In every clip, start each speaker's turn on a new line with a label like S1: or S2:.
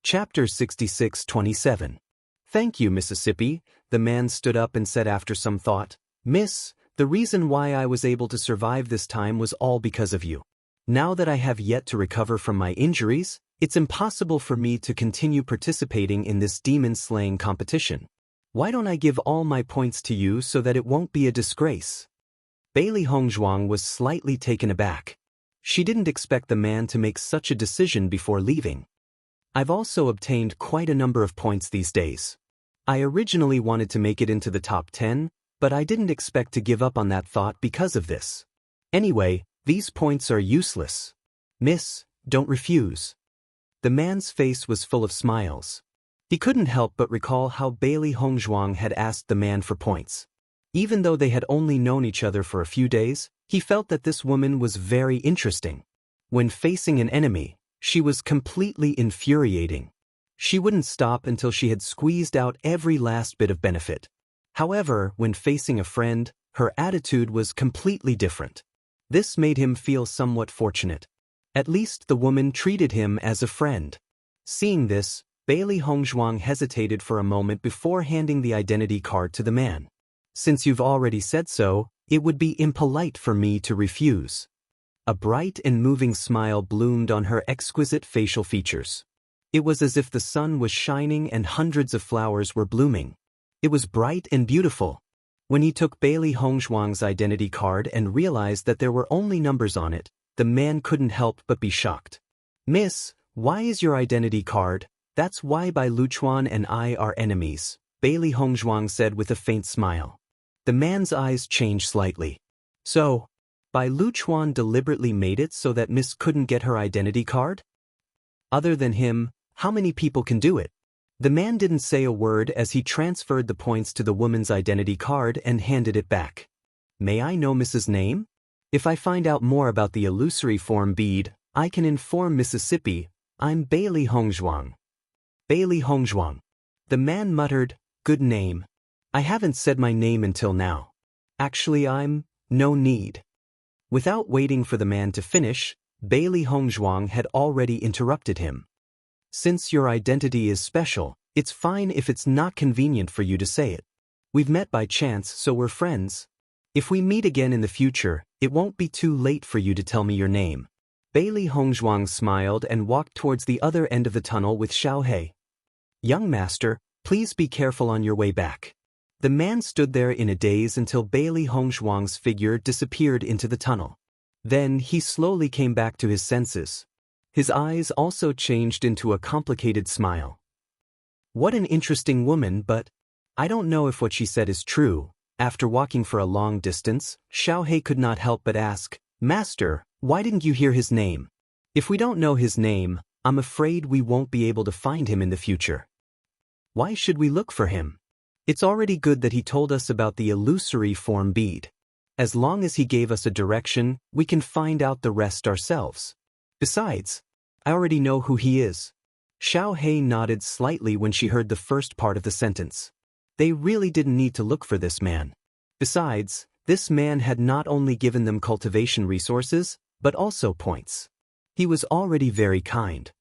S1: Chapter 66-27. Thank you, Mississippi, the man stood up and said after some thought. Miss, the reason why I was able to survive this time was all because of you. Now that I have yet to recover from my injuries, it's impossible for me to continue participating in this demon-slaying competition. Why don't I give all my points to you so that it won't be a disgrace? Bailey Hongzhuang was slightly taken aback. She didn't expect the man to make such a decision before leaving. I've also obtained quite a number of points these days. I originally wanted to make it into the top 10, but I didn't expect to give up on that thought because of this. Anyway, these points are useless. Miss, don't refuse. The man's face was full of smiles. He couldn't help but recall how Bailey Hongzhuang had asked the man for points. Even though they had only known each other for a few days, he felt that this woman was very interesting. When facing an enemy, she was completely infuriating. She wouldn't stop until she had squeezed out every last bit of benefit. However, when facing a friend, her attitude was completely different. This made him feel somewhat fortunate. At least the woman treated him as a friend. Seeing this, Bailey Hongzhuang hesitated for a moment before handing the identity card to the man. Since you've already said so, it would be impolite for me to refuse. A bright and moving smile bloomed on her exquisite facial features. It was as if the sun was shining and hundreds of flowers were blooming. It was bright and beautiful. When he took Bailey Hongzhuang's identity card and realized that there were only numbers on it, the man couldn't help but be shocked. Miss, why is your identity card? That's why Bai Luchuan and I are enemies, Bailey Hongzhuang said with a faint smile. The man's eyes changed slightly. So, Bai Luchuan deliberately made it so that Miss couldn't get her identity card? Other than him, how many people can do it? The man didn't say a word as he transferred the points to the woman's identity card and handed it back. May I know Mrs. name? If I find out more about the illusory form bead, I can inform Mississippi. I'm Bailey Hongzhuang. Bailey Hongzhuang. The man muttered, good name. I haven't said my name until now. Actually, no need. Without waiting for the man to finish, Bailey Hongzhuang had already interrupted him. Since your identity is special, it's fine if it's not convenient for you to say it. We've met by chance, so we're friends. If we meet again in the future, it won't be too late for you to tell me your name. Bailey Hongzhuang smiled and walked towards the other end of the tunnel with Xiaohei. Young master, please be careful on your way back. The man stood there in a daze until Bailey Hongzhuang's figure disappeared into the tunnel. Then he slowly came back to his senses. His eyes also changed into a complicated smile. What an interesting woman, but I don't know if what she said is true. After walking for a long distance, Xiaohei could not help but ask, Master, why didn't you hear his name? If we don't know his name, I'm afraid we won't be able to find him in the future. Why should we look for him? It's already good that he told us about the illusory form bead. As long as he gave us a direction, we can find out the rest ourselves. Besides, I already know who he is. Xiaohei nodded slightly when she heard the first part of the sentence. They really didn't need to look for this man. Besides, this man had not only given them cultivation resources, but also points. He was already very kind.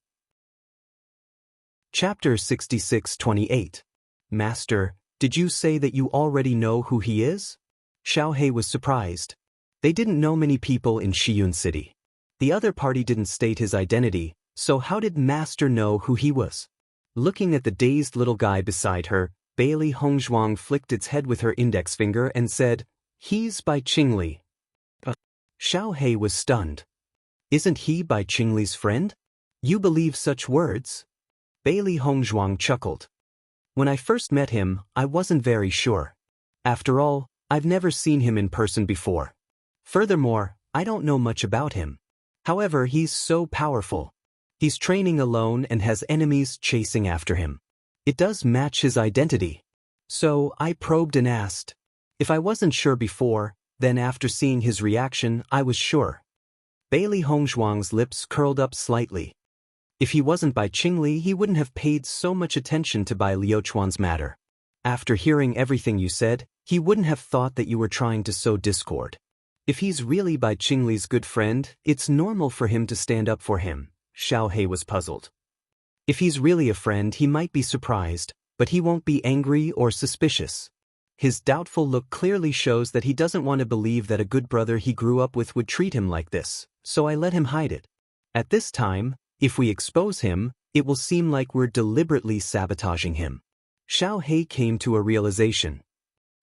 S1: Chapter 66-28. Master, did you say that you already know who he is? Xiaohei was surprised. They didn't know many people in Shiyun City. The other party didn't state his identity, so how did Master know who he was? Looking at the dazed little guy beside her, Bailey Hongzhuang flicked its head with her index finger and said, He's Bai Qingli. Xiaohei was stunned. Isn't he Bai Qingli's friend? You believe such words? Bailey Hongzhuang chuckled. When I first met him, I wasn't very sure. After all, I've never seen him in person before. Furthermore, I don't know much about him. However, he's so powerful. He's training alone and has enemies chasing after him. It does match his identity. So, I probed and asked. If I wasn't sure before, then after seeing his reaction, I was sure. Bailey Hongzhuang's lips curled up slightly. If he wasn't Bai Qingli, he wouldn't have paid so much attention to Bai Liuchuan's matter. After hearing everything you said, he wouldn't have thought that you were trying to sow discord. If he's really Bai Qingli's good friend, it's normal for him to stand up for him. Xiaohei was puzzled. If he's really a friend, he might be surprised, but he won't be angry or suspicious. His doubtful look clearly shows that he doesn't want to believe that a good brother he grew up with would treat him like this, so I let him hide it. At this time, if we expose him, it will seem like we're deliberately sabotaging him. Xiao He came to a realization.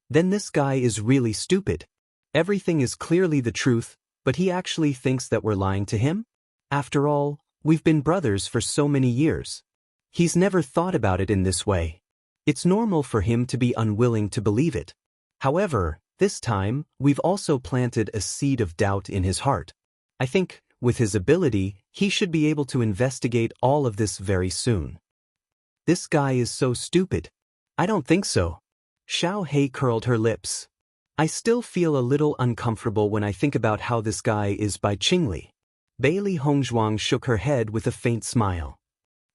S1: Then this guy is really stupid. Everything is clearly the truth, but he actually thinks that we're lying to him? After all, we've been brothers for so many years. He's never thought about it in this way. It's normal for him to be unwilling to believe it. However, this time, we've also planted a seed of doubt in his heart. I think, with his ability, he should be able to investigate all of this very soon. This guy is so stupid. I don't think so. Xiao He curled her lips. I still feel a little uncomfortable when I think about how this guy is by Qingli. Bailey Hongzhuang shook her head with a faint smile.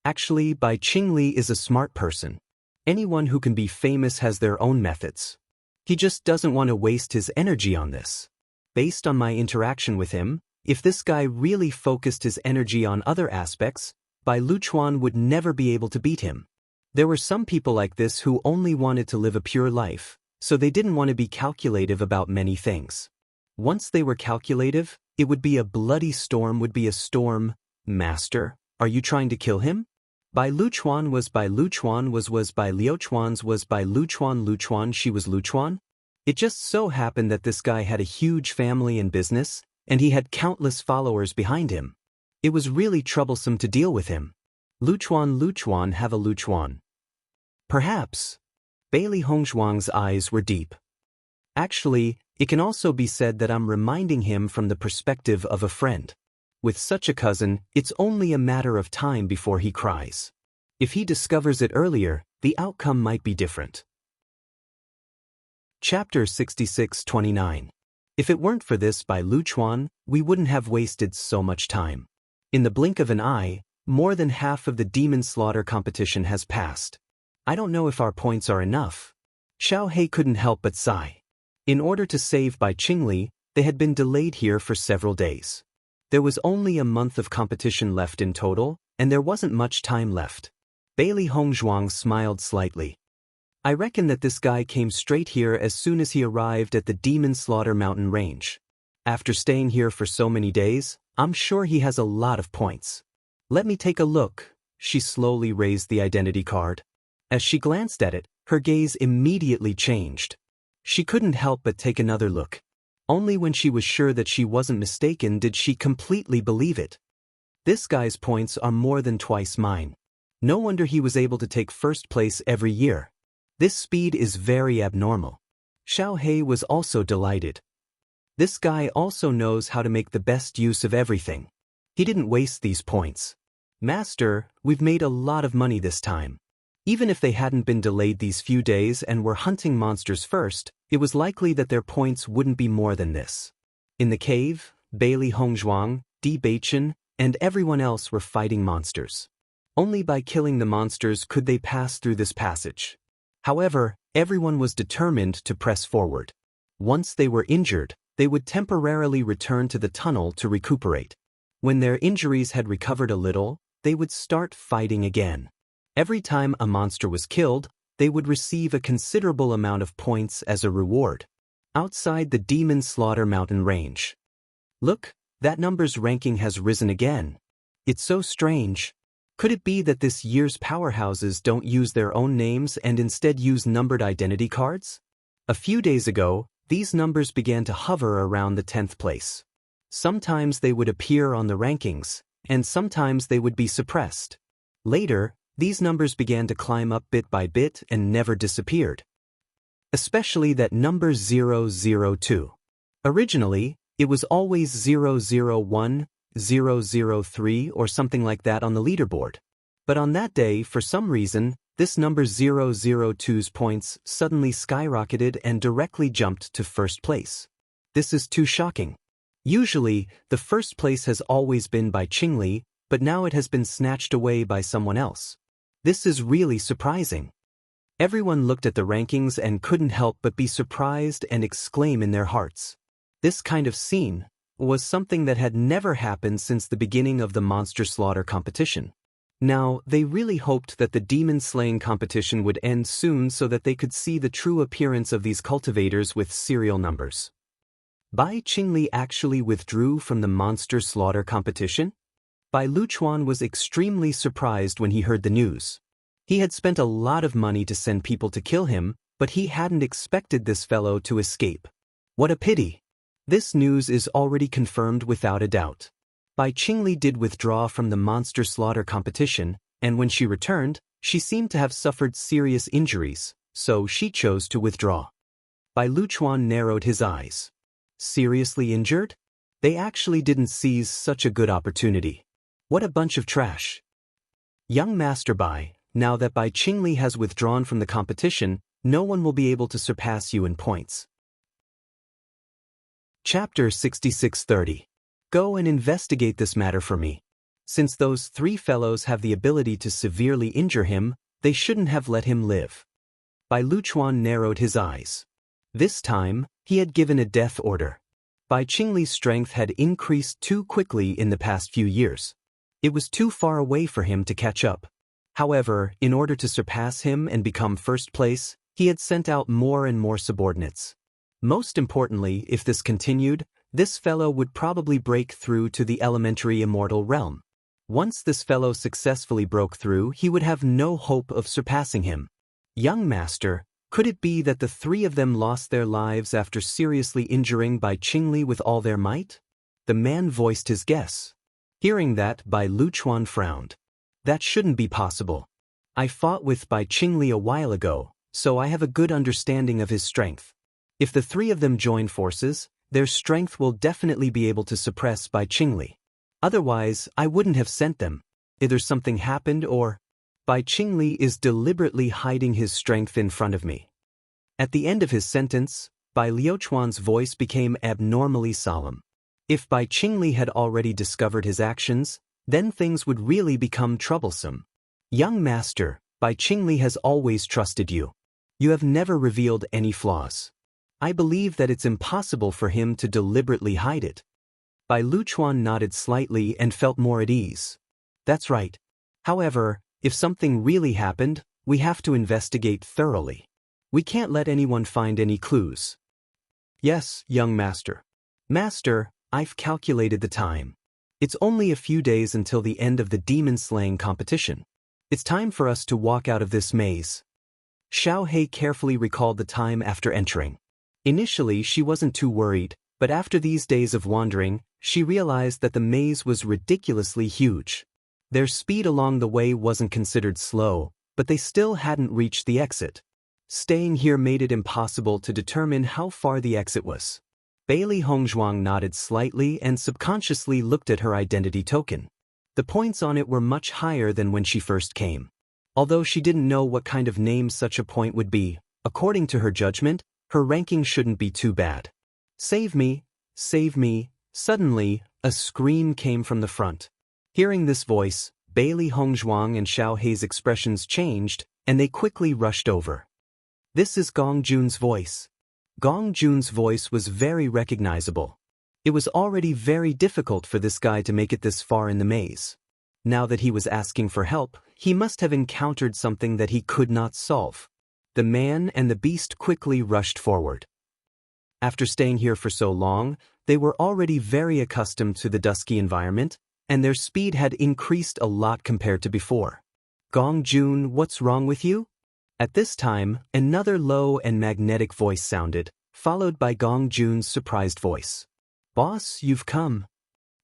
S1: Actually, Bai Qingli is a smart person. Anyone who can be famous has their own methods. He just doesn't want to waste his energy on this. Based on my interaction with him, if this guy really focused his energy on other aspects, Bai Luchuan would never be able to beat him. There were some people like this who only wanted to live a pure life, so they didn't want to be calculative about many things. Once they were calculative, it would be a bloody storm would be a storm. Master, are you trying to kill him? Bai Luchuan was Bai Luchuan was Bai Liuchuan's was Bai Luchuan she was Luchuan? It just so happened that this guy had a huge family and business, and he had countless followers behind him. It was really troublesome to deal with him. Luchuan have a Luchuan. Perhaps. Bailey Hongzhuang's eyes were deep. Actually, it can also be said that I'm reminding him from the perspective of a friend. With such a cousin, it's only a matter of time before he cries. If he discovers it earlier, the outcome might be different. Chapter 66-29. If it weren't for this by Luchuan, we wouldn't have wasted so much time. In the blink of an eye, more than half of the demon slaughter competition has passed. I don't know if our points are enough. Xiao He couldn't help but sigh. In order to save Bai Qingli, they had been delayed here for several days. There was only a month of competition left in total, and there wasn't much time left. Bailey Hongzhuang smiled slightly. I reckon that this guy came straight here as soon as he arrived at the Demon Slaughter Mountain Range. After staying here for so many days, I'm sure he has a lot of points. Let me take a look. She slowly raised the identity card. As she glanced at it, her gaze immediately changed. She couldn't help but take another look. Only when she was sure that she wasn't mistaken did she completely believe it. This guy's points are more than twice mine. No wonder he was able to take first place every year. This speed is very abnormal. Xiao He was also delighted. This guy also knows how to make the best use of everything. He didn't waste these points. Master, we've made a lot of money this time. Even if they hadn't been delayed these few days and were hunting monsters first, it was likely that their points wouldn't be more than this. In the cave, Bailey Hongzhuang, Bewitching, and everyone else were fighting monsters. Only by killing the monsters could they pass through this passage. However, everyone was determined to press forward. Once they were injured, they would temporarily return to the tunnel to recuperate. When their injuries had recovered a little, they would start fighting again. Every time a monster was killed, they would receive a considerable amount of points as a reward. Outside the Demon Slaughter Mountain Range. Look, that number's ranking has risen again. It's so strange. Could it be that this year's powerhouses don't use their own names and instead use numbered identity cards? A few days ago, these numbers began to hover around the 10th place. Sometimes they would appear on the rankings, and sometimes they would be suppressed. Later, these numbers began to climb up bit by bit and never disappeared. Especially that number 002. Originally, it was always 001, 003 or something like that on the leaderboard. But on that day, for some reason, this number 002's points suddenly skyrocketed and directly jumped to first place. This is too shocking. Usually, the first place has always been by Qingli, but now it has been snatched away by someone else. This is really surprising. Everyone looked at the rankings and couldn't help but be surprised and exclaim in their hearts. This kind of scene was something that had never happened since the beginning of the monster slaughter competition. Now, they really hoped that the demon-slaying competition would end soon so that they could see the true appearance of these cultivators with serial numbers. Bai Qingli actually withdrew from the monster slaughter competition? Bai Luchuan was extremely surprised when he heard the news. He had spent a lot of money to send people to kill him, but he hadn't expected this fellow to escape. What a pity! This news is already confirmed without a doubt. Bai Qingli did withdraw from the monster slaughter competition, and when she returned, she seemed to have suffered serious injuries, so she chose to withdraw. Bai Luchuan narrowed his eyes. Seriously injured? They actually didn't seize such a good opportunity. What a bunch of trash. Young Master Bai, now that Bai Qingli has withdrawn from the competition, no one will be able to surpass you in points. Chapter 6630. Go and investigate this matter for me. Since those three fellows have the ability to severely injure him, they shouldn't have let him live. Bai Luchuan narrowed his eyes. This time, he had given a death order. Bai Qingli's strength had increased too quickly in the past few years. It was too far away for him to catch up. However, in order to surpass him and become first place, he had sent out more and more subordinates. Most importantly, if this continued, this fellow would probably break through to the elementary immortal realm. Once this fellow successfully broke through, he would have no hope of surpassing him. Young Master, could it be that the three of them lost their lives after seriously injuring Bai Qingli with all their might? The man voiced his guess. Hearing that, Bai Luchuan frowned. That shouldn't be possible. I fought with Bai Qingli a while ago, so I have a good understanding of his strength. If the three of them join forces, their strength will definitely be able to suppress Bai Qingli. Otherwise, I wouldn't have sent them. Either something happened or Bai Qingli is deliberately hiding his strength in front of me. At the end of his sentence, Bai Luchuan's voice became abnormally solemn. If Bai Qingli had already discovered his actions, then things would really become troublesome. Young Master, Bai Qingli has always trusted you. You have never revealed any flaws. I believe that it's impossible for him to deliberately hide it. Bai Luchuan nodded slightly and felt more at ease. That's right. However, if something really happened, we have to investigate thoroughly. We can't let anyone find any clues. Yes, young Master. Master, I've calculated the time. It's only a few days until the end of the demon-slaying competition. It's time for us to walk out of this maze. Xiao He carefully recalled the time after entering. Initially, she wasn't too worried, but after these days of wandering, she realized that the maze was ridiculously huge. Their speed along the way wasn't considered slow, but they still hadn't reached the exit. Staying here made it impossible to determine how far the exit was. Bailey Hongzhuang nodded slightly and subconsciously looked at her identity token. The points on it were much higher than when she first came. Although she didn't know what kind of name such a point would be, according to her judgment, her ranking shouldn't be too bad. Save me, save me. Suddenly, a scream came from the front. Hearing this voice, Bailey Hongzhuang and Xiao He's expressions changed, and they quickly rushed over. This is Gong Jun's voice. Gong Jun's voice was very recognizable. It was already very difficult for this guy to make it this far in the maze. Now that he was asking for help, he must have encountered something that he could not solve. The man and the beast quickly rushed forward. After staying here for so long, they were already very accustomed to the dusky environment, and their speed had increased a lot compared to before. Gong Jun, what's wrong with you? At this time, another low and magnetic voice sounded, followed by Gong Jun's surprised voice. Boss, you've come.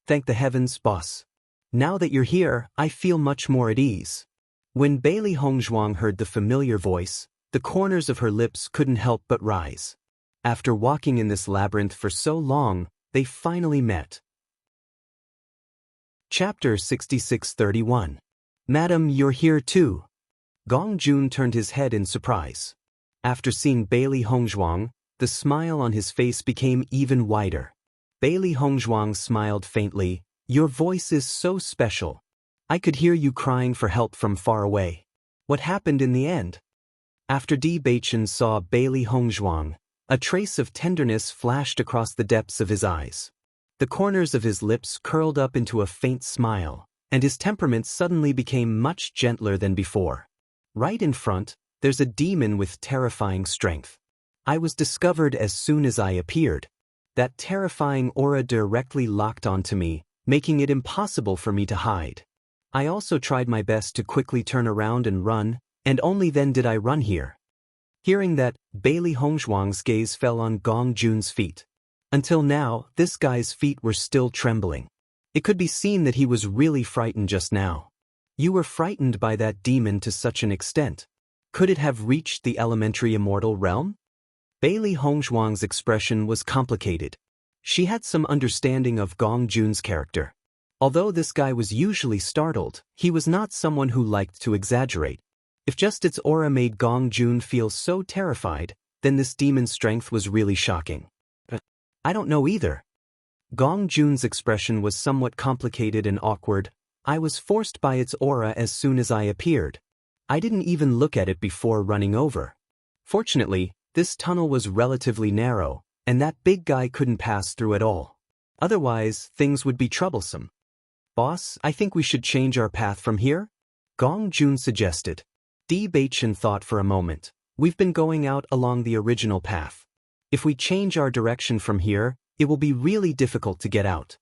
S1: Thank the heavens, boss. Now that you're here, I feel much more at ease. When Bailey Hongzhuang heard the familiar voice, the corners of her lips couldn't help but rise. After walking in this labyrinth for so long, they finally met. Chapter 6631. Madam, you're here too. Gong Jun turned his head in surprise. After seeing Bailey Hongzhuang, the smile on his face became even wider. Bailey Hongzhuang smiled faintly. Your voice is so special. I could hear you crying for help from far away. What happened in the end? After Di Baichen saw Bailey Hongzhuang, a trace of tenderness flashed across the depths of his eyes. The corners of his lips curled up into a faint smile, and his temperament suddenly became much gentler than before. Right in front, there's a demon with terrifying strength. I was discovered as soon as I appeared. That terrifying aura directly locked onto me, making it impossible for me to hide. I also tried my best to quickly turn around and run, and only then did I run here. Hearing that, Bailey Hongzhuang's gaze fell on Gong Jun's feet. Until now, this guy's feet were still trembling. It could be seen that he was really frightened just now. You were frightened by that demon to such an extent. Could it have reached the elementary immortal realm? Bailey Hongzhuang's expression was complicated. She had some understanding of Gong Jun's character. Although this guy was usually startled, he was not someone who liked to exaggerate. If just its aura made Gong Jun feel so terrified, then this demon's strength was really shocking. I don't know either. Gong Jun's expression was somewhat complicated and awkward. I was forced by its aura as soon as I appeared. I didn't even look at it before running over. Fortunately, this tunnel was relatively narrow, and that big guy couldn't pass through at all. Otherwise, things would be troublesome. Boss, I think we should change our path from here? Gong Jun suggested. Bewitching thought for a moment. We've been going out along the original path. If we change our direction from here, it will be really difficult to get out.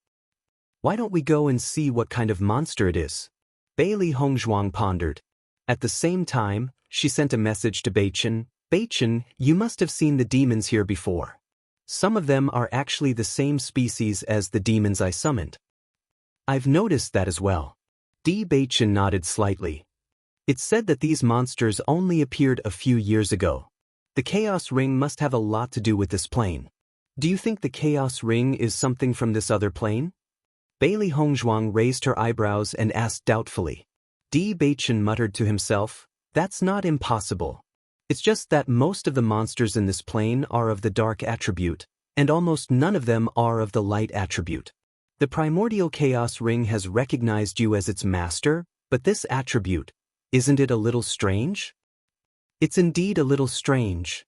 S1: Why don't we go and see what kind of monster it is? Bailey Hongzhuang pondered. At the same time, she sent a message to Bewitching. Bewitching, you must have seen the demons here before. Some of them are actually the same species as the demons I summoned. I've noticed that as well. Bewitching nodded slightly. It's said that these monsters only appeared a few years ago. The Chaos Ring must have a lot to do with this plane. Do you think the Chaos Ring is something from this other plane? Bailey Hongzhuang raised her eyebrows and asked doubtfully. Bewitching muttered to himself, that's not impossible. It's just that most of the monsters in this plane are of the dark attribute, and almost none of them are of the light attribute. The primordial Chaos Ring has recognized you as its master, but this attribute, isn't it a little strange? It's indeed a little strange.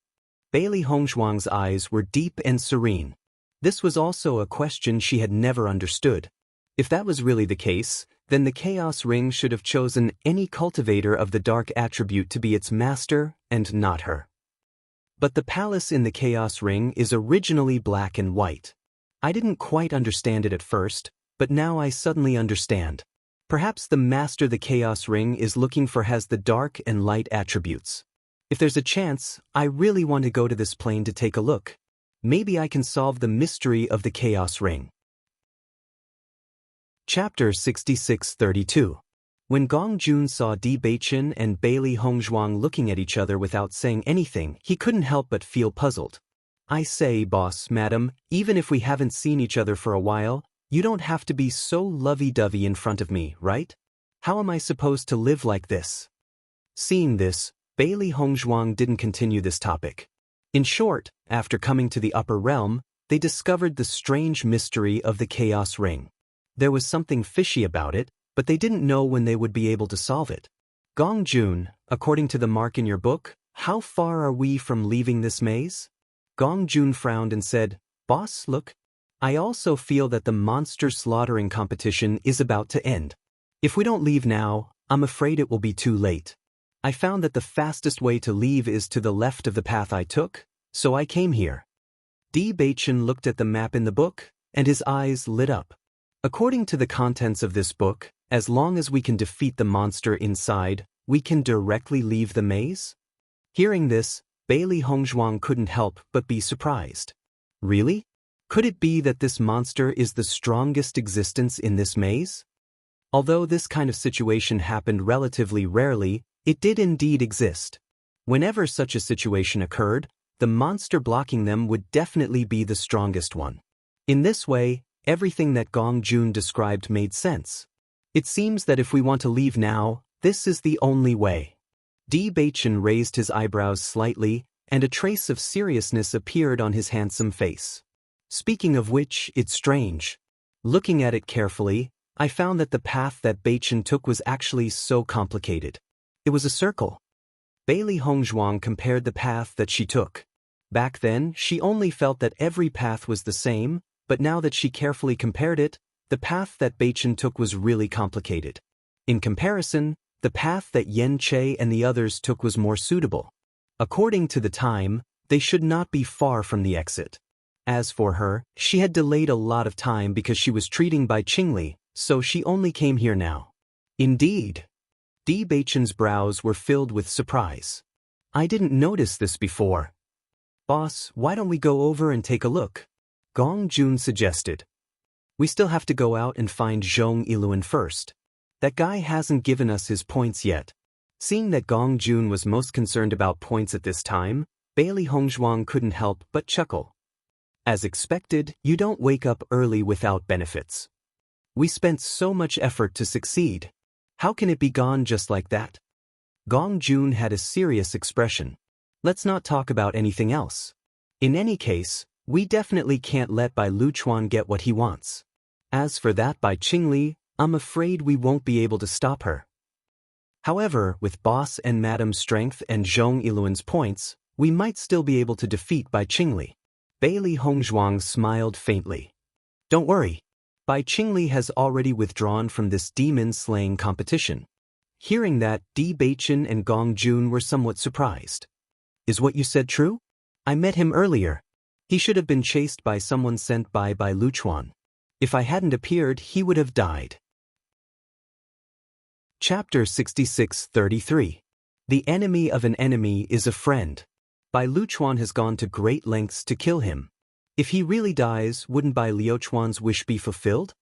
S1: Bailey Hongzhuang's eyes were deep and serene. This was also a question she had never understood. If that was really the case, then the Chaos Ring should have chosen any cultivator of the dark attribute to be its master, and not her. But the palace in the Chaos Ring is originally black and white. I didn't quite understand it at first, but now I suddenly understand. Perhaps the master the Chaos Ring is looking for has the dark and light attributes. If there's a chance, I really want to go to this plane to take a look. Maybe I can solve the mystery of the Chaos Ring. Chapter 6632. When Gong Jun saw Bewitching and Bailey Hongzhuang looking at each other without saying anything, he couldn't help but feel puzzled. I say, boss, madam, even if we haven't seen each other for a while, you don't have to be so lovey-dovey in front of me, right? How am I supposed to live like this? Seeing this, Bailey Hongzhuang didn't continue this topic. In short, after coming to the upper realm, they discovered the strange mystery of the Chaos Ring. There was something fishy about it, but they didn't know when they would be able to solve it. Gong Jun, according to the mark in your book, how far are we from leaving this maze? Gong Jun frowned and said, Boss, look. I also feel that the monster slaughtering competition is about to end. If we don't leave now, I'm afraid it will be too late. I found that the fastest way to leave is to the left of the path I took, so I came here. Bewitching looked at the map in the book, and his eyes lit up. According to the contents of this book, as long as we can defeat the monster inside, we can directly leave the maze? Hearing this, Bailey Hongzhuang couldn't help but be surprised. Really? Could it be that this monster is the strongest existence in this maze? Although this kind of situation happened relatively rarely, it did indeed exist. Whenever such a situation occurred, the monster blocking them would definitely be the strongest one. In this way, everything that Gong Jun described made sense. It seems that if we want to leave now, this is the only way. Bewitching raised his eyebrows slightly, and a trace of seriousness appeared on his handsome face. Speaking of which, it's strange. Looking at it carefully, I found that the path that Bewitching took was actually so complicated. It was a circle. Bailey Hongzhuang compared the path that she took. Back then, she only felt that every path was the same, but now that she carefully compared it, The path that Beichen took was really complicated. In comparison, the path that Yen Che and the others took was more suitable. According to the time, they should not be far from the exit. As for her, she had delayed a lot of time because she was treating Bai Qingli, so she only came here now. Indeed. Di Beichen's brows were filled with surprise. I didn't notice this before. Boss, why don't we go over and take a look? Gong Jun suggested. We still have to go out and find Zhong Yiluan first. That guy hasn't given us his points yet. Seeing that Gong Jun was most concerned about points at this time, Bailey Hongzhuang couldn't help but chuckle. As expected, you don't wake up early without benefits. We spent so much effort to succeed. How can it be gone just like that? Gong Jun had a serious expression. Let's not talk about anything else. In any case, we definitely can't let Bai Luchuan get what he wants. As for that Bai Qingli, I'm afraid we won't be able to stop her. However, with Boss and Madam's strength and Zhong Yiluan's points, we might still be able to defeat Bai Qingli. Bailey Hongzhuang smiled faintly. Don't worry. Bai Qingli has already withdrawn from this demon-slaying competition. Hearing that, Di Beichen and Gong Jun were somewhat surprised. Is what you said true? I met him earlier. He should have been chased by someone sent by Bai Luchuan. If I hadn't appeared, he would have died. Chapter 66-33. The enemy of an enemy is a friend. Bai Luchuan has gone to great lengths to kill him. If he really dies, wouldn't Bai Liuchuan's wish be fulfilled?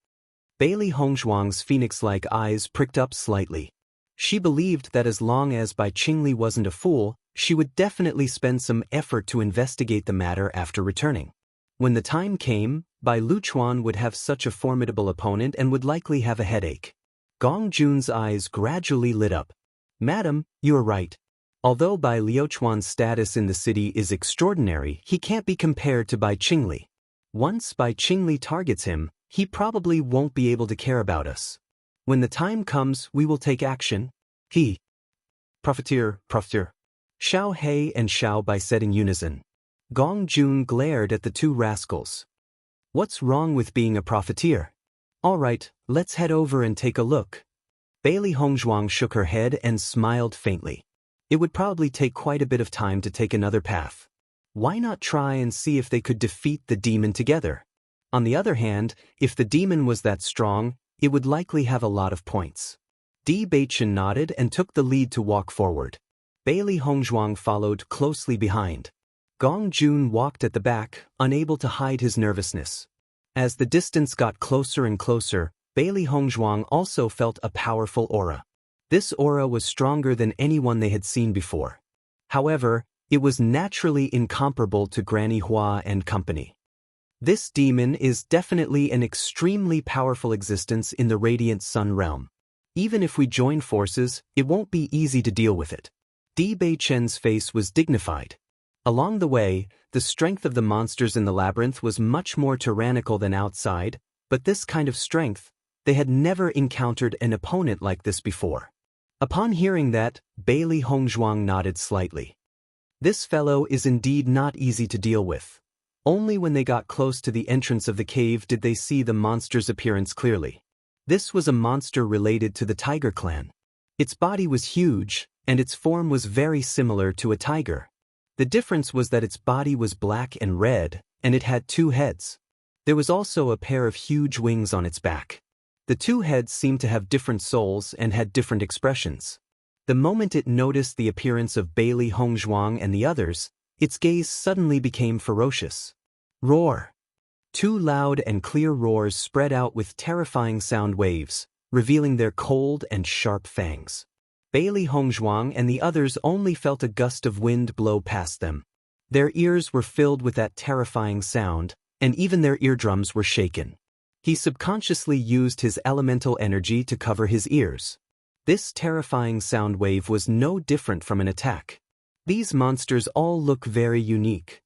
S1: Bailey Hongzhuang's phoenix-like eyes pricked up slightly. She believed that as long as Bai Qingli wasn't a fool, she would definitely spend some effort to investigate the matter after returning. When the time came, Bai Luchuan would have such a formidable opponent and would likely have a headache. Gong Jun's eyes gradually lit up. Madam, you are right. Although Bai Liuchuan's status in the city is extraordinary, he can't be compared to Bai Qingli. Once Bai Qingli targets him, he probably won't be able to care about us. When the time comes, we will take action. Profiteer. Xiao He and Xiao Bai said in unison. Gong Jun glared at the two rascals. What's wrong with being a profiteer? All right, let's head over and take a look. Bailey Hongzhuang shook her head and smiled faintly. It would probably take quite a bit of time to take another path. Why not try and see if they could defeat the demon together? On the other hand, if the demon was that strong, it would likely have a lot of points. Di Beichen nodded and took the lead to walk forward. Bailey Hongzhuang followed closely behind. Gong Jun walked at the back, unable to hide his nervousness. As the distance got closer and closer, Bailey Hongzhuang also felt a powerful aura. This aura was stronger than anyone they had seen before. However, it was naturally incomparable to Granny Hua and company. This demon is definitely an extremely powerful existence in the Radiant Sun realm. Even if we join forces, it won't be easy to deal with it. Di Beichen's face was dignified. Along the way, the strength of the monsters in the labyrinth was much more tyrannical than outside, but this kind of strength, they had never encountered an opponent like this before. Upon hearing that, Bailey Hongzhuang nodded slightly. This fellow is indeed not easy to deal with. Only when they got close to the entrance of the cave did they see the monster's appearance clearly. This was a monster related to the tiger clan. Its body was huge, and its form was very similar to a tiger. The difference was that its body was black and red, and it had two heads. There was also a pair of huge wings on its back. The two heads seemed to have different souls and had different expressions. The moment it noticed the appearance of Bailey Hongzhuang and the others, its gaze suddenly became ferocious. Roar! Two loud and clear roars spread out with terrifying sound waves, revealing their cold and sharp fangs. Bailey Hongzhuang and the others only felt a gust of wind blow past them. Their ears were filled with that terrifying sound, and even their eardrums were shaken. He subconsciously used his elemental energy to cover his ears. This terrifying sound wave was no different from an attack. These monsters all look very unique.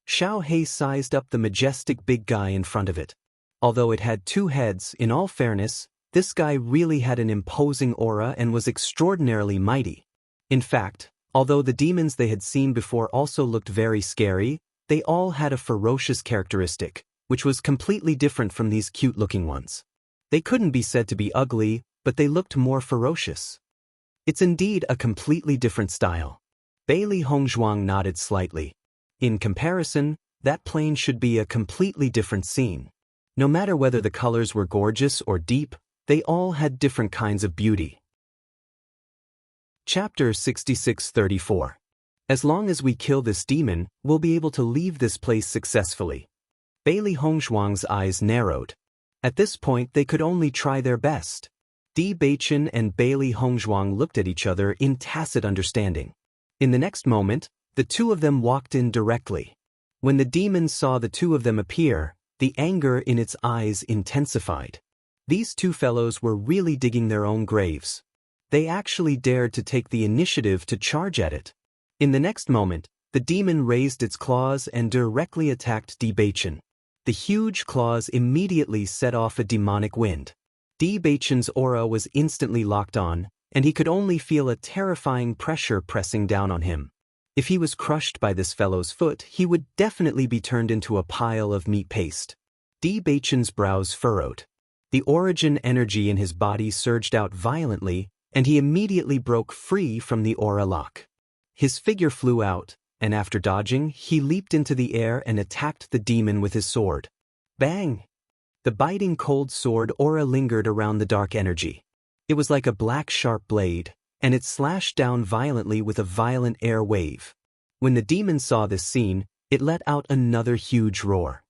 S1: Xiao He sized up the majestic big guy in front of it. Although it had two heads, in all fairness, this guy really had an imposing aura and was extraordinarily mighty. In fact, although the demons they had seen before also looked very scary, they all had a ferocious characteristic, which was completely different from these cute-looking ones. They couldn't be said to be ugly, but they looked more ferocious. It's indeed a completely different style. Bailey Hongzhuang nodded slightly. In comparison, that plane should be a completely different scene. No matter whether the colors were gorgeous or deep, they all had different kinds of beauty. Chapter 6634. As long as we kill this demon, we'll be able to leave this place successfully. Bailey Hongzhuang's eyes narrowed. At this point they could only try their best. Bewitching and Bailey Hongzhuang looked at each other in tacit understanding. In the next moment, the two of them walked in directly. When the demon saw the two of them appear, the anger in its eyes intensified. These two fellows were really digging their own graves. They actually dared to take the initiative to charge at it. In the next moment, the demon raised its claws and directly attacked Bewitching. The huge claws immediately set off a demonic wind. Bewitching's aura was instantly locked on, and he could only feel a terrifying pressure pressing down on him. If he was crushed by this fellow's foot, he would definitely be turned into a pile of meat paste. Bewitching's brows furrowed. The origin energy in his body surged out violently, and he immediately broke free from the aura lock. His figure flew out, and after dodging, he leaped into the air and attacked the demon with his sword. Bang! The biting cold sword aura lingered around the dark energy. It was like a black sharp blade, and it slashed down violently with a violent air wave. When the demon saw this scene, it let out another huge roar.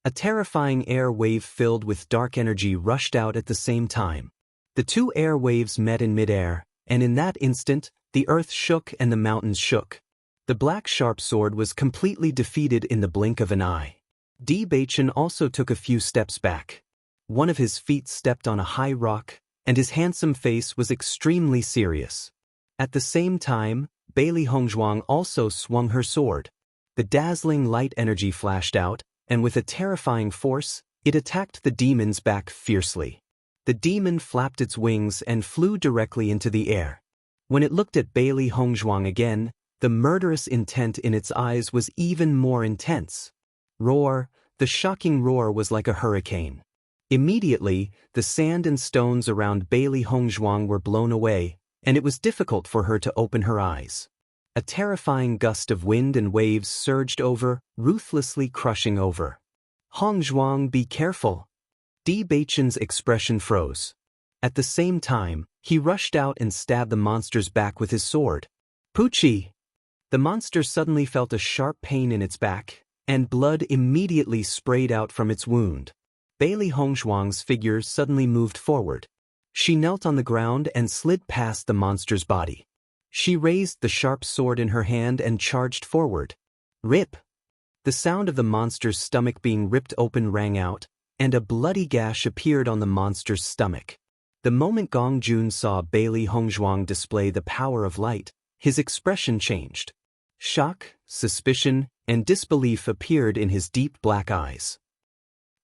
S1: A terrifying air wave filled with dark energy rushed out at the same time. The two air waves met in midair, and in that instant, the earth shook and the mountains shook. The black sharp sword was completely defeated in the blink of an eye. Bewitching also took a few steps back. One of his feet stepped on a high rock, and his handsome face was extremely serious. At the same time, Bailey Hongzhuang also swung her sword. The dazzling light energy flashed out, and with a terrifying force, it attacked the demon's back fiercely. The demon flapped its wings and flew directly into the air. When it looked at Bailey Hongzhuang again, the murderous intent in its eyes was even more intense. Roar! The shocking roar was like a hurricane. Immediately, the sand and stones around Bailey Hongzhuang were blown away, and it was difficult for her to open her eyes. A terrifying gust of wind and waves surged over, ruthlessly crushing over. Hongzhuang, be careful! Bewitching's expression froze. At the same time, he rushed out and stabbed the monster's back with his sword. Poochie! The monster suddenly felt a sharp pain in its back, and blood immediately sprayed out from its wound. Bailey Hongzhuang's figure suddenly moved forward. She knelt on the ground and slid past the monster's body. She raised the sharp sword in her hand and charged forward. Rip! The sound of the monster's stomach being ripped open rang out, and a bloody gash appeared on the monster's stomach. The moment Gong Jun saw Bailey Hongzhuang display the power of light, his expression changed. Shock, suspicion, and disbelief appeared in his deep black eyes.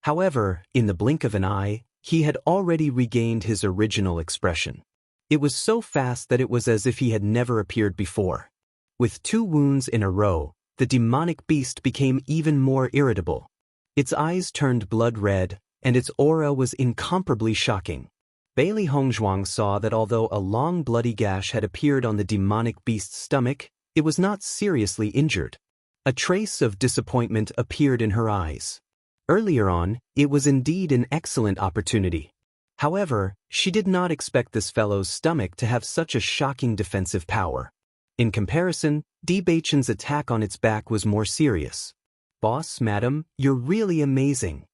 S1: However, in the blink of an eye, he had already regained his original expression. It was so fast that it was as if he had never appeared before. With 2 wounds in a row, the demonic beast became even more irritable. Its eyes turned blood red, and its aura was incomparably shocking. Bailey Hongzhuang saw that although a long bloody gash had appeared on the demonic beast's stomach, it was not seriously injured. A trace of disappointment appeared in her eyes. Earlier on, it was indeed an excellent opportunity. However, she did not expect this fellow's stomach to have such a shocking defensive power. In comparison, Bewitching's attack on its back was more serious. Boss, madam, you're really amazing.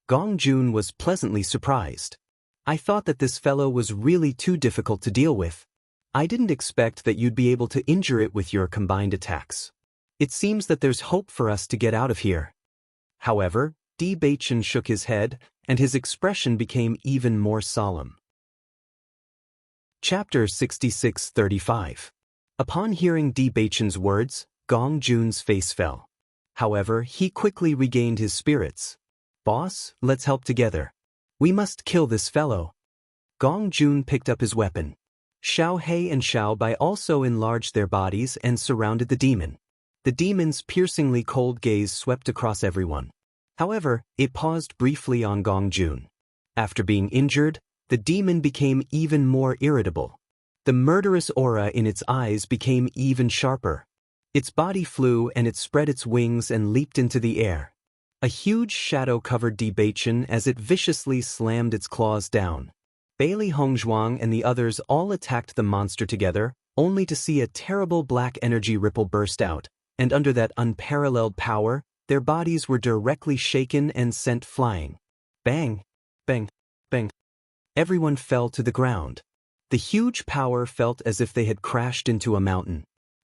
S1: Gong Jun was pleasantly surprised. I thought that this fellow was really too difficult to deal with. I didn't expect that you'd be able to injure it with your combined attacks. It seems that there's hope for us to get out of here. However, Bewitching shook his head, and his expression became even more solemn. Chapter 6635. Upon hearing Bewitching's words, Gong Jun's face fell. However, he quickly regained his spirits. Boss, let's help together. We must kill this fellow. Gong Jun picked up his weapon. Xiao He and Xiao Bai also enlarged their bodies and surrounded the demon. The demon's piercingly cold gaze swept across everyone. However, it paused briefly on Gongjun. After being injured, the demon became even more irritable. The murderous aura in its eyes became even sharper. Its body flew and it spread its wings and leaped into the air. A huge shadow covered Bewitching as it viciously slammed its claws down. Bailey Hongzhuang and the others all attacked the monster together, only to see a terrible black energy ripple burst out, and under that unparalleled power, their bodies were directly shaken and sent flying. Bang! Bang! Bang! Everyone fell to the ground. The huge power felt as if they had crashed into a mountain.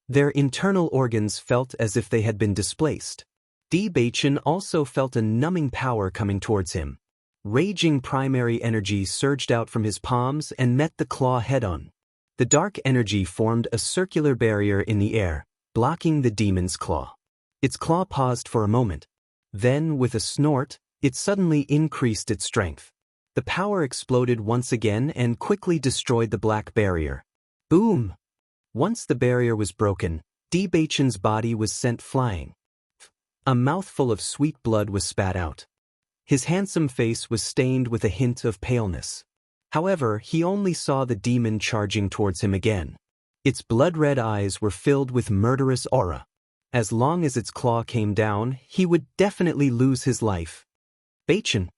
S1: Their internal organs felt as if they had been displaced. Bewitching also felt a numbing power coming towards him. Raging primary energy surged out from his palms and met the claw head-on. The dark energy formed a circular barrier in the air, blocking the demon's claw. Its claw paused for a moment. Then, with a snort, it suddenly increased its strength. The power exploded once again and quickly destroyed the black barrier. Boom! Once the barrier was broken, Bewitching's body was sent flying. A mouthful of sweet blood was spat out. His handsome face was stained with a hint of paleness. However, he only saw the demon charging towards him again. Its blood-red eyes were filled with murderous aura. As long as its claw came down, he would definitely lose his life. Bewitching!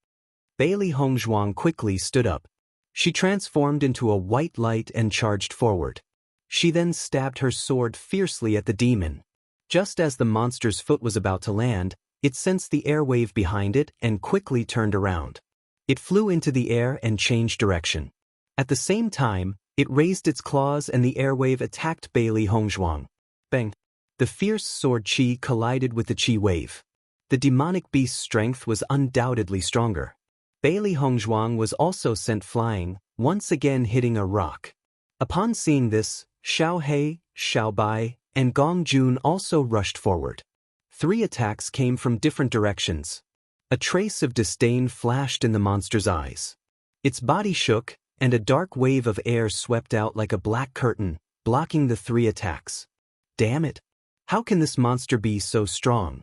S1: Bailey Hongzhuang quickly stood up. She transformed into a white light and charged forward. She then stabbed her sword fiercely at the demon. Just as the monster's foot was about to land, it sensed the air wave behind it and quickly turned around. It flew into the air and changed direction. At the same time, it raised its claws and the air wave attacked Bailey Hongzhuang. Bang! The fierce sword chi collided with the chi wave. The demonic beast's strength was undoubtedly stronger. Bailey Hongzhuang was also sent flying, once again hitting a rock. Upon seeing this, Xiao He, Xiao Bai, and Gongjun also rushed forward. 3 attacks came from different directions. A trace of disdain flashed in the monster's eyes. Its body shook, and a dark wave of air swept out like a black curtain, blocking the 3 attacks. Damn it! How can this monster be so strong?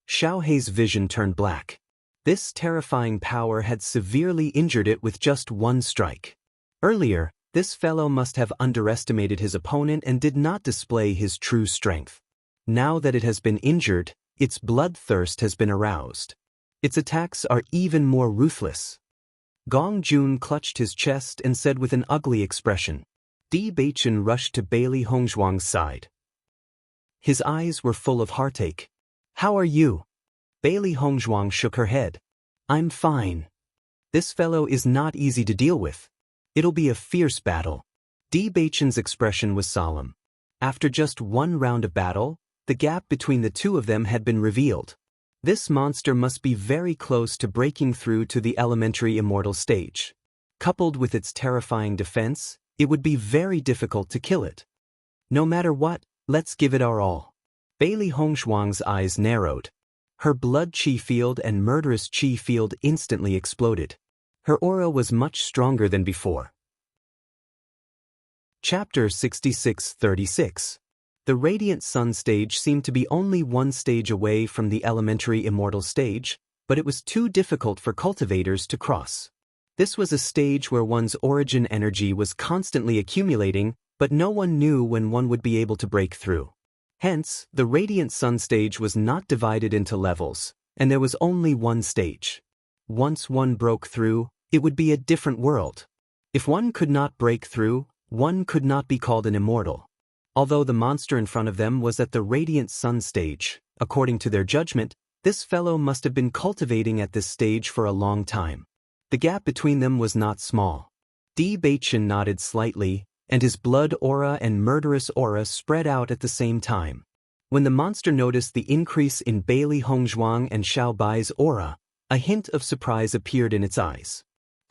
S1: Xiao Hei's vision turned black. This terrifying power had severely injured it with just 1 strike. Earlier, this fellow must have underestimated his opponent and did not display his true strength. Now that it has been injured, its bloodthirst has been aroused. Its attacks are even more ruthless. Gongjun clutched his chest and said with an ugly expression. Bewitching rushed to Bailey Hongzhuang's side. His eyes were full of heartache. How are you? Bailey Hongzhuang shook her head. I'm fine. This fellow is not easy to deal with. It'll be a fierce battle. Bewitching's expression was solemn. After just 1 round of battle, the gap between the 2 of them had been revealed. This monster must be very close to breaking through to the elementary immortal stage. Coupled with its terrifying defense, it would be very difficult to kill it. No matter what, let's give it our all. Bailey Hongzhuang's eyes narrowed. Her blood chi field and murderous chi field instantly exploded. Her aura was much stronger than before. Chapter 66-36. The Radiant Sun stage seemed to be only 1 stage away from the elementary immortal stage, but it was too difficult for cultivators to cross. This was a stage where one's origin energy was constantly accumulating, but no one knew when one would be able to break through. Hence, the Radiant Sun stage was not divided into levels, and there was only 1 stage. Once one broke through, it would be a different world. If one could not break through, one could not be called an immortal. Although the monster in front of them was at the Radiant Sun stage, according to their judgment, this fellow must have been cultivating at this stage for a long time. The gap between them was not small. Bewitching nodded slightly, and his blood aura and murderous aura spread out at the same time. When the monster noticed the increase in Bailey Hongzhuang and Xiao Bai's aura, a hint of surprise appeared in its eyes.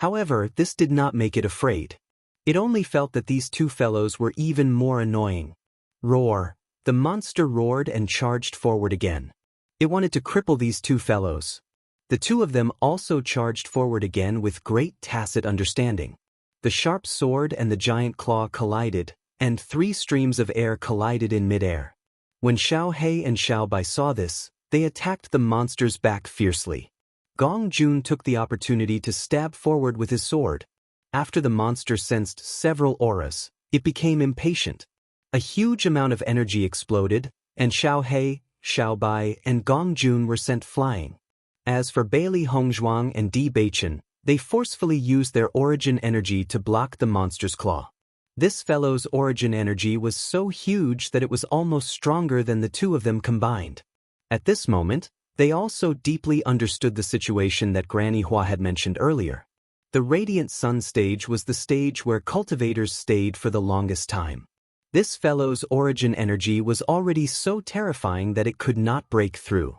S1: However, this did not make it afraid. It only felt that these 2 fellows were even more annoying. Roar! The monster roared and charged forward again. It wanted to cripple these 2 fellows. The 2 of them also charged forward again with great tacit understanding. The sharp sword and the giant claw collided, and 3 streams of air collided in midair. When Xiao He and Xiao Bai saw this, they attacked the monster's back fiercely. Gong Jun took the opportunity to stab forward with his sword. After the monster sensed several auras, it became impatient. A huge amount of energy exploded, and Xiao He, Xiao Bai, and Gong Jun were sent flying. As for Bailey Hongzhuang and Di Beichen, they forcefully used their origin energy to block the monster's claw. This fellow's origin energy was so huge that it was almost stronger than the two of them combined. At this moment, they also deeply understood the situation that Granny Hua had mentioned earlier. The Radiant Sun stage was the stage where cultivators stayed for the longest time. This fellow's origin energy was already so terrifying that it could not break through.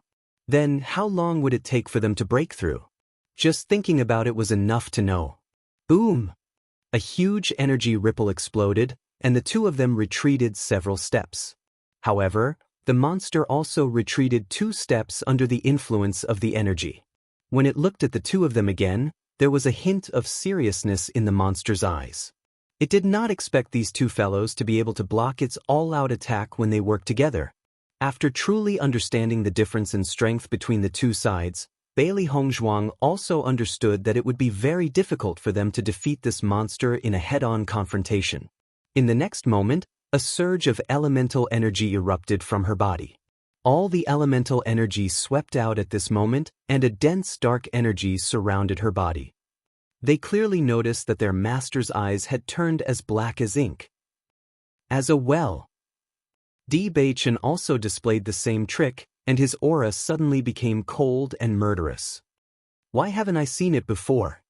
S1: Then, how long would it take for them to break through? Just thinking about it was enough to know. Boom! A huge energy ripple exploded, and the two of them retreated several steps. However, the monster also retreated 2 steps under the influence of the energy. When it looked at the two of them again, there was a hint of seriousness in the monster's eyes. It did not expect these two fellows to be able to block its all-out attack when they worked together. After truly understanding the difference in strength between the two sides, Bailey Hongzhuang also understood that it would be very difficult for them to defeat this monster in a head-on confrontation. In the next moment, a surge of elemental energy erupted from her body. All the elemental energy swept out at this moment, and a dense dark energy surrounded her body. They clearly noticed that their master's eyes had turned as black as ink. As a well. Di Beichen also displayed the same trick, and his aura suddenly became cold and murderous. Why haven't I seen it before?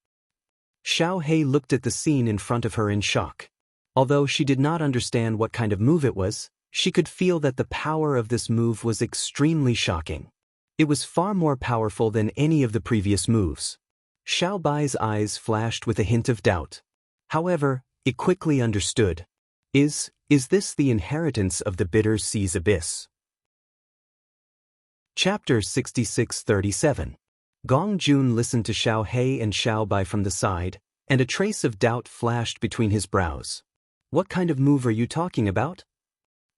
S1: Xiao He looked at the scene in front of her in shock. Although she did not understand what kind of move it was, she could feel that the power of this move was extremely shocking. It was far more powerful than any of the previous moves. Xiao Bai's eyes flashed with a hint of doubt. However, it quickly understood. Is this the inheritance of the Bitter Sea's abyss? Chapter 66-37. Gong Jun listened to Xiao He and Xiao Bai from the side, and a trace of doubt flashed between his brows. What kind of move are you talking about?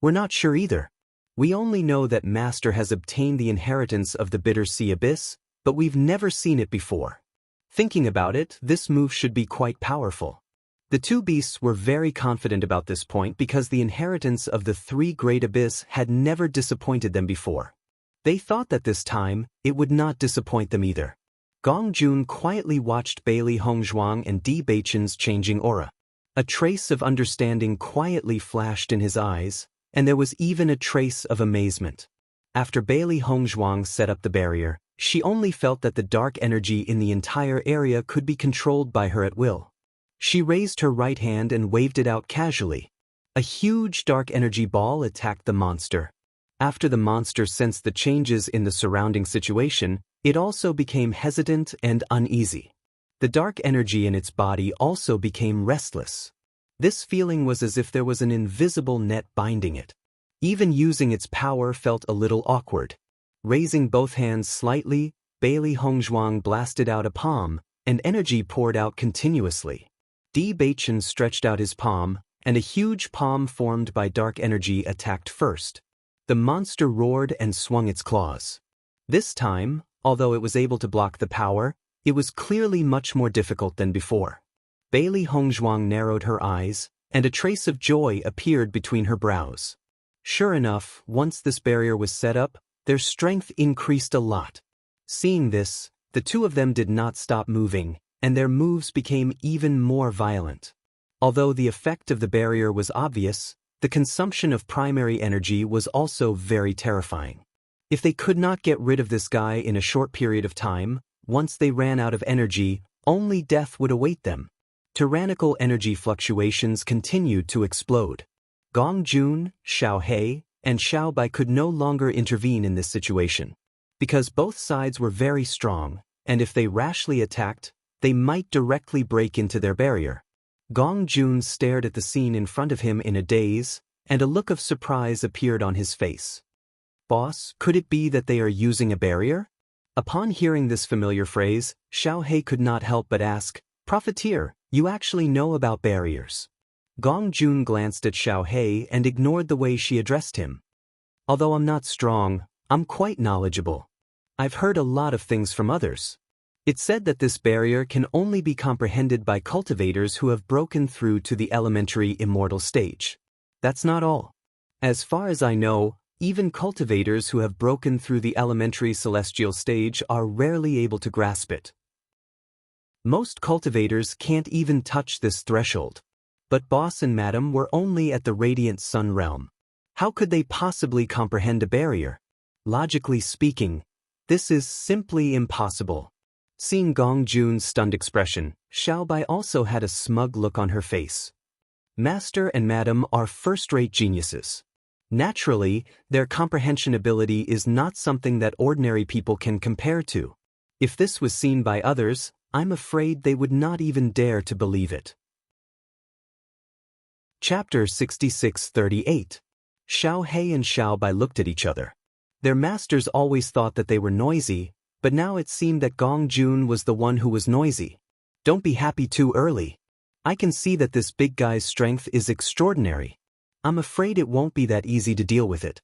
S1: We're not sure either. We only know that Master has obtained the inheritance of the Bitter Sea Abyss, but we've never seen it before. Thinking about it, this move should be quite powerful. The two beasts were very confident about this point because the inheritance of the 3 Great Abyss had never disappointed them before. They thought that this time, it would not disappoint them either. Gong Jun quietly watched Bailey Hongzhuang and Di Beichen's changing aura. A trace of understanding quietly flashed in his eyes, and there was even a trace of amazement. After Bailey Hongzhuang set up the barrier, she only felt that the dark energy in the entire area could be controlled by her at will. She raised her right hand and waved it out casually. A huge dark energy ball attacked the monster. After the monster sensed the changes in the surrounding situation, it also became hesitant and uneasy. The dark energy in its body also became restless. This feeling was as if there was an invisible net binding it. Even using its power felt a little awkward. Raising both hands slightly, Bailey Hongzhuang blasted out a palm, and energy poured out continuously. Di Beichen stretched out his palm, and a huge palm formed by dark energy attacked first. The monster roared and swung its claws. This time, although it was able to block the power, it was clearly much more difficult than before. Bailey Hongzhuang narrowed her eyes, and a trace of joy appeared between her brows. Sure enough, once this barrier was set up, their strength increased a lot. Seeing this, the two of them did not stop moving, and their moves became even more violent. Although the effect of the barrier was obvious, the consumption of primary energy was also very terrifying. If they could not get rid of this guy in a short period of time, once they ran out of energy, only death would await them. Tyrannical energy fluctuations continued to explode. Gong Jun, Xiao He, and Xiao Bai could no longer intervene in this situation. Because both sides were very strong, and if they rashly attacked, they might directly break into their barrier. Gong Jun stared at the scene in front of him in a daze, and a look of surprise appeared on his face. Boss, could it be that they are using a barrier? Upon hearing this familiar phrase, Xiao He could not help but ask, Profiteer, you actually know about barriers? Gong Jun glanced at Xiao He and ignored the way she addressed him. Although I'm not strong, I'm quite knowledgeable. I've heard a lot of things from others. It said that this barrier can only be comprehended by cultivators who have broken through to the elementary immortal stage. That's not all. As far as I know, even cultivators who have broken through the elementary celestial stage are rarely able to grasp it. Most cultivators can't even touch this threshold. But Boss and Madam were only at the radiant sun realm. How could they possibly comprehend a barrier? Logically speaking, this is simply impossible. Seeing Gong Jun's stunned expression, Xiaobai also had a smug look on her face. Master and Madam are first-rate geniuses. Naturally, their comprehension ability is not something that ordinary people can compare to. If this was seen by others, I'm afraid they would not even dare to believe it. Chapter 6638. Xiao He and Xiaobai looked at each other. Their masters always thought that they were noisy, but now it seemed that Gong Jun was the one who was noisy. Don't be happy too early. I can see that this big guy's strength is extraordinary. I'm afraid it won't be that easy to deal with it.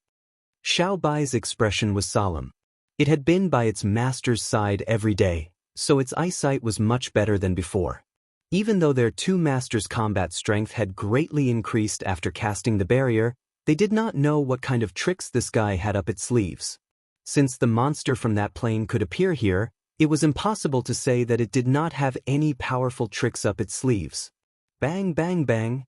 S1: Xiaobai's expression was solemn. It had been by its master's side every day, so its eyesight was much better than before. Even though their two masters' combat strength had greatly increased after casting the barrier, they did not know what kind of tricks this guy had up its sleeves. Since the monster from that plane could appear here, it was impossible to say that it did not have any powerful tricks up its sleeves. Bang, bang, bang.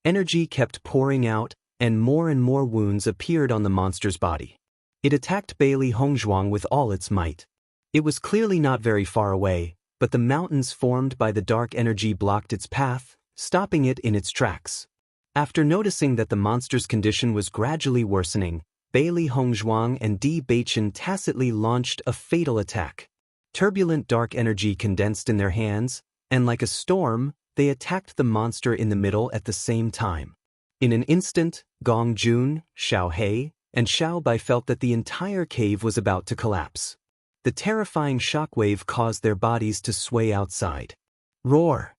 S1: Energy kept pouring out, and more wounds appeared on the monster's body. It attacked Bailey Hongzhuang with all its might. It was clearly not very far away, but the mountains formed by the dark energy blocked its path, stopping it in its tracks. After noticing that the monster's condition was gradually worsening, Bailey Hongzhuang and Bewitching tacitly launched a fatal attack. Turbulent dark energy condensed in their hands, and like a storm, they attacked the monster in the middle at the same time. In an instant, Gong Jun, Xiao He, and Xiaobai felt that the entire cave was about to collapse. The terrifying shockwave caused their bodies to sway outside. Roar!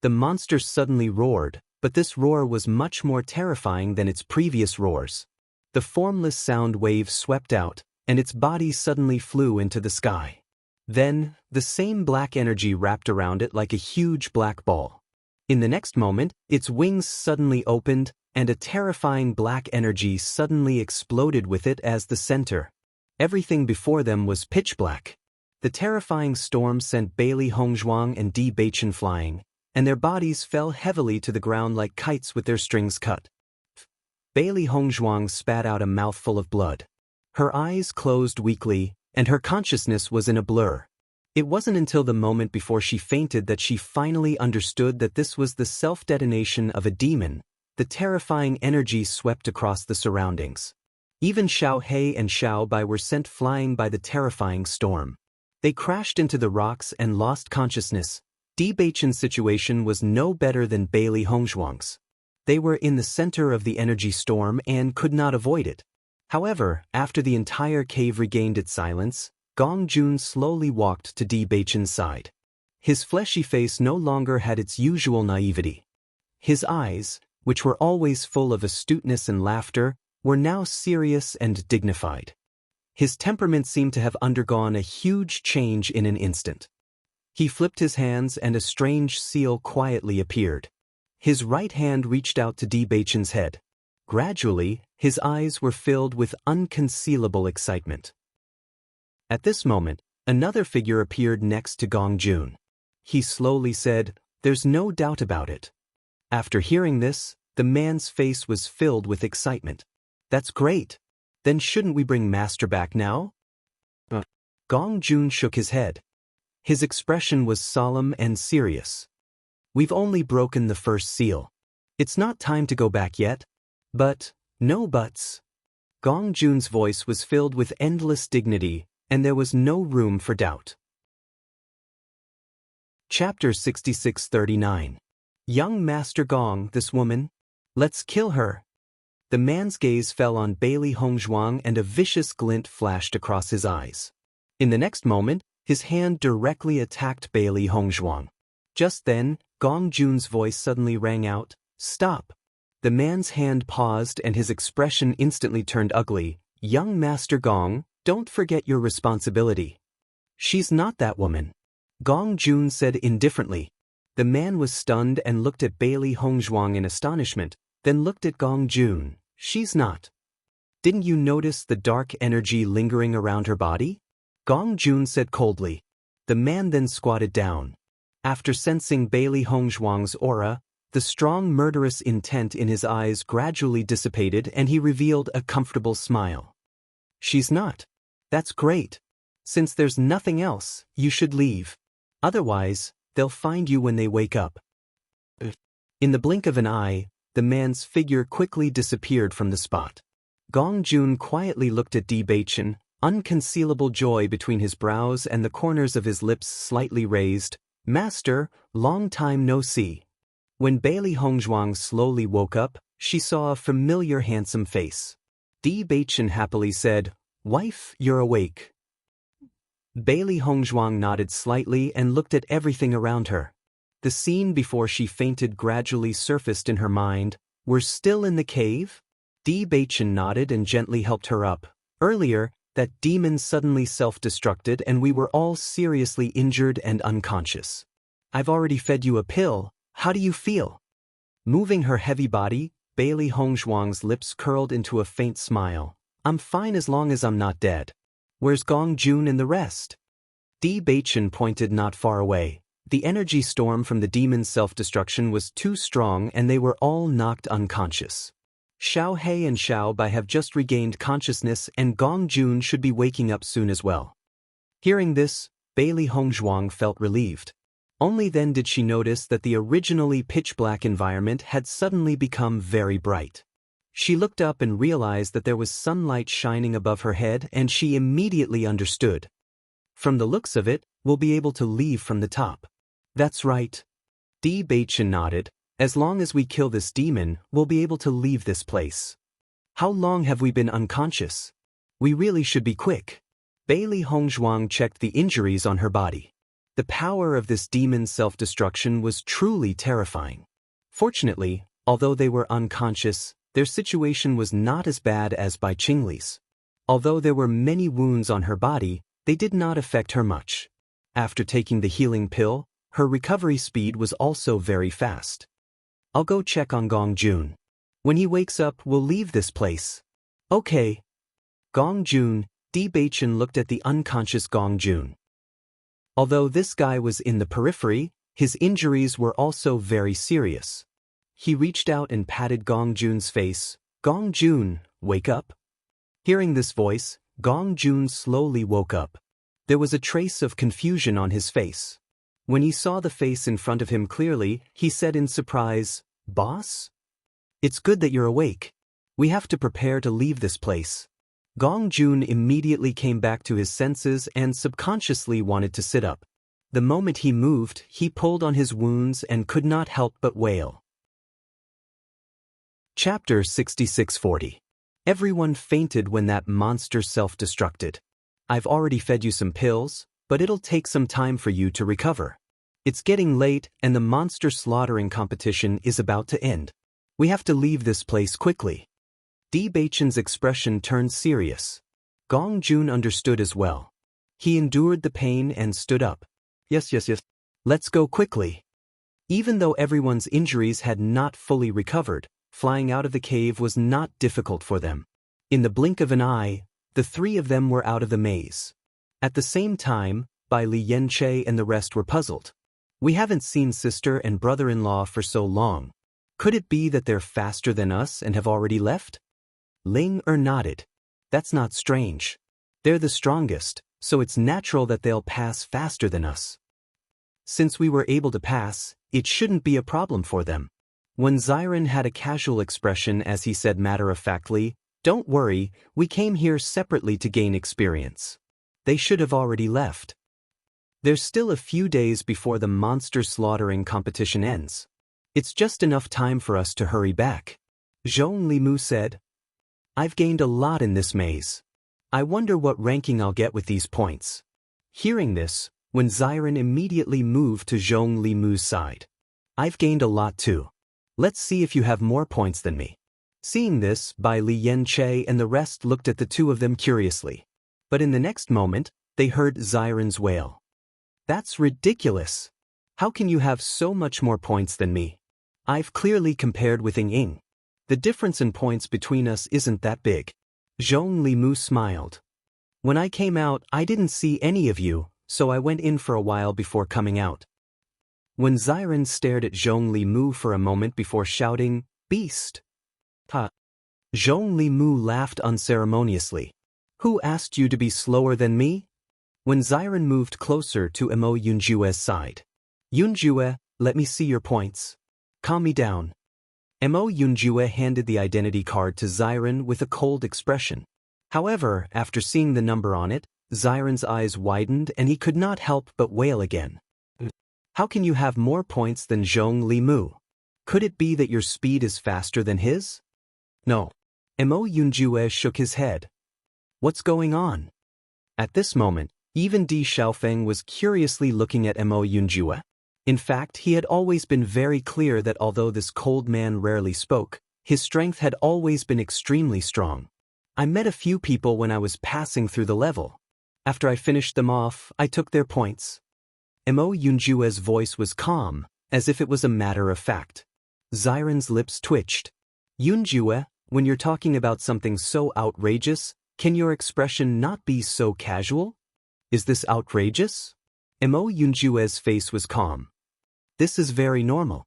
S1: The monster suddenly roared, but this roar was much more terrifying than its previous roars. The formless sound wave swept out, and its body suddenly flew into the sky. Then, the same black energy wrapped around it like a huge black ball. In the next moment, its wings suddenly opened, and a terrifying black energy suddenly exploded with it as the center. Everything before them was pitch black. The terrifying storm sent Bailey Hongzhuang and Bewitching flying, and their bodies fell heavily to the ground like kites with their strings cut. Bailey Hongzhuang spat out a mouthful of blood. Her eyes closed weakly, and her consciousness was in a blur. It wasn't until the moment before she fainted that she finally understood that this was the self-detonation of a demon. The terrifying energy swept across the surroundings. Even Xiao He and Xiaobai were sent flying by the terrifying storm. They crashed into the rocks and lost consciousness. Bewitching's situation was no better than Bailey Hongzhuang's. They were in the center of the energy storm and could not avoid it. However, after the entire cave regained its silence, Gong Jun slowly walked to Bewitching's side. His fleshy face no longer had its usual naivety. His eyes, which were always full of astuteness and laughter, were now serious and dignified. His temperament seemed to have undergone a huge change in an instant. He flipped his hands and a strange seal quietly appeared. His right hand reached out to Bewitching's head. Gradually, his eyes were filled with unconcealable excitement. At this moment, another figure appeared next to Gong Jun. He slowly said, "There's no doubt about it." After hearing this, the man's face was filled with excitement. "That's great. Then shouldn't we bring Master back now?" Gong Jun shook his head. His expression was solemn and serious. "We've only broken the first seal. It's not time to go back yet." "But, no buts." Gong Jun's voice was filled with endless dignity, and there was no room for doubt. Chapter 6639. Young Master Gong, this woman. Let's kill her. The man's gaze fell on Bailey Hongzhuang and a vicious glint flashed across his eyes. In the next moment, his hand directly attacked Bailey Hongzhuang. Just then, Gong Jun's voice suddenly rang out, "Stop." The man's hand paused and his expression instantly turned ugly. "Young Master Gong, don't forget your responsibility. She's not that woman." Gong Jun said indifferently. The man was stunned and looked at Bailey Hongzhuang in astonishment, then looked at Gong Jun. She's not. Didn't you notice the dark energy lingering around her body? Gong Jun said coldly. The man then squatted down. After sensing Bailey Hongzhuang's aura, the strong murderous intent in his eyes gradually dissipated and he revealed a comfortable smile. She's not. That's great. Since there's nothing else, you should leave. Otherwise, they'll find you when they wake up. In the blink of an eye, the man's figure quickly disappeared from the spot. Gong Jun quietly looked at Bewitching, unconcealable joy between his brows and the corners of his lips slightly raised. Master, long time no see. When Bailey Hongzhuang slowly woke up, she saw a familiar handsome face. Bewitching happily said, Wife, you're awake. Bailey Hongzhuang nodded slightly and looked at everything around her. The scene before she fainted gradually surfaced in her mind. We're still in the cave? Bewitching nodded and gently helped her up. Earlier, that demon suddenly self-destructed and we were all seriously injured and unconscious. I've already fed you a pill. How do you feel? Moving her heavy body, Bailey Hongzhuang's lips curled into a faint smile. I'm fine as long as I'm not dead. Where's Gong Jun and the rest? Bewitching pointed not far away. The energy storm from the demon's self-destruction was too strong and they were all knocked unconscious. Xiao He and Xiao Bai have just regained consciousness and Gong Jun should be waking up soon as well. Hearing this, Bailey Hongzhuang felt relieved. Only then did she notice that the originally pitch-black environment had suddenly become very bright. She looked up and realized that there was sunlight shining above her head and she immediately understood. From the looks of it, we'll be able to leave from the top. That's right. Bewitching nodded. As long as we kill this demon, we'll be able to leave this place. How long have we been unconscious? We really should be quick. Bailey Hongzhuang checked the injuries on her body. The power of this demon's self-destruction was truly terrifying. Fortunately, although they were unconscious, their situation was not as bad as Bai Qingli's. Although there were many wounds on her body, they did not affect her much. After taking the healing pill, her recovery speed was also very fast. I'll go check on Gong Jun. When he wakes up, we'll leave this place. Okay. Gong Jun, Bewitching looked at the unconscious Gong Jun. Although this guy was in the periphery, his injuries were also very serious. He reached out and patted Gong Jun's face. Gong Jun, wake up. Hearing this voice, Gong Jun slowly woke up. There was a trace of confusion on his face. When he saw the face in front of him clearly, he said in surprise, Boss? It's good that you're awake. We have to prepare to leave this place. Gong Jun immediately came back to his senses and subconsciously wanted to sit up. The moment he moved, he pulled on his wounds and could not help but wail. Chapter 6640. Everyone fainted when that monster self-destructed. I've already fed you some pills, but it'll take some time for you to recover. It's getting late and the monster slaughtering competition is about to end. We have to leave this place quickly. Bewitching's expression turned serious. Gong Jun understood as well. He endured the pain and stood up. Yes. Let's go quickly. Even though everyone's injuries had not fully recovered, flying out of the cave was not difficult for them. In the blink of an eye, the three of them were out of the maze. At the same time, Bai Li Yanche and the rest were puzzled. We haven't seen sister and brother-in-law for so long. Could it be that they're faster than us and have already left? Ling nodded. That's not strange. They're the strongest, so it's natural that they'll pass faster than us. Since we were able to pass, it shouldn't be a problem for them. When Xiren had a casual expression as he said matter-of-factly, Don't worry, we came here separately to gain experience. They should have already left. There's still a few days before the monster slaughtering competition ends. It's just enough time for us to hurry back. Zhong Limu said. I've gained a lot in this maze. I wonder what ranking I'll get with these points. Hearing this, when Xiren immediately moved to Zhong Limu's side. I've gained a lot too. Let's see if you have more points than me. Seeing this, Bai Li Yanche and the rest looked at the two of them curiously. But in the next moment, they heard Xiren's wail. That's ridiculous. How can you have so much more points than me? I've clearly compared with Ying Ying. The difference in points between us isn't that big. Zhong Limu smiled. When I came out, I didn't see any of you, so I went in for a while before coming out. When Xiren stared at Zhong Limu for a moment before shouting, "Beast!" Ha! Zhong Limu laughed unceremoniously. Who asked you to be slower than me? When Xiren moved closer to Mo Yunjue's side. Yunjue, let me see your points. Calm me down. Mo Yunjue handed the identity card to Xiren with a cold expression. However, after seeing the number on it, Xiren's eyes widened and he could not help but wail again. How can you have more points than Zhong Limu? Could it be that your speed is faster than his? No. Mo Yunjue shook his head. What's going on? At this moment, even Di Xiaofeng was curiously looking at Mo Yunjue. In fact, he had always been very clear that although this cold man rarely spoke, his strength had always been extremely strong. I met a few people when I was passing through the level. After I finished them off, I took their points. Mo Yunjue's voice was calm, as if it was a matter of fact. Xiren's lips twitched. Yunjue, when you're talking about something so outrageous, can your expression not be so casual? Is this outrageous? Mo Yunjue's face was calm. This is very normal.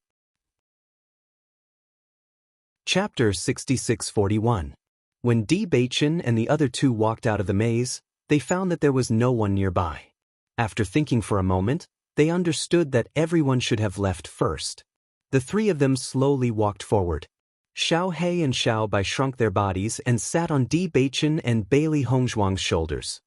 S1: Chapter 6641. When Bewitching and the other two walked out of the maze, they found that there was no one nearby. After thinking for a moment, they understood that everyone should have left first. The three of them slowly walked forward. Xiao He and Xiao Bai shrunk their bodies and sat on Bewitching and Bailey Hongzhuang's shoulders.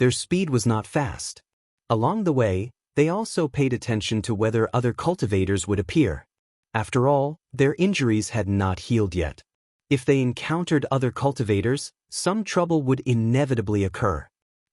S1: Their speed was not fast. Along the way, they also paid attention to whether other cultivators would appear. After all, their injuries had not healed yet. If they encountered other cultivators, some trouble would inevitably occur.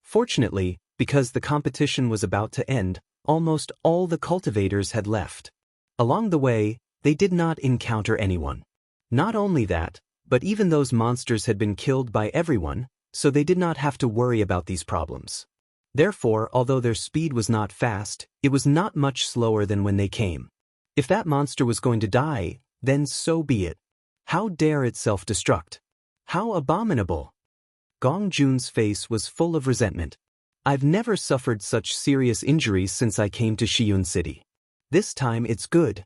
S1: Fortunately, because the competition was about to end, almost all the cultivators had left. Along the way, they did not encounter anyone. Not only that, but even those monsters had been killed by everyone, so they did not have to worry about these problems. Therefore, although their speed was not fast, it was not much slower than when they came. If that monster was going to die, then so be it. How dare it self-destruct? How abominable! Gong Jun's face was full of resentment. I've never suffered such serious injuries since I came to Shiyun City. This time it's good.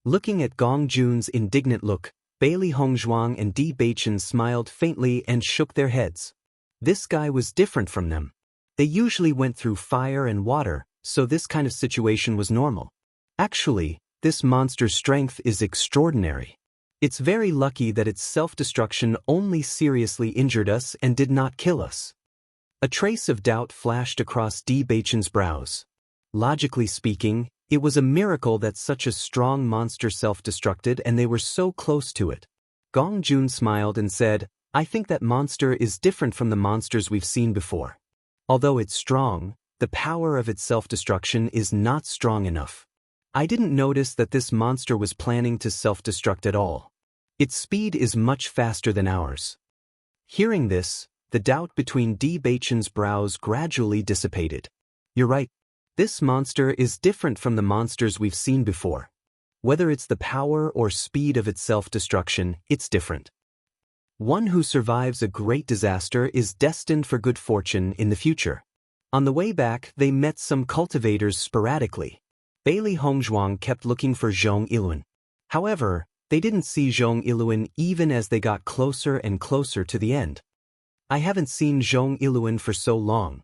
S1: Looking at Gong Jun's indignant look, Bailey Hongzhuang and Di Beichen smiled faintly and shook their heads. This guy was different from them. They usually went through fire and water, so this kind of situation was normal. Actually, this monster's strength is extraordinary. It's very lucky that its self-destruction only seriously injured us and did not kill us. A trace of doubt flashed across Di Beichen's brows. Logically speaking, it was a miracle that such a strong monster self-destructed and they were so close to it. Gong Jun smiled and said, I think that monster is different from the monsters we've seen before. Although it's strong, the power of its self-destruction is not strong enough. I didn't notice that this monster was planning to self-destruct at all. Its speed is much faster than ours. Hearing this, the doubt between Di Beichen's brows gradually dissipated. You're right. This monster is different from the monsters we've seen before. Whether it's the power or speed of its self-destruction, it's different. One who survives a great disaster is destined for good fortune in the future. On the way back, they met some cultivators sporadically. Bailey Hongzhuang kept looking for Zhong Iluan. However, they didn't see Zhong Iluan even as they got closer and closer to the end. I haven't seen Zhong Iluan for so long.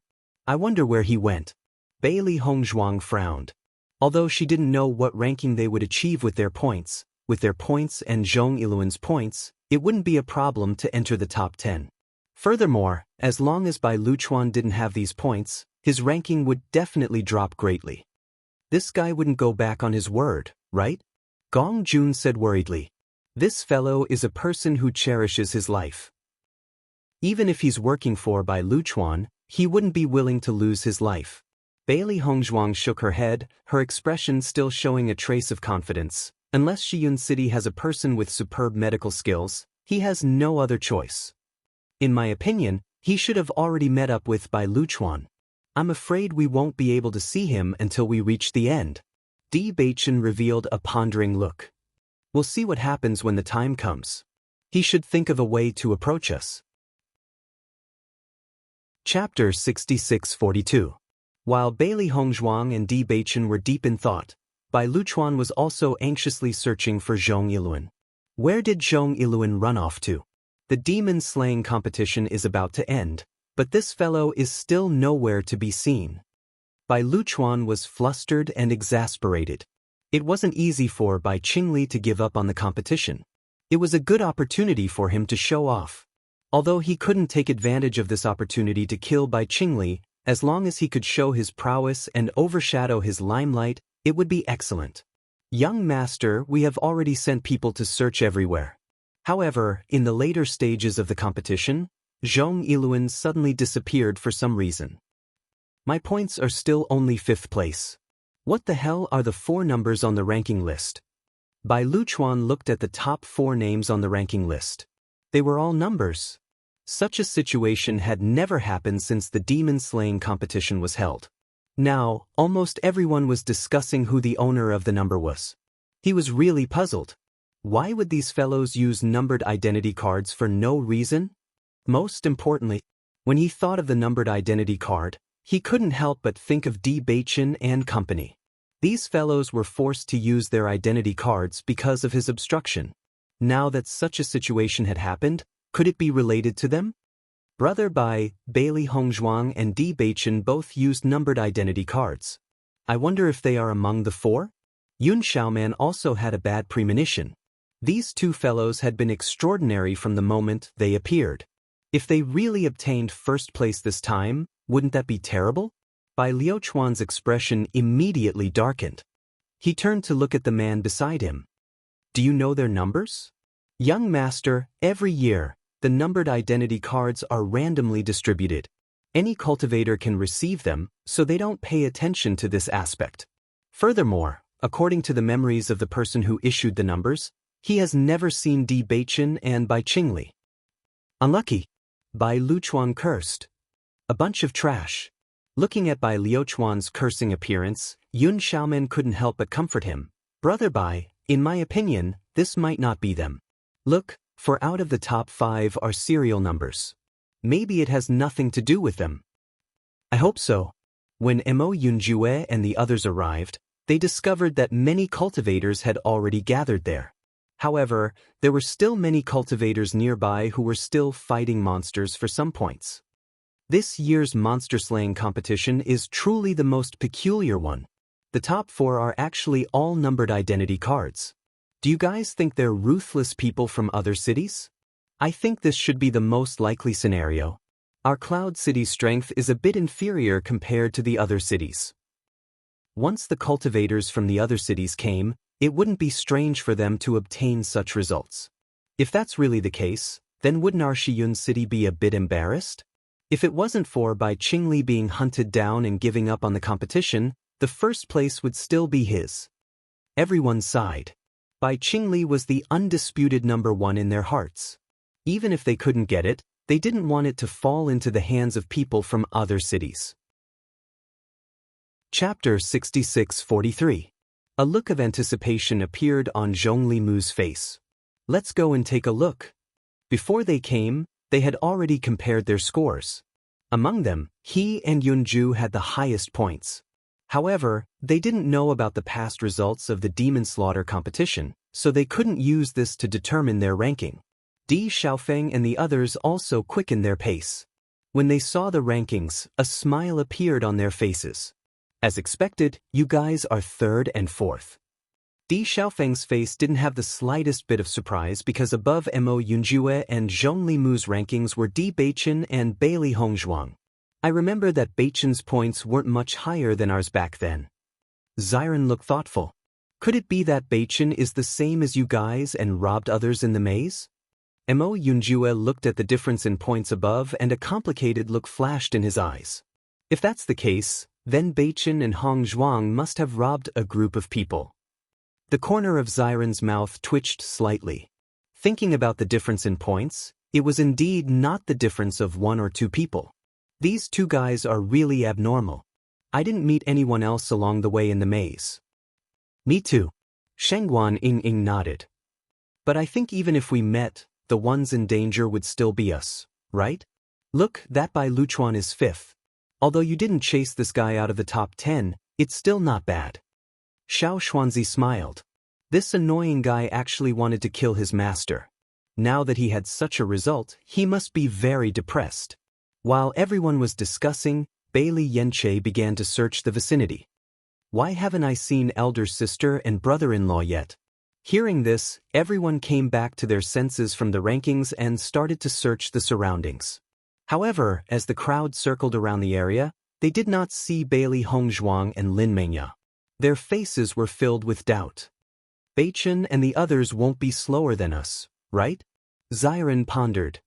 S1: I wonder where he went. Bailey Hongzhuang frowned. Although she didn't know what ranking they would achieve with their points and Zhong Iluan's points, it wouldn't be a problem to enter the top 10. Furthermore, as long as Bai Luchuan didn't have these points, his ranking would definitely drop greatly. This guy wouldn't go back on his word, right? Gong Jun said worriedly. This fellow is a person who cherishes his life. Even if he's working for Bai Luchuan, he wouldn't be willing to lose his life. Bailey Hongzhuang shook her head, her expression still showing a trace of confidence. Unless Shiyun City has a person with superb medical skills, he has no other choice. In my opinion, he should have already met up with Bai Luchuan. I'm afraid we won't be able to see him until we reach the end. Bewitching revealed a pondering look. We'll see what happens when the time comes. He should think of a way to approach us. Chapter 6642. While Bailey Hongzhuang and Bewitching were deep in thought, Bai Luchuan was also anxiously searching for Zhong Yiluan. Where did Zhong Yiluan run off to? The demon-slaying competition is about to end, but this fellow is still nowhere to be seen. Bai Luchuan was flustered and exasperated. It wasn't easy for Bai Qingli to give up on the competition. It was a good opportunity for him to show off. Although he couldn't take advantage of this opportunity to kill Bai Qingli, as long as he could show his prowess and overshadow his limelight, it would be excellent. Young master, we have already sent people to search everywhere. However, in the later stages of the competition, Zhong Yiluan suddenly disappeared for some reason. My points are still only 5th place. What the hell are the 4 numbers on the ranking list? Bai Luchuan looked at the top 4 names on the ranking list. They were all numbers. Such a situation had never happened since the demon-slaying competition was held. Now, almost everyone was discussing who the owner of the number was. He was really puzzled. Why would these fellows use numbered identity cards for no reason? Most importantly, when he thought of the numbered identity card, he couldn't help but think of Bewitching and company. These fellows were forced to use their identity cards because of his obstruction. Now that such a situation had happened, could it be related to them? Brother Bai, Bailey Hongzhuang and Bewitching both used numbered identity cards. I wonder if they are among the 4? Yun Xiaoman also had a bad premonition. These 2 fellows had been extraordinary from the moment they appeared. If they really obtained 1st place this time, wouldn't that be terrible? Bai Liuchuan's expression immediately darkened. He turned to look at the man beside him. Do you know their numbers? Young master, every year, the numbered identity cards are randomly distributed. Any cultivator can receive them, so they don't pay attention to this aspect. Furthermore, according to the memories of the person who issued the numbers, he has never seen Bewitching and Bai Qingli. Unlucky. Bai Luchuan cursed. A bunch of trash. Looking at Bai Liuchuan's cursing appearance, Yun Xiaoman couldn't help but comfort him. Brother Bai, in my opinion, this might not be them. Look, for out of the top 5 are serial numbers. Maybe it has nothing to do with them. I hope so. When Mo Yunjue and the others arrived, they discovered that many cultivators had already gathered there. However, there were still many cultivators nearby who were still fighting monsters for some points. This year's monster slaying competition is truly the most peculiar one. The top 4 are actually all numbered identity cards. Do you guys think they're ruthless people from other cities? I think this should be the most likely scenario. Our Cloud City's strength is a bit inferior compared to the other cities. Once the cultivators from the other cities came, it wouldn't be strange for them to obtain such results. If that's really the case, then wouldn't our Shiyun city be a bit embarrassed? If it wasn't for Bai Qingli being hunted down and giving up on the competition, the 1st place would still be his. Everyone sighed. Bai Qingli was the undisputed number 1 in their hearts. Even if they couldn't get it, they didn't want it to fall into the hands of people from other cities. Chapter 6643. A look of anticipation appeared on Zhong Limu's face. Let's go and take a look. Before they came, they had already compared their scores. Among them, he and Yunju had the highest points. However, they didn't know about the past results of the demon slaughter competition, so they couldn't use this to determine their ranking. Di Xiaofeng and the others also quickened their pace. When they saw the rankings, a smile appeared on their faces. As expected, you guys are 3rd and 4th. Di Xiaofeng's face didn't have the slightest bit of surprise because above Mo Yunjue and Zhong Limu's rankings were Bewitching and Bailey Hongzhuang. I remember that Beichen's points weren't much higher than ours back then. Xiren looked thoughtful. Could it be that Beichen is the same as you guys and robbed others in the maze? Mo Yunjue looked at the difference in points above and a complicated look flashed in his eyes. If that's the case, then Beichen and Hong Zhuang must have robbed a group of people. The corner of Xiren's mouth twitched slightly. Thinking about the difference in points, it was indeed not the difference of 1 or 2 people. These two guys are really abnormal. I didn't meet anyone else along the way in the maze. Me too. Shengguan Ying nodded. But I think even if we met, the ones in danger would still be us, right? Look, that Bai Luchuan is 5th. Although you didn't chase this guy out of the top 10, it's still not bad. Xiao Xuanzi smiled. This annoying guy actually wanted to kill his master. Now that he had such a result, he must be very depressed. While everyone was discussing, Bailey Yenche began to search the vicinity. Why haven't I seen elder sister and brother-in-law yet? Hearing this, everyone came back to their senses from the rankings and started to search the surroundings. However, as the crowd circled around the area, they did not see Bailey Hongzhuang and Lin Mengya. Their faces were filled with doubt. Beichen and the others won't be slower than us, right? Xiren pondered.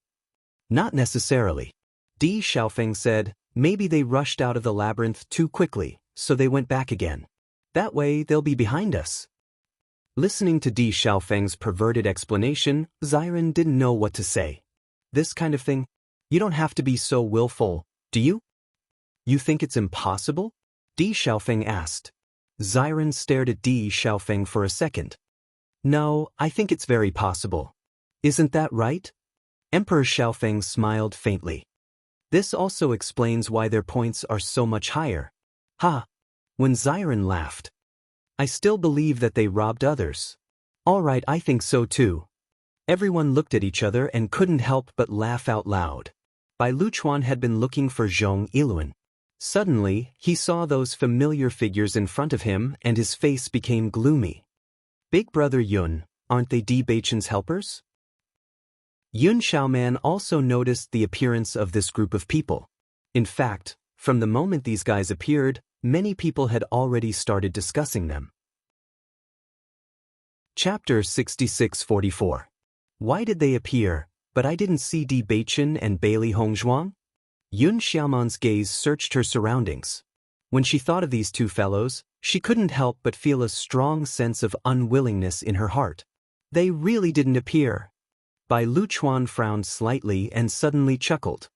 S1: Not necessarily. Di Xiaofeng said, maybe they rushed out of the labyrinth too quickly, so they went back again. That way they'll be behind us. Listening to Di Xiaofeng's perverted explanation, Xiren didn't know what to say. This kind of thing? You don't have to be so willful, do you? You think it's impossible? Di Xiaofeng asked. Xiren stared at Di Xiaofeng for a second. No, I think it's very possible. Isn't that right? Emperor Xiaofeng smiled faintly. This also explains why their points are so much higher. Ha! When Xiren laughed. I still believe that they robbed others. All right, I think so too. Everyone looked at each other and couldn't help but laugh out loud. Bai Luchuan had been looking for Zhong Yiluan. Suddenly, he saw those familiar figures in front of him and his face became gloomy. Big brother Yun, aren't they Di Beichen's helpers? Yun Xiaoman also noticed the appearance of this group of people. In fact, from the moment these guys appeared, many people had already started discussing them. Chapter 6644. Why did they appear, but I didn't see Di Beichen and Bailey Hongzhuang? Yun Xiaoman's gaze searched her surroundings. When she thought of these two fellows, she couldn't help but feel a strong sense of unwillingness in her heart. They really didn't appear. Bai Luchuan frowned slightly and suddenly chuckled.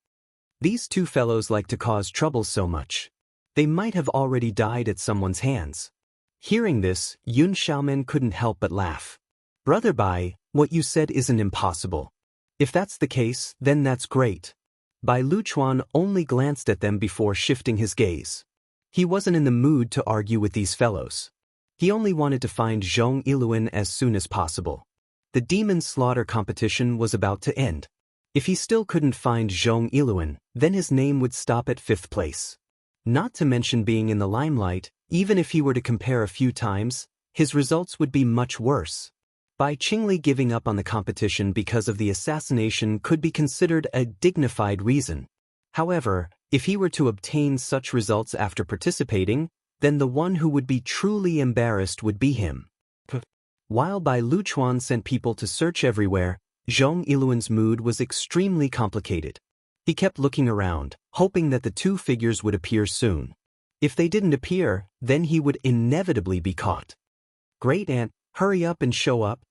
S1: These two fellows like to cause trouble so much. They might have already died at someone's hands. Hearing this, Yun Xiaoman couldn't help but laugh. Brother Bai, what you said isn't impossible. If that's the case, then that's great. Bai Luchuan only glanced at them before shifting his gaze. He wasn't in the mood to argue with these fellows. He only wanted to find Zhong Yiluan as soon as possible. The demon slaughter competition was about to end. If he still couldn't find Zhong Yiluan, then his name would stop at 5th place. Not to mention being in the limelight, even if he were to compare a few times, his results would be much worse. Bai Qingli giving up on the competition because of the assassination could be considered a dignified reason. However, if he were to obtain such results after participating, then the one who would be truly embarrassed would be him. While Bai Luchuan sent people to search everywhere, Zhong Yiluan's mood was extremely complicated. He kept looking around, hoping that the two figures would appear soon. If they didn't appear, then he would inevitably be caught. Great Aunt, hurry up and show up.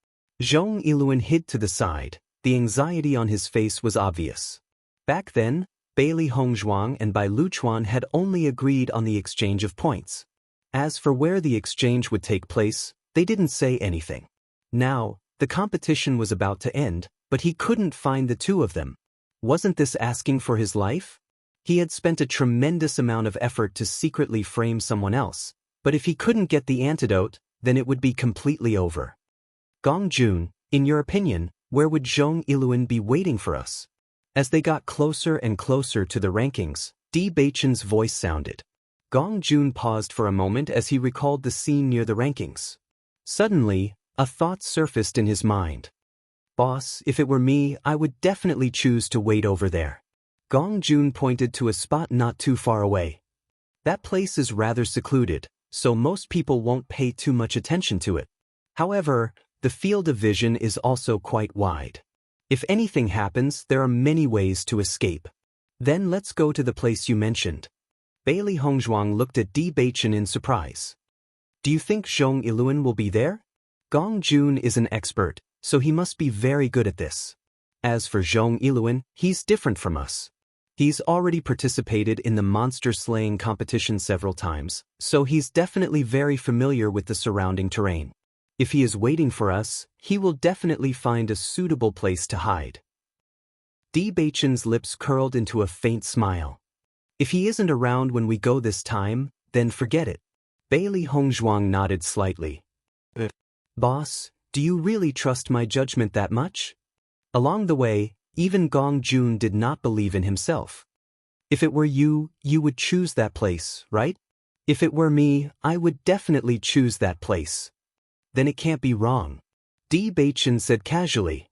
S1: Zhong Yiluan hid to the side. The anxiety on his face was obvious. Back then, Bailey Hongzhuang and Bai Luchuan had only agreed on the exchange of points. As for where the exchange would take place, they didn't say anything. Now, the competition was about to end, but he couldn't find the two of them. Wasn't this asking for his life? He had spent a tremendous amount of effort to secretly frame someone else, but if he couldn't get the antidote, then it would be completely over. Gong Jun, in your opinion, where would Zhong Yiluan be waiting for us? As they got closer and closer to the rankings, Di Beichen's voice sounded. Gong Jun paused for a moment as he recalled the scene near the rankings. Suddenly, a thought surfaced in his mind. Boss, if it were me, I would definitely choose to wait over there. Gong Jun pointed to a spot not too far away. That place is rather secluded, so most people won't pay too much attention to it. However, the field of vision is also quite wide. If anything happens, there are many ways to escape. Then let's go to the place you mentioned. Bailey Hongzhuang looked at Di Beichen in surprise. Do you think Zhong Yiluan will be there? Gong Jun is an expert, so he must be very good at this. As for Zhong Yiluan, he's different from us. He's already participated in the monster slaying competition several times, so he's definitely very familiar with the surrounding terrain. If he is waiting for us, he will definitely find a suitable place to hide. Bewitching's lips curled into a faint smile. If he isn't around when we go this time, then forget it. Bailey Hongzhuang nodded slightly. Boss, do you really trust my judgment that much? Along the way, even Gong Jun did not believe in himself. If it were you, you would choose that place, right? If it were me, I would definitely choose that place. Then it can't be wrong. Bewitching said casually.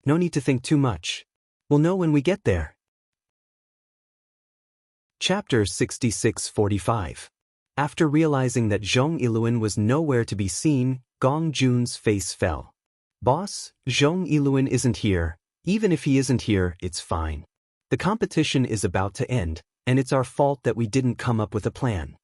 S1: No need to think too much. We'll know when we get there. Chapter 6645. After realizing that Zhong Yiluan was nowhere to be seen, Gong Jun's face fell. Boss, Zhong Yiluan isn't here. Even if he isn't here, it's fine. The competition is about to end, and it's our fault that we didn't come up with a plan.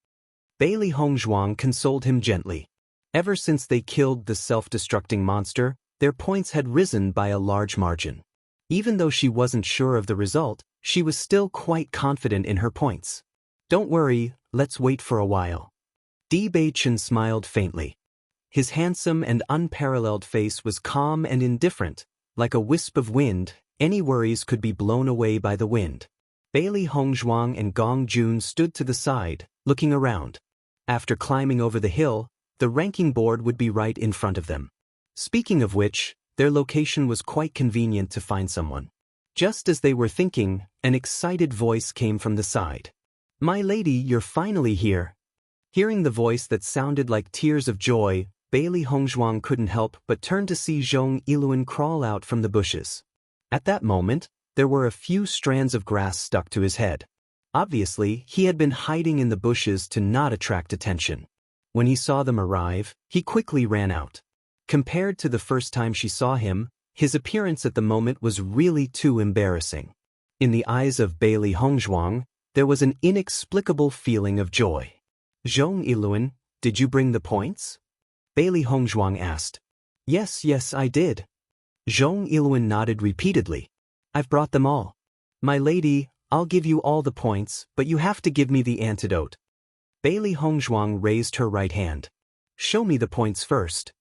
S1: Bailey Hongzhuang consoled him gently. Ever since they killed the self-destructing monster, their points had risen by a large margin. Even though she wasn't sure of the result, she was still quite confident in her points. Don't worry, let's wait for a while. Bewitching smiled faintly. His handsome and unparalleled face was calm and indifferent. Like a wisp of wind, any worries could be blown away by the wind. Bailey Hongzhuang and Gong Jun stood to the side, looking around. After climbing over the hill, the ranking board would be right in front of them. Speaking of which, their location was quite convenient to find someone. Just as they were thinking, an excited voice came from the side. My lady, you're finally here. Hearing the voice that sounded like tears of joy, Bailey Hongzhuang couldn't help but turn to see Zhong Yiluan crawl out from the bushes. At that moment, there were a few strands of grass stuck to his head. Obviously, he had been hiding in the bushes to not attract attention. When he saw them arrive, he quickly ran out. Compared to the first time she saw him, his appearance at the moment was really too embarrassing. In the eyes of Bailey Hongzhuang, there was an inexplicable feeling of joy. Zhong Yiluan, did you bring the points? Bailey Hongzhuang asked. Yes, I did. Zhong Yiluan nodded repeatedly. I've brought them all. My lady, I'll give you all the points, but you have to give me the antidote. Bailey Hongzhuang raised her right hand. Show me the points first.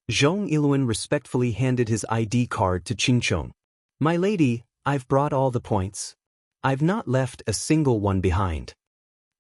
S1: Zhong Yiluan respectfully handed his ID card to Qingchong. My lady, I've brought all the points. I've not left a single one behind.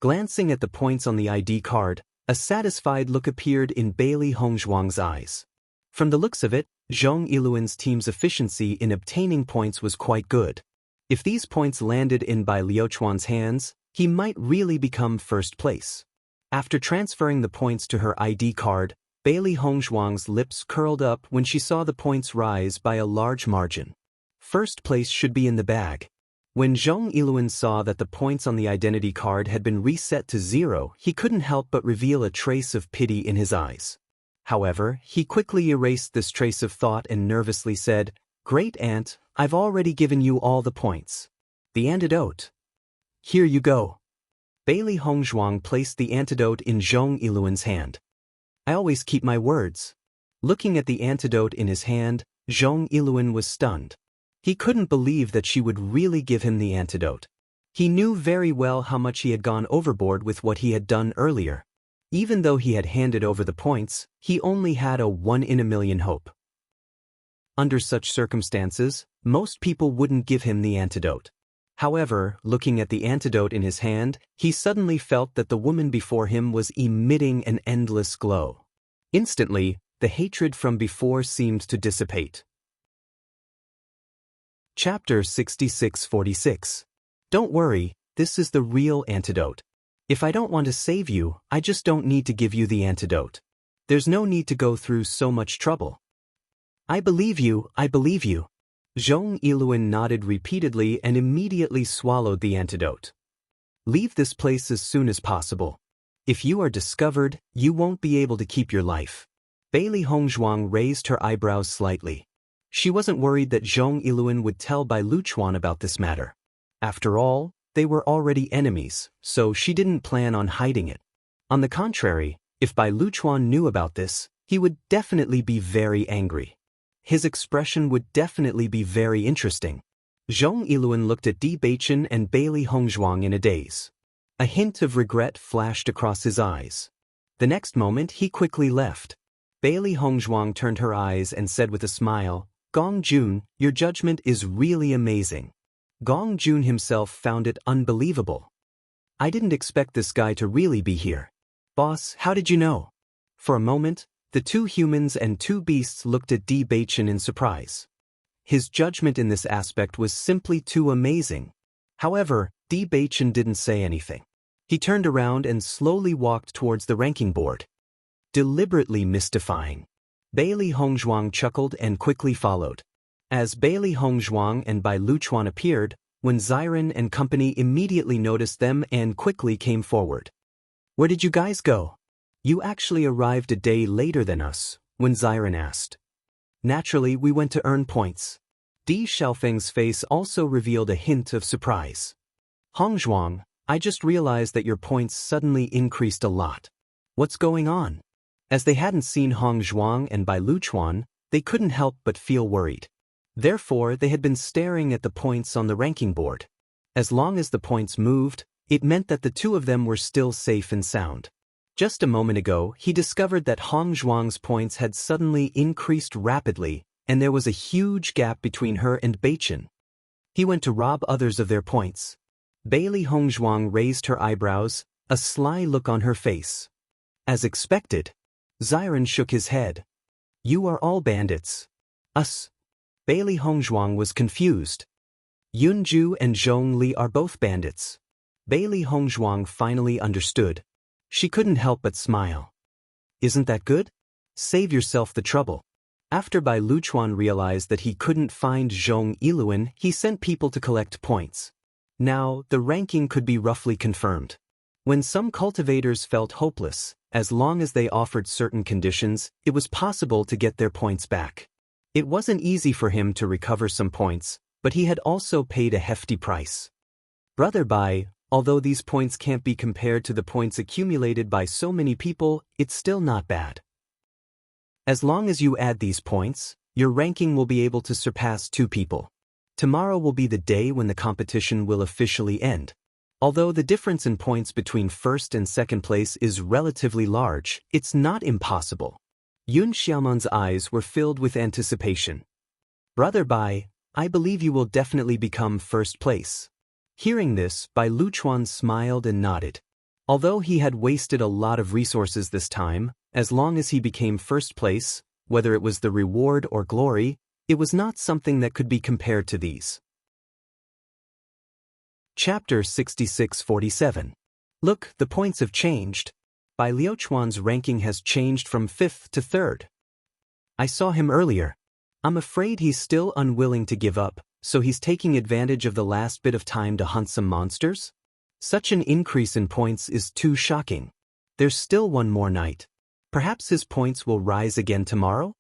S1: Glancing at the points on the ID card, a satisfied look appeared in Bailey Hongzhuang's eyes. From the looks of it, Zhong Yiluan's team's efficiency in obtaining points was quite good. If these points landed in by Liuchuan's hands, he might really become first place. After transferring the points to her ID card, Bailey Hongzhuang's lips curled up when she saw the points rise by a large margin. First place should be in the bag. When Zhong Yiluan saw that the points on the identity card had been reset to 0, he couldn't help but reveal a trace of pity in his eyes. However, he quickly erased this trace of thought and nervously said, Great aunt, I've already given you all the points. The antidote. Here you go. Bailey Hongzhuang placed the antidote in Zhong Yiluan's hand. I always keep my words. Looking at the antidote in his hand, Zhong Yiluan was stunned. He couldn't believe that she would really give him the antidote. He knew very well how much he had gone overboard with what he had done earlier. Even though he had handed over the points, he only had a 1 in a million hope. Under such circumstances, most people wouldn't give him the antidote. However, looking at the antidote in his hand, he suddenly felt that the woman before him was emitting an endless glow. Instantly, the hatred from before seemed to dissipate. Chapter 6646. Don't worry, this is the real antidote. If I don't want to save you, I just don't need to give you the antidote. There's no need to go through so much trouble. I believe you. Zhong Yiluan nodded repeatedly and immediately swallowed the antidote. Leave this place as soon as possible. If you are discovered, you won't be able to keep your life. Bailey Hongzhuang raised her eyebrows slightly. She wasn't worried that Zhong Yiluan would tell Bai Luchuan about this matter. After all, they were already enemies, so she didn't plan on hiding it. On the contrary, if Bai Luchuan knew about this, he would definitely be very angry. His expression would definitely be very interesting. Zhong Yiluan looked at Di Baichen and Bailey Hongzhuang in a daze. A hint of regret flashed across his eyes. The next moment he quickly left. Bailey Hongzhuang turned her eyes and said with a smile, "Gong Jun, your judgment is really amazing." Gong Jun himself found it unbelievable. "I didn't expect this guy to really be here. Boss, how did you know?" For a moment, the two humans and two beasts looked at Di Baichen in surprise. His judgment in this aspect was simply too amazing. However, Di Baichen didn't say anything. He turned around and slowly walked towards the ranking board. Deliberately mystifying. Bailey Hongzhuang chuckled and quickly followed. As Bailey Hongzhuang and Bai Luchuan appeared, Wen Xiren and company immediately noticed them and quickly came forward. "Where did you guys go?" "You actually arrived a day later than us," Wen Xiren asked. "Naturally, we went to earn points." Di Xiaofeng's face also revealed a hint of surprise. "Hongzhuang, I just realized that your points suddenly increased a lot. What's going on?" As they hadn't seen Hongzhuang and Bai Luchuan, they couldn't help but feel worried. Therefore, they had been staring at the points on the ranking board. As long as the points moved, it meant that the two of them were still safe and sound. Just a moment ago, he discovered that Hongzhuang's points had suddenly increased rapidly, and there was a huge gap between her and Baichen. He went to rob others of their points. Bailey Hongzhuang raised her eyebrows, a sly look on her face. As expected, Xiren shook his head. "You are all bandits." "Us?" Bailey Hongzhuang was confused. "Yunju and Zhong Li are both bandits." Bailey Hongzhuang finally understood. She couldn't help but smile. "Isn't that good? Save yourself the trouble." After Bai Luchuan realized that he couldn't find Zhong Yiluan, he sent people to collect points. Now, the ranking could be roughly confirmed. When some cultivators felt hopeless, as long as they offered certain conditions, it was possible to get their points back. It wasn't easy for him to recover some points, but he had also paid a hefty price. "Brother Bai, although these points can't be compared to the points accumulated by so many people, it's still not bad. As long as you add these points, your ranking will be able to surpass 2 people. Tomorrow will be the day when the competition will officially end. Although the difference in points between first and second place is relatively large, it's not impossible." Yun Xiaoman's eyes were filled with anticipation. "Brother Bai, I believe you will definitely become first place." Hearing this, Bai Luchuan smiled and nodded. Although he had wasted a lot of resources this time, as long as he became first place, whether it was the reward or glory, it was not something that could be compared to these. Chapter 6647. Look, the points have changed. Bai Liuchuan's ranking has changed from 5th to 3rd. I saw him earlier. I'm afraid he's still unwilling to give up, so he's taking advantage of the last bit of time to hunt some monsters? Such an increase in points is too shocking. There's still one more night. Perhaps his points will rise again tomorrow?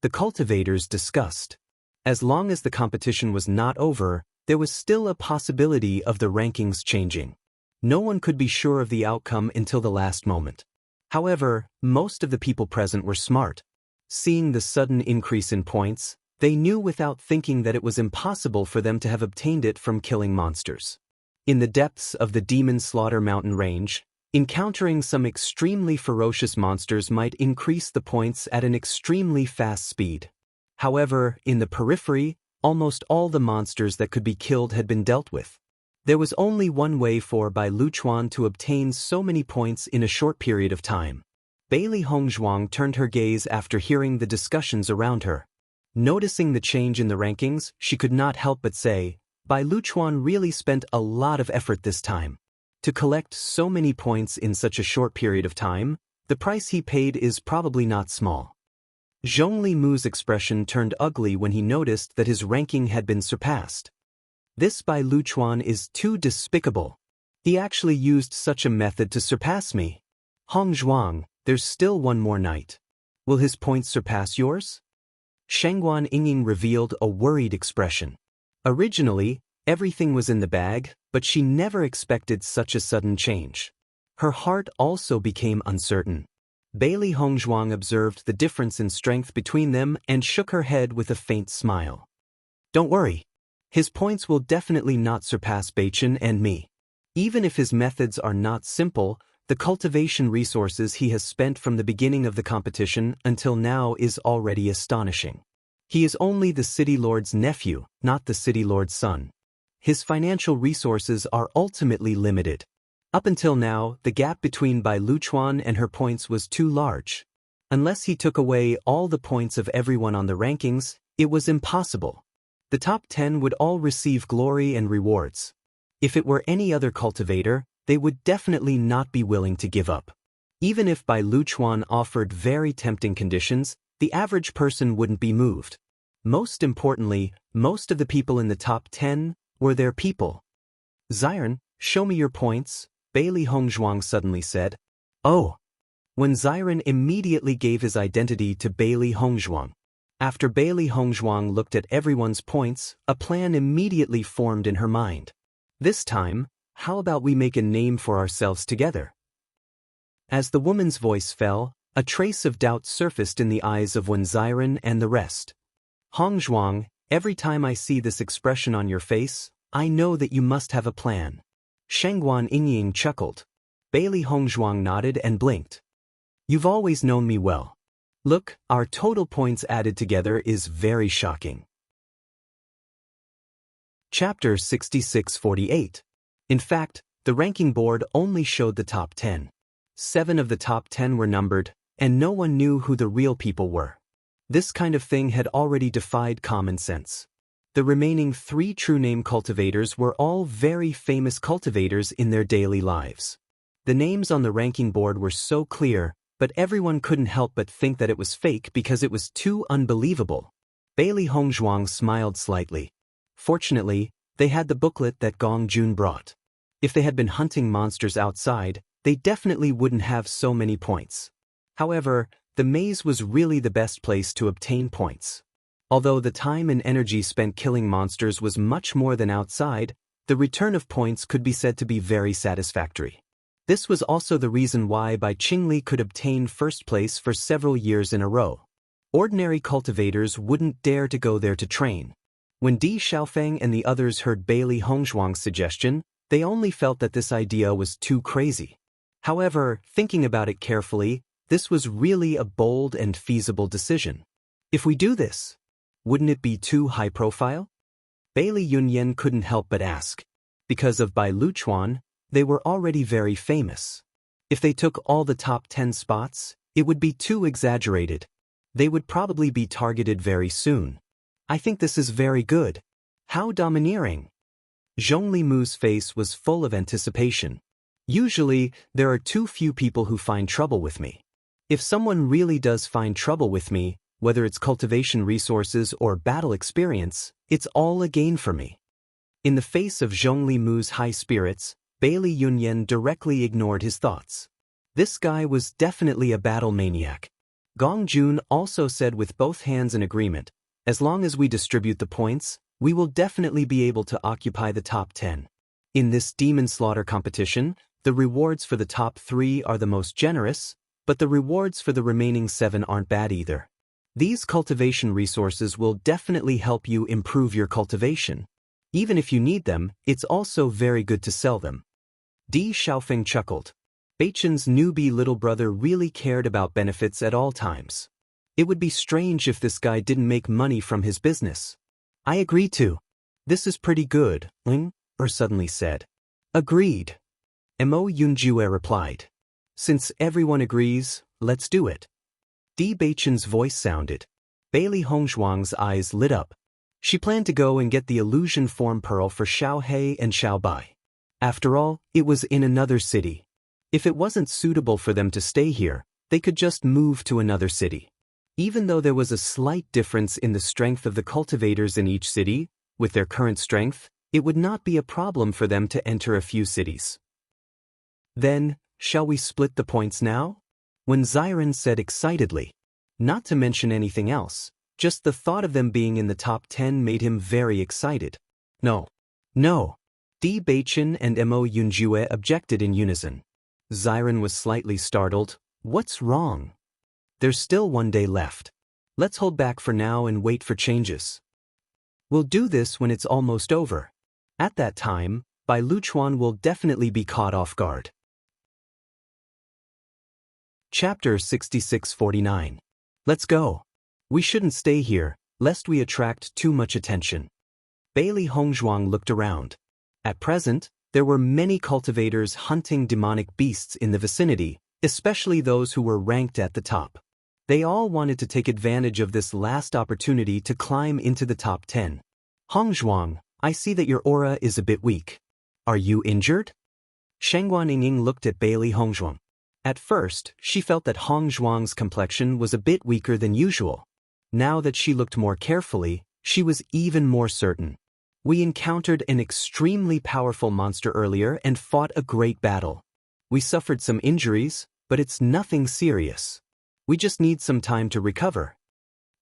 S1: The cultivators discussed. As long as the competition was not over, there was still a possibility of the rankings changing. No one could be sure of the outcome until the last moment. However, most of the people present were smart. Seeing the sudden increase in points, they knew without thinking that it was impossible for them to have obtained it from killing monsters. In the depths of the Demon Slaughter mountain range, encountering some extremely ferocious monsters might increase the points at an extremely fast speed. However, in the periphery, almost all the monsters that could be killed had been dealt with. There was only one way for Bai Luchuan to obtain so many points in a short period of time. Bailey Hongzhuang turned her gaze after hearing the discussions around her. Noticing the change in the rankings, she could not help but say, Bai Luchuan really spent a lot of effort this time. To collect so many points in such a short period of time, the price he paid is probably not small. Zhongli Mu's expression turned ugly when he noticed that his ranking had been surpassed. This Bai Luchuan is too despicable. He actually used such a method to surpass me. Hongzhuang, there's still one more night. Will his points surpass yours? Shangguan Yingying revealed a worried expression. Originally, everything was in the bag, but she never expected such a sudden change. Her heart also became uncertain. Bailey Hongzhuang observed the difference in strength between them and shook her head with a faint smile. Don't worry. His points will definitely not surpass Beichin and me. Even if his methods are not simple, the cultivation resources he has spent from the beginning of the competition until now is already astonishing. He is only the city lord's nephew, not the city lord's son. His financial resources are ultimately limited. Up until now, the gap between Bai Luchuan and her points was too large. Unless he took away all the points of everyone on the rankings, it was impossible. The top 10 would all receive glory and rewards. If it were any other cultivator, they would definitely not be willing to give up. Even if Bai Luchuan offered very tempting conditions, the average person wouldn't be moved. Most importantly, most of the people in the top 10 were their people. Ziren, show me your points, Bailey Hongzhuang suddenly said. Oh. When Ziren immediately gave his identity to Bailey Hongzhuang. After Bailey Hongzhuang looked at everyone's points, a plan immediately formed in her mind. This time, how about we make a name for ourselves together? As the woman's voice fell, a trace of doubt surfaced in the eyes of Wen Ziren and the rest. Hongzhuang, every time I see this expression on your face, I know that you must have a plan. Shengguan Yingying chuckled. Bailey Hongzhuang nodded and blinked. You've always known me well. Look, our total points added together is very shocking. Chapter 6648. In fact, the ranking board only showed the top 10. 7 of the top 10 were numbered, and no one knew who the real people were. This kind of thing had already defied common sense. The remaining 3 true name cultivators were all very famous cultivators in their daily lives. The names on the ranking board were so clear, but everyone couldn't help but think that it was fake because it was too unbelievable. Bailey Hongzhuang smiled slightly. Fortunately, they had the booklet that Gong Jun brought. If they had been hunting monsters outside, they definitely wouldn't have so many points. However, the maze was really the best place to obtain points. Although the time and energy spent killing monsters was much more than outside, the return of points could be said to be very satisfactory. This was also the reason why Bai Qingli could obtain first place for several years in a row. Ordinary cultivators wouldn't dare to go there to train. When Di Xiaofeng and the others heard Bailey Hongzhuang's suggestion, they only felt that this idea was too crazy. However, thinking about it carefully, this was really a bold and feasible decision. If we do this, wouldn't it be too high profile? Bailey Yunyan couldn't help but ask. Because of Bai Luchuan, they were already very famous. If they took all the top 10 spots, it would be too exaggerated. They would probably be targeted very soon. I think this is very good. How domineering. Zhongli Mu's face was full of anticipation. Usually, there are too few people who find trouble with me. If someone really does find trouble with me, whether it's cultivation resources or battle experience, it's all a gain for me. In the face of Zhongli Mu's high spirits, Bailey Yunyan directly ignored his thoughts. This guy was definitely a battle maniac. Gong Jun also said with both hands in agreement, as long as we distribute the points, we will definitely be able to occupy the top 10. In this demon slaughter competition, the rewards for the top 3 are the most generous, but the rewards for the remaining 7 aren't bad either. These cultivation resources will definitely help you improve your cultivation. Even if you need them, it's also very good to sell them. Di Xiaofeng chuckled. Beichin's newbie little brother really cared about benefits at all times. It would be strange if this guy didn't make money from his business. I agree too. This is pretty good, Ling, suddenly said. Agreed. Mo Yunjue replied. Since everyone agrees, let's do it. Di Beichin's voice sounded. Bailey Hongzhuang's eyes lit up. She planned to go and get the illusion form pearl for Xiao He and Xiao Bai. After all, it was in another city. If it wasn't suitable for them to stay here, they could just move to another city. Even though there was a slight difference in the strength of the cultivators in each city, with their current strength, it would not be a problem for them to enter a few cities. Then, shall we split the points now? When Ziren said excitedly. Not to mention anything else, just the thought of them being in the top 10 made him very excited. No. No. Di Beichin and Mo Yunjue objected in unison. Ziren was slightly startled. What's wrong? There's still one day left. Let's hold back for now and wait for changes. We'll do this when it's almost over. At that time, Bai Luchuan will definitely be caught off guard. Chapter 6649. Let's go. We shouldn't stay here, lest we attract too much attention. Bailey Hongzhuang looked around. At present, there were many cultivators hunting demonic beasts in the vicinity, especially those who were ranked at the top. They all wanted to take advantage of this last opportunity to climb into the top 10. Hongzhuang, I see that your aura is a bit weak. Are you injured? Shengguan Yingying looked at Bailey Hongzhuang. At first, she felt that Hongzhuang's complexion was a bit weaker than usual. Now that she looked more carefully, she was even more certain. We encountered an extremely powerful monster earlier and fought a great battle. We suffered some injuries, but it's nothing serious. We just need some time to recover.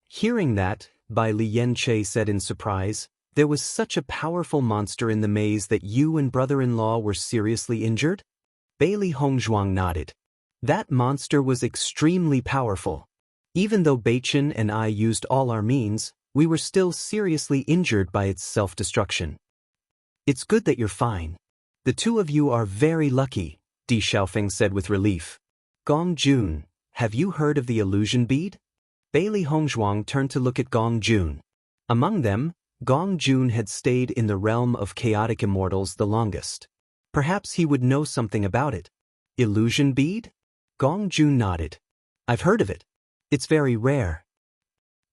S1: Hearing that, Bai Lianche said in surprise, there was such a powerful monster in the maze that you and brother-in-law were seriously injured? Bailey Hongzhuang nodded. That monster was extremely powerful. Even though Beichen and I used all our means, we were still seriously injured by its self-destruction. It's good that you're fine. The two of you are very lucky, Di Xiaofeng said with relief. Gong Jun, have you heard of the illusion bead? Bailey Hongzhuang turned to look at Gong Jun. Among them, Gong Jun had stayed in the realm of chaotic immortals the longest. Perhaps he would know something about it. Illusion bead? Gong Jun nodded. I've heard of it. It's very rare.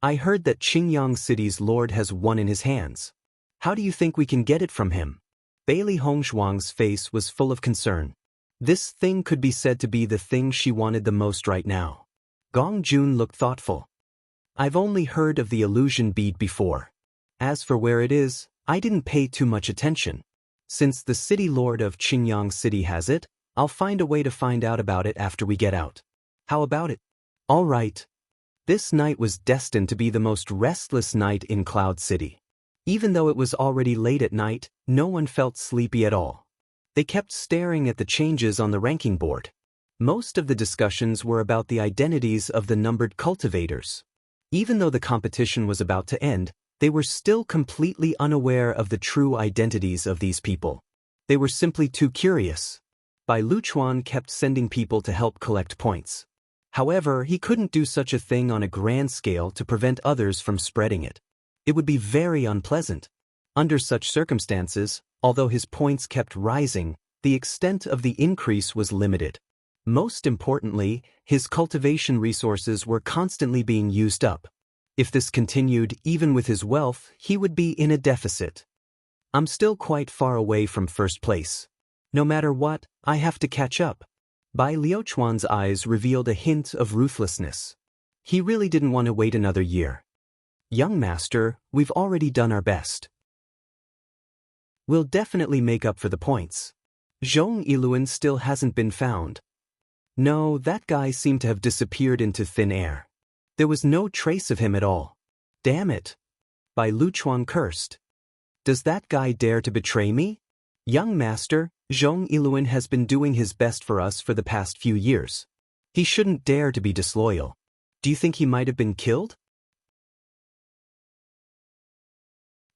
S1: I heard that Qingyang City's lord has one in his hands. How do you think we can get it from him? Bailey Hongzhuang's face was full of concern. This thing could be said to be the thing she wanted the most right now. Gong Jun looked thoughtful. I've only heard of the illusion bead before. As for where it is, I didn't pay too much attention. Since the city lord of Qingyang City has it, I'll find a way to find out about it after we get out. How about it? All right. This night was destined to be the most restless night in Cloud City. Even though it was already late at night, no one felt sleepy at all. They kept staring at the changes on the ranking board. Most of the discussions were about the identities of the numbered cultivators. Even though the competition was about to end, they were still completely unaware of the true identities of these people. They were simply too curious. Bai Luchuan kept sending people to help collect points. However, he couldn't do such a thing on a grand scale to prevent others from spreading it. It would be very unpleasant. Under such circumstances, although his points kept rising, the extent of the increase was limited. Most importantly, his cultivation resources were constantly being used up. If this continued, even with his wealth, he would be in a deficit. I'm still quite far away from first place. No matter what, I have to catch up. Bai Liuchuan's eyes revealed a hint of ruthlessness. He really didn't want to wait another year. Young master, we've already done our best. We'll definitely make up for the points. Zhong Yiluan still hasn't been found. No, that guy seemed to have disappeared into thin air. There was no trace of him at all. Damn it. Bai Luchuan cursed. Does that guy dare to betray me? Young master, Zhong Yiluan has been doing his best for us for the past few years. He shouldn't dare to be disloyal. Do you think he might have been killed?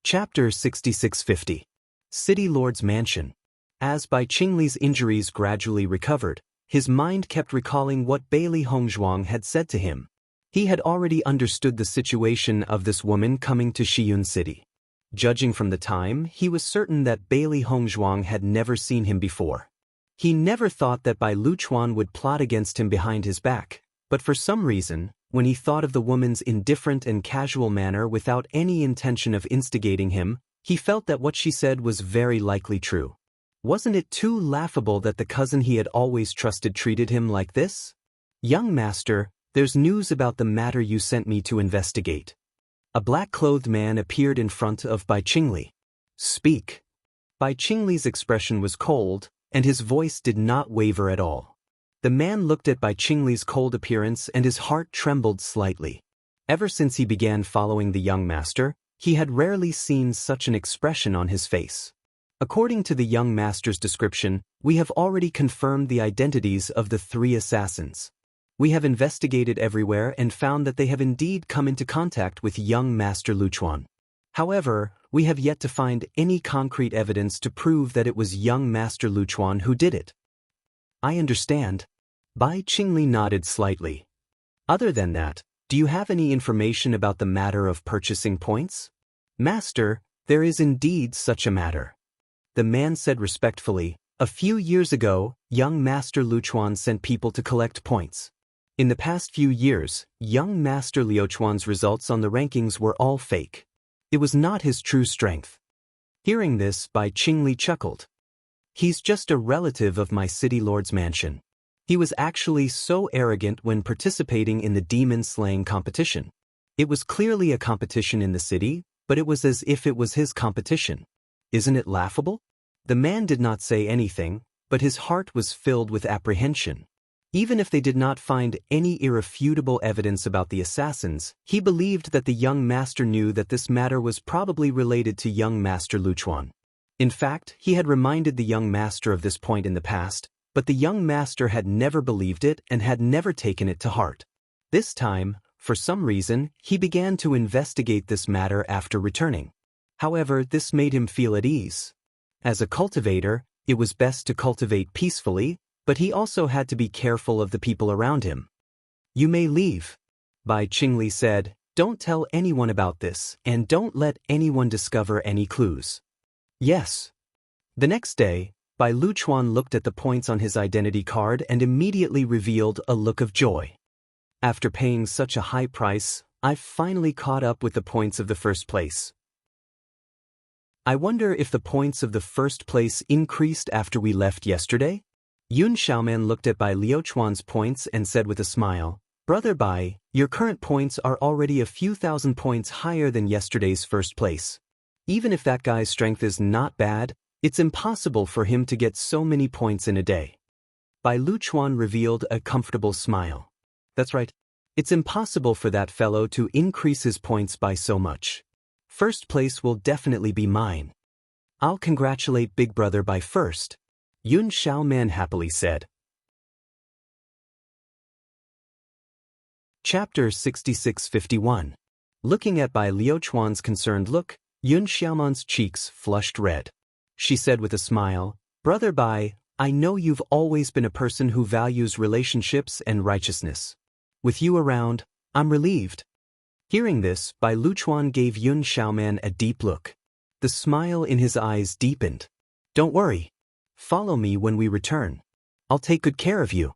S1: Chapter 6650. City Lord's Mansion. As Bai Qingli's injuries gradually recovered, his mind kept recalling what Bailey Hongzhuang had said to him. He had already understood the situation of this woman coming to Shiyun City. Judging from the time, he was certain that Bailey Hongzhuang had never seen him before. He never thought that Bai Luchuan would plot against him behind his back, but for some reason, when he thought of the woman's indifferent and casual manner without any intention of instigating him, he felt that what she said was very likely true. Wasn't it too laughable that the cousin he had always trusted treated him like this? Young master, there's news about the matter you sent me to investigate. A black-clothed man appeared in front of Bai Qingli. Speak. Bai Qingli's expression was cold, and his voice did not waver at all. The man looked at Bai Qingli's cold appearance and his heart trembled slightly. Ever since he began following the young master, he had rarely seen such an expression on his face. According to the young master's description, we have already confirmed the identities of the 3 assassins. We have investigated everywhere and found that they have indeed come into contact with young Master Luchuan. However, we have yet to find any concrete evidence to prove that it was young Master Luchuan who did it. I understand. Bai Qingli nodded slightly. Other than that, do you have any information about the matter of purchasing points? Master, there is indeed such a matter. The man said respectfully, a few years ago, young Master Luchuan sent people to collect points. In the past few years, young Master Liuchuan's results on the rankings were all fake. It was not his true strength. Hearing this, Bai Qingli chuckled. He's just a relative of my city lord's mansion. He was actually so arrogant when participating in the demon slaying competition. It was clearly a competition in the city, but it was as if it was his competition. Isn't it laughable? The man did not say anything, but his heart was filled with apprehension. Even if they did not find any irrefutable evidence about the assassins, he believed that the young master knew that this matter was probably related to young Master Luchuan. In fact, he had reminded the young master of this point in the past, but the young master had never believed it and had never taken it to heart. This time, for some reason, he began to investigate this matter after returning. However, this made him feel at ease. As a cultivator, it was best to cultivate peacefully, but he also had to be careful of the people around him. You may leave. Bai Qingli said, don't tell anyone about this, and don't let anyone discover any clues. Yes. The next day, Bai Luchuan looked at the points on his identity card and immediately revealed a look of joy. After paying such a high price, I've finally caught up with the points of the first place. I wonder if the points of the first place increased after we left yesterday? Yun Xiaoman looked at Bai Liuchuan's points and said with a smile, Brother Bai, your current points are already a few thousand points higher than yesterday's first place. Even if that guy's strength is not bad, it's impossible for him to get so many points in a day. Bai Luchuan revealed a comfortable smile. That's right. It's impossible for that fellow to increase his points by so much. First place will definitely be mine. I'll congratulate Big Brother Bai first, Yun Xiaoman happily said. Chapter 6651. Looking at Bai Liuchuan's concerned look, Yun Xiaoman's cheeks flushed red. She said with a smile, Brother Bai, I know you've always been a person who values relationships and righteousness. With you around, I'm relieved. Hearing this, Bai Luchuan gave Yun Xiaoman a deep look. The smile in his eyes deepened. Don't worry. Follow me when we return. I'll take good care of you.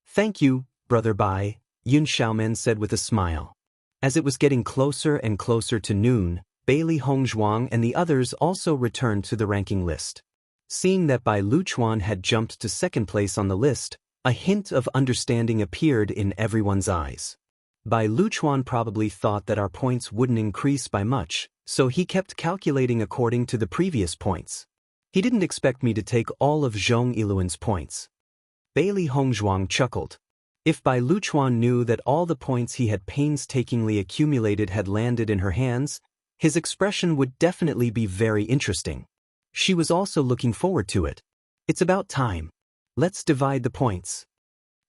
S1: Thank you, Brother Bai, Yun Xiaoman said with a smile. As it was getting closer and closer to noon, Bailey Hongzhuang and the others also returned to the ranking list. Seeing that Bai Luchuan had jumped to second place on the list, a hint of understanding appeared in everyone's eyes. Bai Luchuan probably thought that our points wouldn't increase by much, so he kept calculating according to the previous points. He didn't expect me to take all of Zhong Iluan's points. Bailey Hongzhuang chuckled. If Bai Luchuan knew that all the points he had painstakingly accumulated had landed in her hands, his expression would definitely be very interesting. She was also looking forward to it. It's about time. Let's divide the points.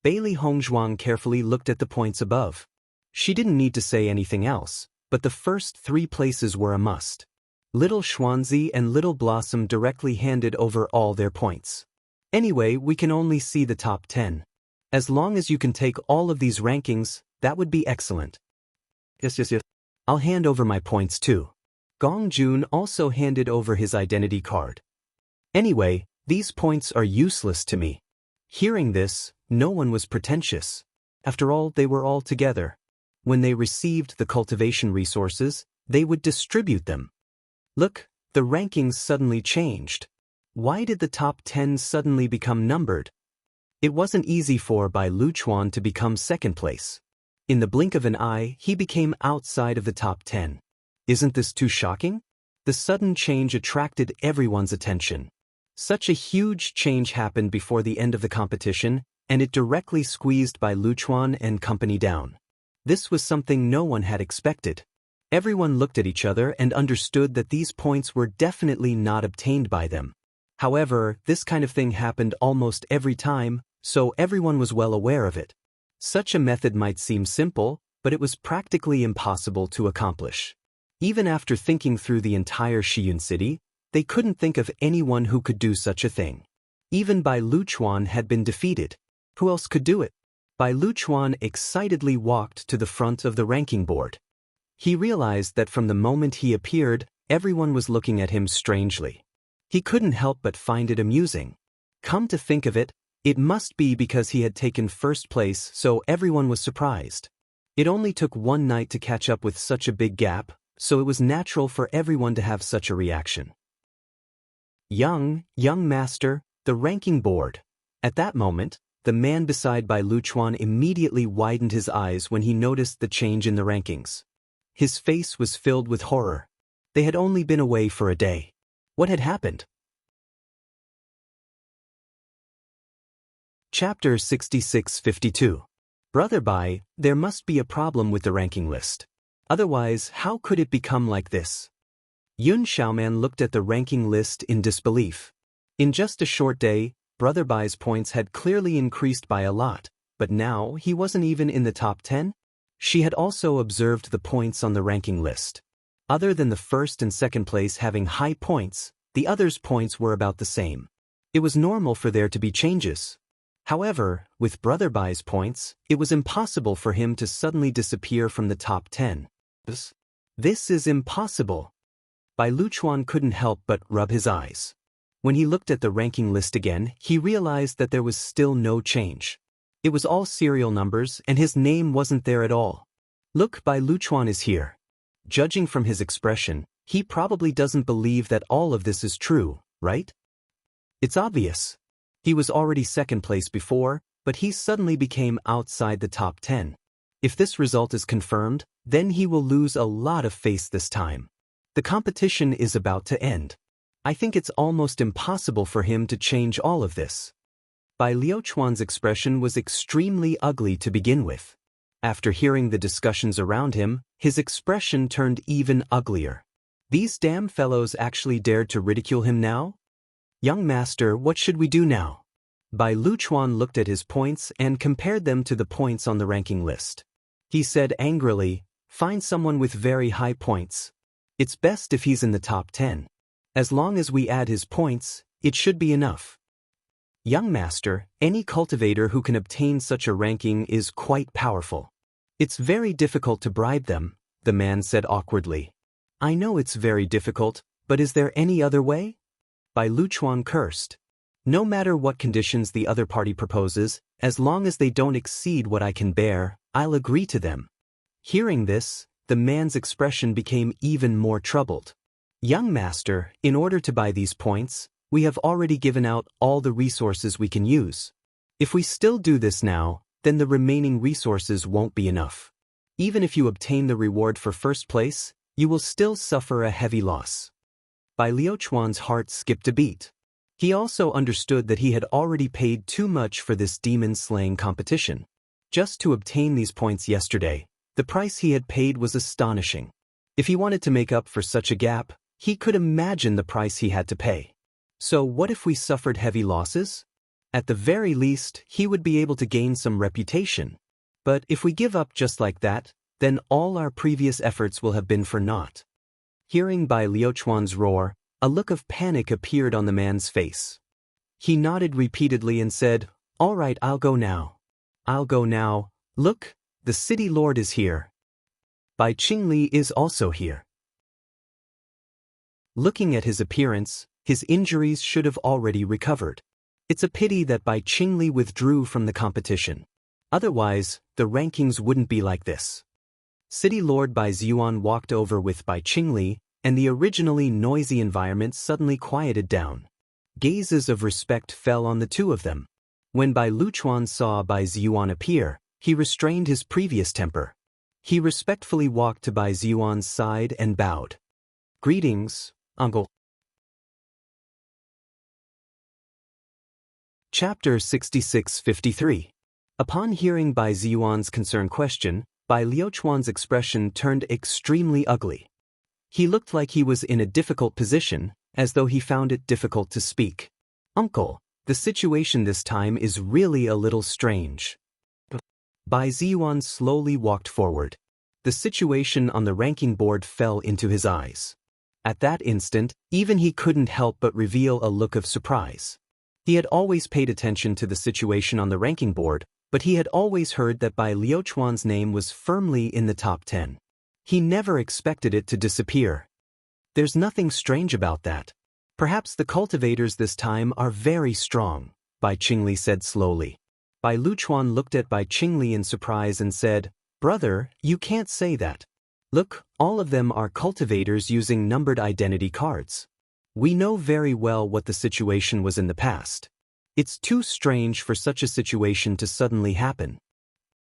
S1: Bailey Hongzhuang carefully looked at the points above. She didn't need to say anything else, but the first 3 places were a must. Little Xuanzi and Little Blossom directly handed over all their points. Anyway, we can only see the top 10. As long as you can take all of these rankings, that would be excellent. Yes. I'll hand over my points too. Gong Jun also handed over his identity card. Anyway, these points are useless to me. Hearing this, no one was pretentious. After all, they were all together. When they received the cultivation resources, they would distribute them. Look, the rankings suddenly changed. Why did the top 10 suddenly become numbered? It wasn't easy for Bai Luchuan to become second place. In the blink of an eye, he became outside of the top 10. Isn't this too shocking? The sudden change attracted everyone's attention. Such a huge change happened before the end of the competition, and it directly squeezed Bai Luchuan and company down. This was something no one had expected. Everyone looked at each other and understood that these points were definitely not obtained by them. However, this kind of thing happened almost every time, so everyone was well aware of it. Such a method might seem simple, but it was practically impossible to accomplish. Even after thinking through the entire Shiyun city, they couldn't think of anyone who could do such a thing. Even Bai Luchuan had been defeated. Who else could do it? Bai Luchuan excitedly walked to the front of the ranking board. He realized that from the moment he appeared, everyone was looking at him strangely. He couldn't help but find it amusing. Come to think of it, it must be because he had taken first place, so everyone was surprised. It only took one night to catch up with such a big gap, so it was natural for everyone to have such a reaction. Young master, the ranking board. At that moment, the man beside Bai Luchuan immediately widened his eyes when he noticed the change in the rankings. His face was filled with horror. They had only been away for a day. What had happened? Chapter 66-52. Brother Bai, there must be a problem with the ranking list. Otherwise, how could it become like this? Yun Xiaoman looked at the ranking list in disbelief. In just a short day, Brother Bai's points had clearly increased by a lot, but now he wasn't even in the top 10? She had also observed the points on the ranking list. Other than the first and second place having high points, the others' points were about the same. It was normal for there to be changes. However, with Brother Bai's points, it was impossible for him to suddenly disappear from the top 10. This is impossible. Bai Luchuan couldn't help but rub his eyes. When he looked at the ranking list again, he realized that there was still no change. It was all serial numbers and his name wasn't there at all. Look, Bai Luchuan is here. Judging from his expression, he probably doesn't believe that all of this is true, right? It's obvious. He was already second place before, but he suddenly became outside the top 10. If this result is confirmed, then he will lose a lot of face this time. The competition is about to end. I think it's almost impossible for him to change all of this. Bai Liuchuan's expression was extremely ugly to begin with. After hearing the discussions around him, his expression turned even uglier. These damn fellows actually dared to ridicule him now? Young master, what should we do now? Bai Luchuan looked at his points and compared them to the points on the ranking list. He said angrily, find someone with very high points. It's best if he's in the top 10. As long as we add his points, it should be enough. Young master, any cultivator who can obtain such a ranking is quite powerful. It's very difficult to bribe them, the man said awkwardly. I know it's very difficult, but is there any other way? Bai Luchuan cursed. No matter what conditions the other party proposes, as long as they don't exceed what I can bear, I'll agree to them. Hearing this, the man's expression became even more troubled. Young master, in order to buy these points, we have already given out all the resources we can use. If we still do this now, then the remaining resources won't be enough. Even if you obtain the reward for first place, you will still suffer a heavy loss. Bai Liuchuan's heart skipped a beat. He also understood that he had already paid too much for this demon-slaying competition. Just to obtain these points yesterday, the price he had paid was astonishing. If he wanted to make up for such a gap, he could imagine the price he had to pay. So what if we suffered heavy losses? At the very least, he would be able to gain some reputation. But if we give up just like that, then all our previous efforts will have been for naught. Hearing Bai Liuchuan's roar, a look of panic appeared on the man's face. He nodded repeatedly and said, all right, I'll go now. I'll go now. Look, the city lord is here. Bai Qingli is also here. Looking at his appearance, his injuries should have already recovered. It's a pity that Bai Qingli withdrew from the competition. Otherwise, the rankings wouldn't be like this. City Lord Bai Ziyuan walked over with Bai Qingli, and the originally noisy environment suddenly quieted down. Gazes of respect fell on the two of them. When Bai Luchuan saw Bai Ziyuan appear, he restrained his previous temper. He respectfully walked to Bai Ziyuan's side and bowed. Greetings, uncle. Chapter 66-53. Upon hearing Bai Ziyuan's concerned question, Bai Liuchuan's expression turned extremely ugly. He looked like he was in a difficult position, as though he found it difficult to speak. Uncle, the situation this time is really a little strange. Bai Ziyuan slowly walked forward. The situation on the ranking board fell into his eyes. At that instant, even he couldn't help but reveal a look of surprise. He had always paid attention to the situation on the ranking board, but he had always heard that Bai Liuchuan's name was firmly in the top 10. He never expected it to disappear. There's nothing strange about that. Perhaps the cultivators this time are very strong, Bai Qingli said slowly. Bai Liuchuan looked at Bai Qingli in surprise and said, "Brother, you can't say that. Look, all of them are cultivators using numbered identity cards. We know very well what the situation was in the past. It's too strange for such a situation to suddenly happen.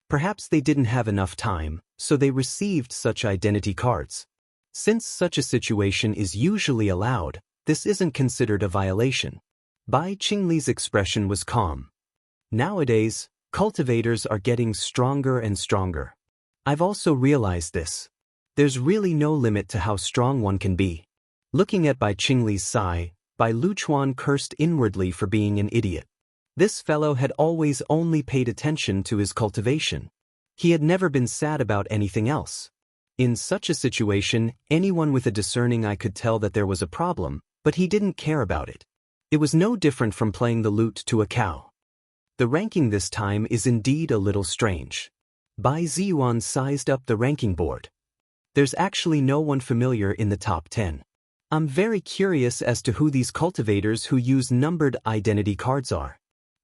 S1: Perhaps they didn't have enough time, so they received such identity cards. Since such a situation is usually allowed, this isn't considered a violation." Bai Qingli's expression was calm. Nowadays, cultivators are getting stronger and stronger. I've also realized this. There's really no limit to how strong one can be. Looking at Bai Qingli's sigh, Bai Liuchuan cursed inwardly for being an idiot. This fellow had always only paid attention to his cultivation. He had never been sad about anything else. In such a situation, anyone with a discerning eye could tell that there was a problem, but he didn't care about it. It was no different from playing the lute to a cow. The ranking this time is indeed a little strange. Bai Ziyuan sized up the ranking board. There's actually no one familiar in the top 10. I'm very curious as to who these cultivators who use numbered identity cards are.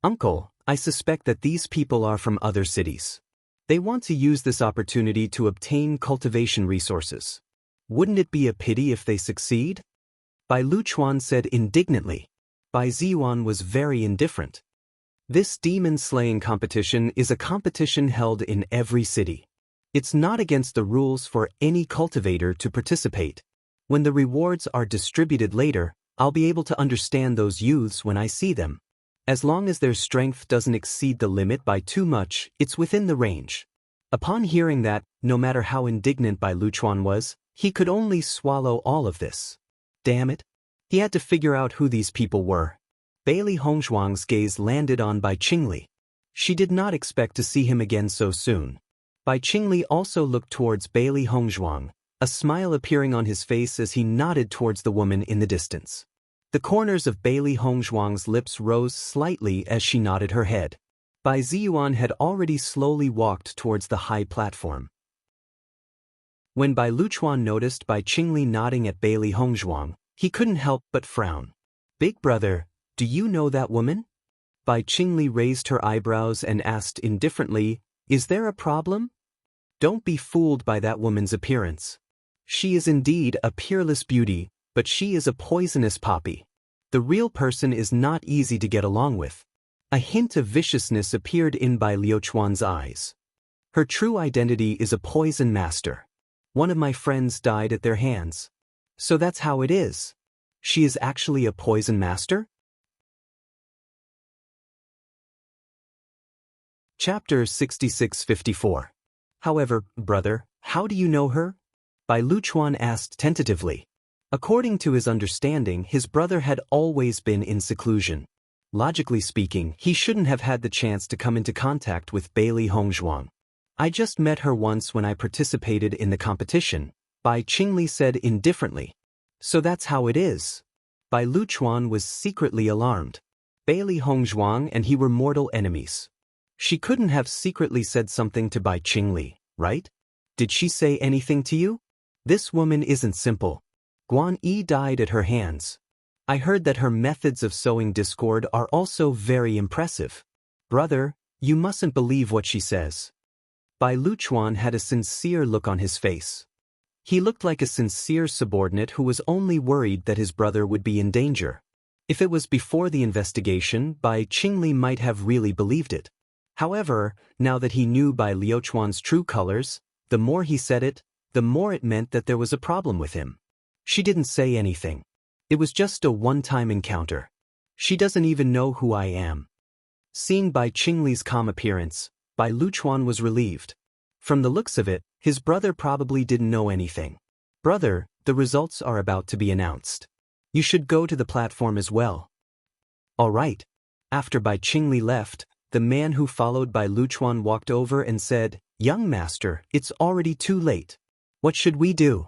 S1: Uncle, I suspect that these people are from other cities. They want to use this opportunity to obtain cultivation resources. Wouldn't it be a pity if they succeed? Bai Liuchuan said indignantly. Bai Ziyuan was very indifferent. This demon-slaying competition is a competition held in every city. It's not against the rules for any cultivator to participate. When the rewards are distributed later, I'll be able to understand those youths when I see them. As long as their strength doesn't exceed the limit by too much, it's within the range. Upon hearing that, no matter how indignant Bai Liuchuan was, he could only swallow all of this. Damn it. He had to figure out who these people were. Bailey Hongzhuang's gaze landed on Bai Qingli. She did not expect to see him again so soon. Bai Qingli also looked towards Bailey Hongzhuang, a smile appearing on his face as he nodded towards the woman in the distance. The corners of Bailey Hongzhuang's lips rose slightly as she nodded her head. Bai Ziyuan had already slowly walked towards the high platform. When Bai Liuchuan noticed Bai Qingli nodding at Bailey Hongzhuang, he couldn't help but frown. "Big brother, do you know that woman?" Bai Qingli raised her eyebrows and asked indifferently, "Is there a problem?" "Don't be fooled by that woman's appearance. She is indeed a peerless beauty, but she is a poisonous poppy. The real person is not easy to get along with." A hint of viciousness appeared in Bai Liuchuan's eyes. "Her true identity is a poison master. One of my friends died at their hands. So that's how it is. She is actually a poison master?" Chapter 6654. "However, brother, how do you know her?" Bai Liuchuan asked tentatively. According to his understanding, his brother had always been in seclusion. Logically speaking, he shouldn't have had the chance to come into contact with Bailey Hongzhuang. "I just met her once when I participated in the competition," Bai Qingli said indifferently. "So that's how it is." Bai Liuchuan was secretly alarmed. Bailey Hongzhuang and he were mortal enemies. She couldn't have secretly said something to Bai Qingli, right? Did she say anything to you? This woman isn't simple. Guan Yi died at her hands. I heard that her methods of sowing discord are also very impressive. Brother, you mustn't believe what she says. Bai Liuchuan had a sincere look on his face. He looked like a sincere subordinate who was only worried that his brother would be in danger. If it was before the investigation, Bai Qingli might have really believed it. However, now that he knew Bai Liuchuan's true colors, the more he said it, the more it meant that there was a problem with him. She didn't say anything. It was just a one-time encounter. She doesn't even know who I am. Seeing Bai Qingli's calm appearance, Bai Liuchuan was relieved. From the looks of it, his brother probably didn't know anything. Brother, the results are about to be announced. You should go to the platform as well. All right. After Bai Qingli left, the man who followed Bai Liuchuan walked over and said, Young master, it's already too late. What should we do?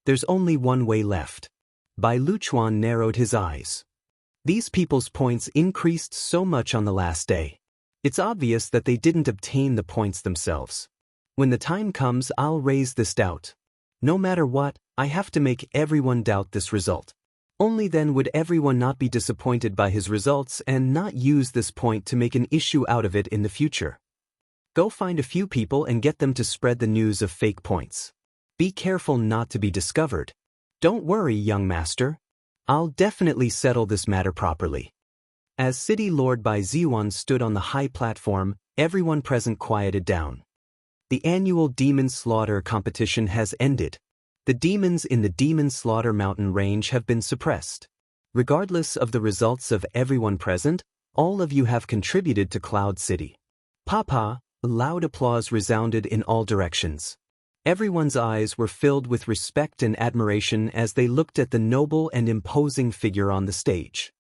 S1: There's only one way left. Bai Luchuan narrowed his eyes. These people's points increased so much on the last day. It's obvious that they didn't obtain the points themselves. When the time comes, I'll raise this doubt. No matter what, I have to make everyone doubt this result. Only then would everyone not be disappointed by his results and not use this point to make an issue out of it in the future. Go find a few people and get them to spread the news of fake points. Be careful not to be discovered. Don't worry, young master. I'll definitely settle this matter properly. As City Lord Bai Ziyuan stood on the high platform, everyone present quieted down. The annual Demon Slaughter competition has ended. The demons in the Demon Slaughter mountain range have been suppressed. Regardless of the results of everyone present, all of you have contributed to Cloud City. Papa, loud applause resounded in all directions. Everyone's eyes were filled with respect and admiration as they looked at the noble and imposing figure on the stage.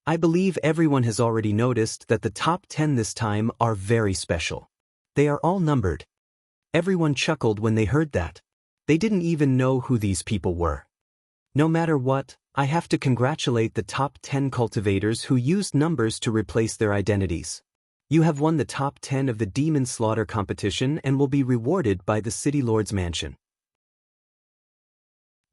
S1: I believe everyone has already noticed that the top 10 this time are very special. They are all numbered. Everyone chuckled when they heard that. They didn't even know who these people were. No matter what, I have to congratulate the top 10 cultivators who used numbers to replace their identities. You have won the top 10 of the Demon Slaughter competition and will be rewarded by the City Lord's mansion.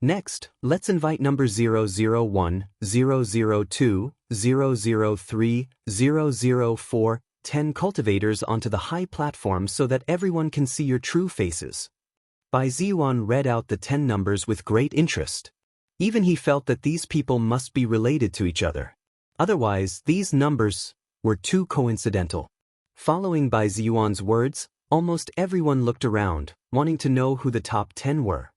S1: Next, let's invite number 001, 002, 003, 004, 10 cultivators onto the high platform so that everyone can see your true faces. Bai Ziyuan read out the 10 numbers with great interest. Even he felt that these people must be related to each other. Otherwise, these numbers were too coincidental. Following Bai Ziyuan's words, almost everyone looked around, wanting to know who the top 10 were.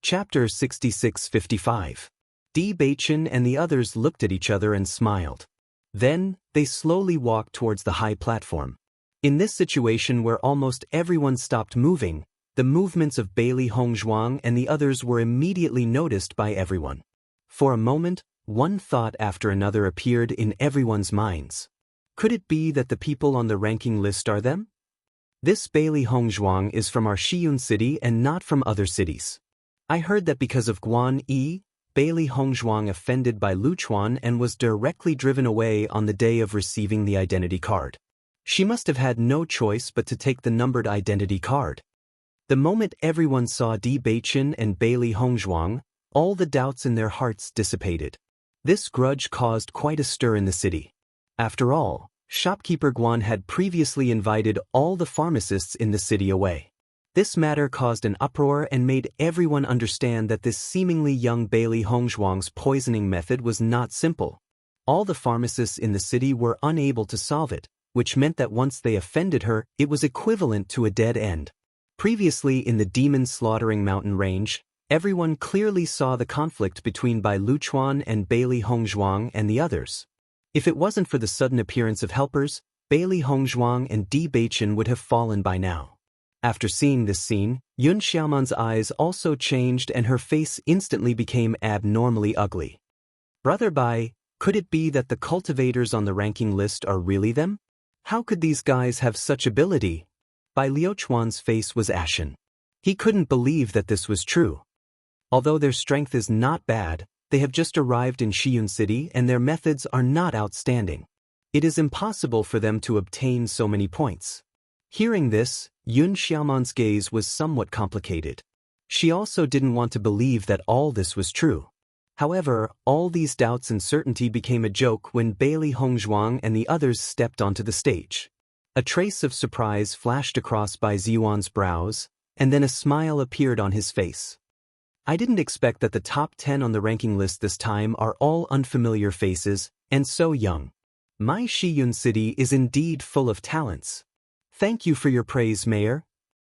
S1: Chapter 6655. Bewitching and the others looked at each other and smiled. Then, they slowly walked towards the high platform. In this situation where almost everyone stopped moving, the movements of Bailey Hongzhuang and the others were immediately noticed by everyone. For a moment, one thought after another appeared in everyone's minds. Could it be that the people on the ranking list are them? This Bailey Hongzhuang is from our Shiyun city and not from other cities. I heard that because of Guan Yi, Bailey Hongzhuang offended by Luchuan and was directly driven away on the day of receiving the identity card. She must have had no choice but to take the numbered identity card. The moment everyone saw Bewitching and Bailey Hongzhuang, all the doubts in their hearts dissipated. This grudge caused quite a stir in the city. After all, shopkeeper Guan had previously invited all the pharmacists in the city away. This matter caused an uproar and made everyone understand that this seemingly young Bailey Hongzhuang's poisoning method was not simple. All the pharmacists in the city were unable to solve it, which meant that once they offended her, it was equivalent to a dead end. Previously in the Demon Slaughtering Mountain Range, everyone clearly saw the conflict between Bai Luchuan and Bailey Hongzhuang and the others. If it wasn't for the sudden appearance of helpers, Bailey Hongzhuang and Bewitching would have fallen by now. After seeing this scene, Yun Xiaoman's eyes also changed and her face instantly became abnormally ugly. Brother Bai, could it be that the cultivators on the ranking list are really them? How could these guys have such ability? Bai Liuchuan's face was ashen. He couldn't believe that this was true. Although their strength is not bad, they have just arrived in Shiyun City and their methods are not outstanding. It is impossible for them to obtain so many points. Hearing this, Yun Xiaoman's gaze was somewhat complicated. She also didn't want to believe that all this was true. However, all these doubts and certainty became a joke when Bailey Hongzhuang and the others stepped onto the stage. A trace of surprise flashed across Bai Ziyuan's brows, and then a smile appeared on his face. I didn't expect that the top 10 on the ranking list this time are all unfamiliar faces, and so young. My Shiyun city is indeed full of talents. Thank you for your praise, Mayor.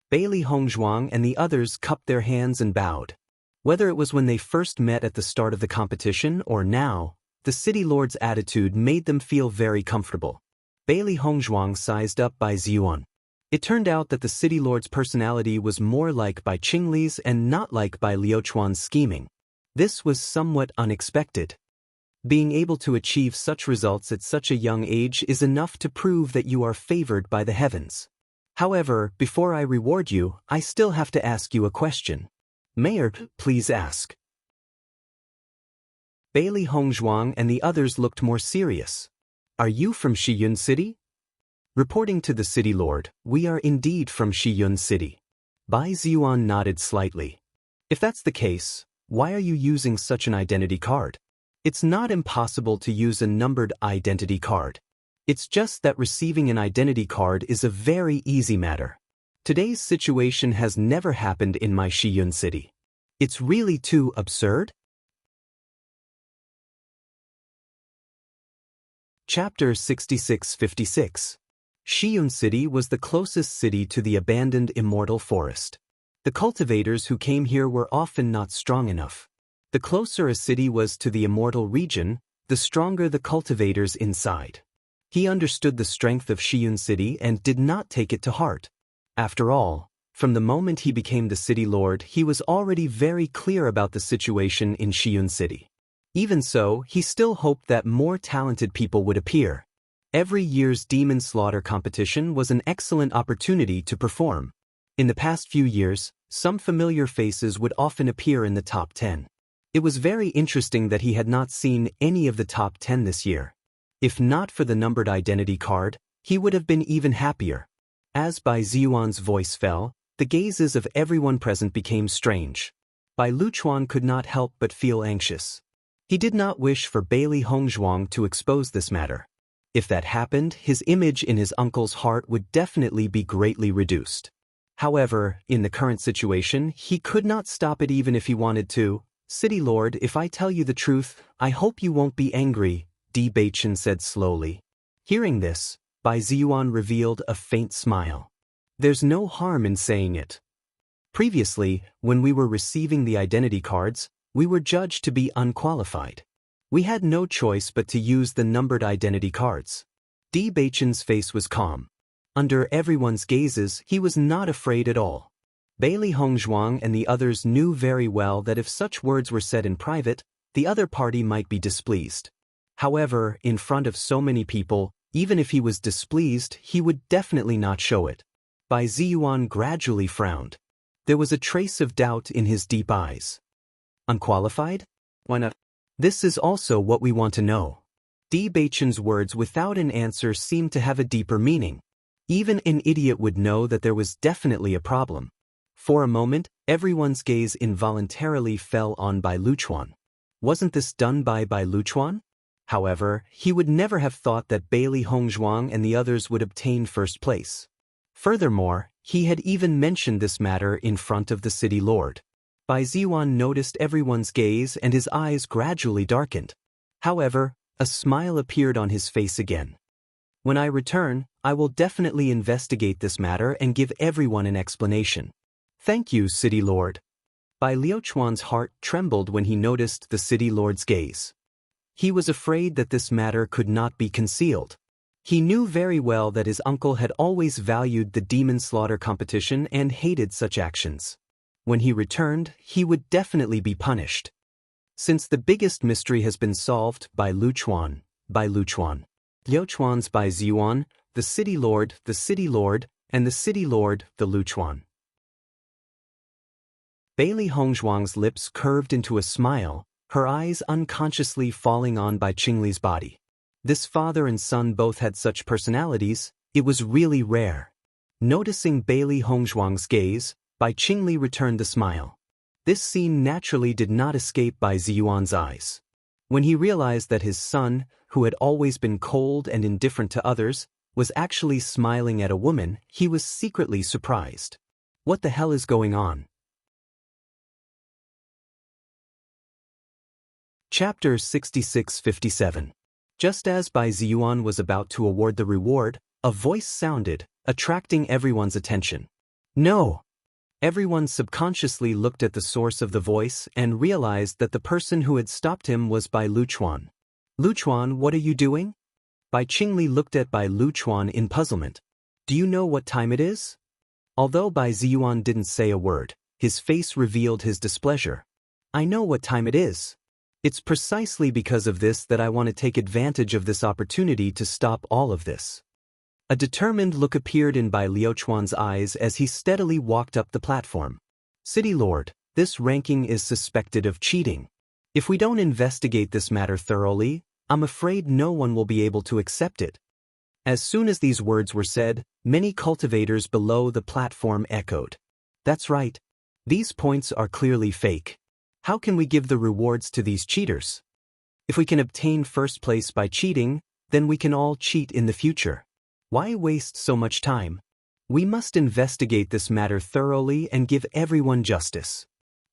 S1: Bailey Hongzhuang and the others cupped their hands and bowed. Whether it was when they first met at the start of the competition or now, the City Lord's attitude made them feel very comfortable. Bailey Hongzhuang sized up Bai Ziyuan. It turned out that the City Lord's personality was more like Bai Qingli's and not like Bai Liuchuan's scheming. This was somewhat unexpected. Being able to achieve such results at such a young age is enough to prove that you are favored by the heavens. However, before I reward you, I still have to ask you a question. Mayor, please ask. Bailey Hongzhuang and the others looked more serious. Are you from Shiyun City? Reporting to the city lord, we are indeed from Shiyun City. Bai Ziyuan nodded slightly. If that's the case, why are you using such an identity card? It's not impossible to use a numbered identity card. It's just that receiving an identity card is a very easy matter. Today's situation has never happened in my Shiyun City. It's really too absurd. Chapter 6656. Shiyun City was the closest city to the abandoned immortal forest. The cultivators who came here were often not strong enough. The closer a city was to the immortal region, the stronger the cultivators inside. He understood the strength of Shiyun City and did not take it to heart. After all, from the moment he became the city lord, he was already very clear about the situation in Shiyun City. Even so, he still hoped that more talented people would appear. Every year's demon slaughter competition was an excellent opportunity to perform. In the past few years, some familiar faces would often appear in the top 10. It was very interesting that he had not seen any of the top 10 this year. If not for the numbered identity card, he would have been even happier. As Bai Ziyuan's voice fell, the gazes of everyone present became strange. Bai Luchuan could not help but feel anxious. He did not wish for Bailey Hongzhuang to expose this matter. If that happened, his image in his uncle's heart would definitely be greatly reduced. However, in the current situation, he could not stop it even if he wanted to. City Lord, if I tell you the truth, I hope you won't be angry, Bewitching said slowly. Hearing this, Bai Ziyuan revealed a faint smile. There's no harm in saying it. Previously, when we were receiving the identity cards, we were judged to be unqualified. We had no choice but to use the numbered identity cards. Bewitching's face was calm. Under everyone's gazes, he was not afraid at all. Bailey Hongzhuang and the others knew very well that if such words were said in private, the other party might be displeased. However, in front of so many people, even if he was displeased, he would definitely not show it. Bai Ziyuan gradually frowned. There was a trace of doubt in his deep eyes. Unqualified? Why not? This is also what we want to know. Bewitching's words without an answer seemed to have a deeper meaning. Even an idiot would know that there was definitely a problem. For a moment, everyone's gaze involuntarily fell on Bai Luchuan. Wasn't this done by Bai Luchuan? However, he would never have thought that Bailey Hongzhuang and the others would obtain first place. Furthermore, he had even mentioned this matter in front of the city lord. Bai Ziyuan noticed everyone's gaze and his eyes gradually darkened. However, a smile appeared on his face again. When I return, I will definitely investigate this matter and give everyone an explanation. Thank you, City Lord. Bai Liuchuan's heart trembled when he noticed the City Lord's gaze. He was afraid that this matter could not be concealed. He knew very well that his uncle had always valued the demon slaughter competition and hated such actions. When he returned, he would definitely be punished. Since the biggest mystery has been solved, Bai Luchuan, Liuchuan's Bai Ziyuan, the City Lord, and the City Lord, the Luchuan. Bailey Hongzhuang's lips curved into a smile, her eyes unconsciously falling on Bai Qingli's body. This father and son both had such personalities, it was really rare. Noticing Bailey Hongzhuang's gaze, Bai Qingli returned the smile. This scene naturally did not escape Bai Ziyuan's eyes. When he realized that his son, who had always been cold and indifferent to others, was actually smiling at a woman, he was secretly surprised. What the hell is going on? Chapter 6657. Just as Bai Ziyuan was about to award the reward, a voice sounded, attracting everyone's attention. No! Everyone subconsciously looked at the source of the voice and realized that the person who had stopped him was Bai Luchuan. Luchuan, what are you doing? Bai Qingli looked at Bai Luchuan in puzzlement. Do you know what time it is? Although Bai Ziyuan didn't say a word, his face revealed his displeasure. I know what time it is. It's precisely because of this that I want to take advantage of this opportunity to stop all of this. A determined look appeared in Bai Liuchuan's eyes as he steadily walked up the platform. City Lord, this ranking is suspected of cheating. If we don't investigate this matter thoroughly, I'm afraid no one will be able to accept it. As soon as these words were said, many cultivators below the platform echoed. That's right. These points are clearly fake. How can we give the rewards to these cheaters? If we can obtain first place by cheating, then we can all cheat in the future. Why waste so much time? We must investigate this matter thoroughly and give everyone justice.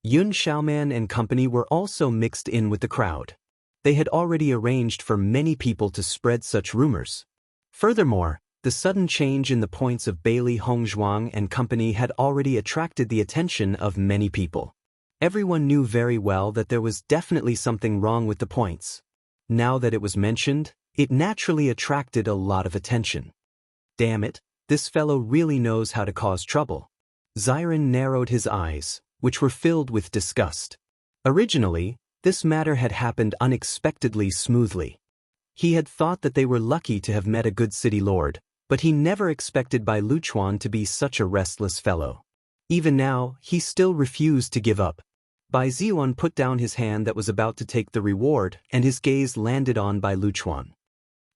S1: Yun Xiaoman and company were also mixed in with the crowd. They had already arranged for many people to spread such rumors. Furthermore, the sudden change in the points of Bailey Hongzhuang and company had already attracted the attention of many people. Everyone knew very well that there was definitely something wrong with the points. Now that it was mentioned, it naturally attracted a lot of attention. Damn it, this fellow really knows how to cause trouble. Xiren narrowed his eyes, which were filled with disgust. Originally, this matter had happened unexpectedly smoothly. He had thought that they were lucky to have met a good city lord, but he never expected Bai Liuchuan to be such a restless fellow. Even now, he still refused to give up. Bai Ziyuan put down his hand that was about to take the reward, and his gaze landed on Bai Liuchuan.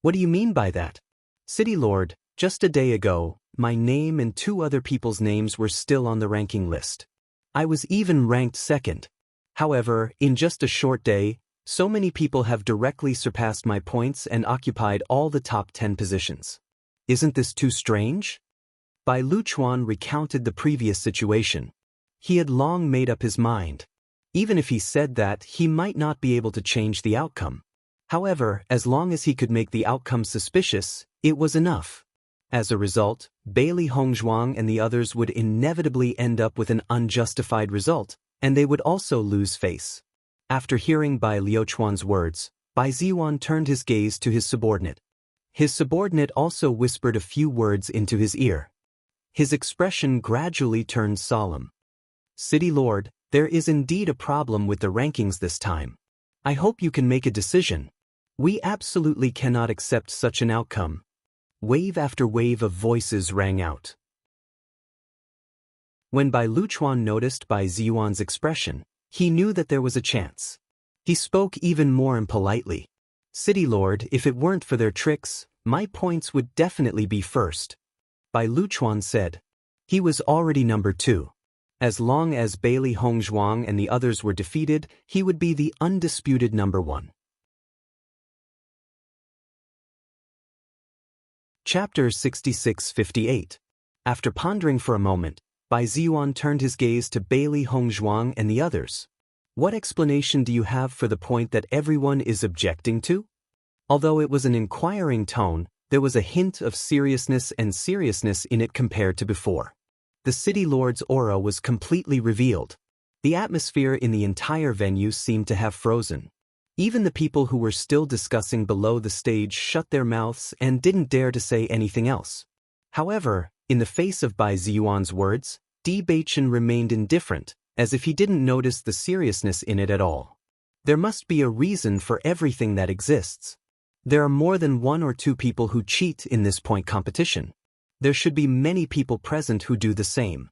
S1: What do you mean by that? City Lord, just a day ago, my name and 2 other people's names were still on the ranking list. I was even ranked second. However, in just a short day, so many people have directly surpassed my points and occupied all the top 10 positions. Isn't this too strange? Bai Liuchuan recounted the previous situation. He had long made up his mind. Even if he said that, he might not be able to change the outcome. However, as long as he could make the outcome suspicious, it was enough. As a result, Bailey Hongzhuang and the others would inevitably end up with an unjustified result, and they would also lose face. After hearing Bai Liuchuan's words, Bai Ziyuan turned his gaze to his subordinate. His subordinate also whispered a few words into his ear. His expression gradually turned solemn. City Lord, there is indeed a problem with the rankings this time. I hope you can make a decision. We absolutely cannot accept such an outcome. Wave after wave of voices rang out. When Bai Liuchuan noticed Bai Ziyuan's expression, he knew that there was a chance. He spoke even more impolitely. City Lord, if it weren't for their tricks, my points would definitely be first. Bai Liuchuan said. He was already number 2. As long as Bailey Hongzhuang and the others were defeated, he would be the undisputed number 1. Chapter 66-58. After pondering for a moment, Bai Ziyuan turned his gaze to Bailey Hongzhuang and the others. What explanation do you have for the point that everyone is objecting to? Although it was an inquiring tone, there was a hint of seriousness in it compared to before. The city lord's aura was completely revealed. The atmosphere in the entire venue seemed to have frozen. Even the people who were still discussing below the stage shut their mouths and didn't dare to say anything else. However, in the face of Bai Ziyuan's words, Bewitching remained indifferent, as if he didn't notice the seriousness in it at all. There must be a reason for everything that exists. There are more than 1 or 2 people who cheat in this point competition. There should be many people present who do the same.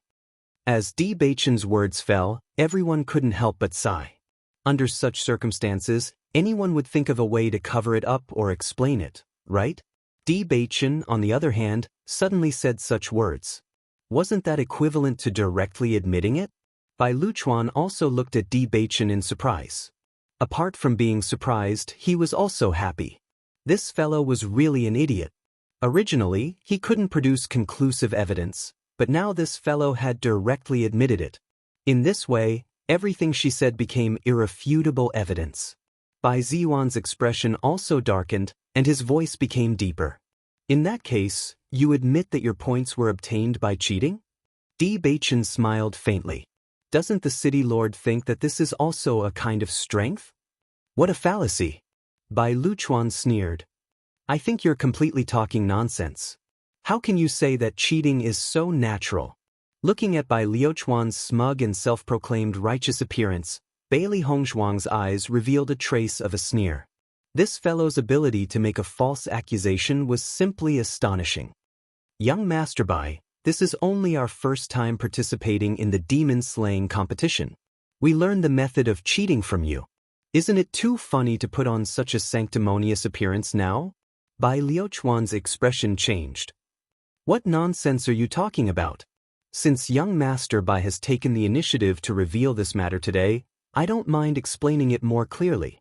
S1: As Bewitching's words fell, everyone couldn't help but sigh. Under such circumstances, anyone would think of a way to cover it up or explain it, right? Bewitching, on the other hand, suddenly said such words. Wasn't that equivalent to directly admitting it? Bai Liuchuan also looked at Bewitching in surprise. Apart from being surprised, he was also happy. This fellow was really an idiot. Originally, he couldn't produce conclusive evidence, but now this fellow had directly admitted it. In this way, everything she said became irrefutable evidence. Bai Ziyuan's expression also darkened, and his voice became deeper. In that case, you admit that your points were obtained by cheating? Bewitching smiled faintly. Doesn't the city lord think that this is also a kind of strength? What a fallacy! Bai Liuchuan sneered. I think you're completely talking nonsense. How can you say that cheating is so natural? Looking at Bai Liuchuan's smug and self-proclaimed righteous appearance, Bailey Hongzhuang's eyes revealed a trace of a sneer. This fellow's ability to make a false accusation was simply astonishing. Young Master Bai, this is only our first time participating in the demon-slaying competition. We learned the method of cheating from you. Isn't it too funny to put on such a sanctimonious appearance now? Bai Liuchuan's expression changed. What nonsense are you talking about? Since young Master Bai has taken the initiative to reveal this matter today, I don't mind explaining it more clearly.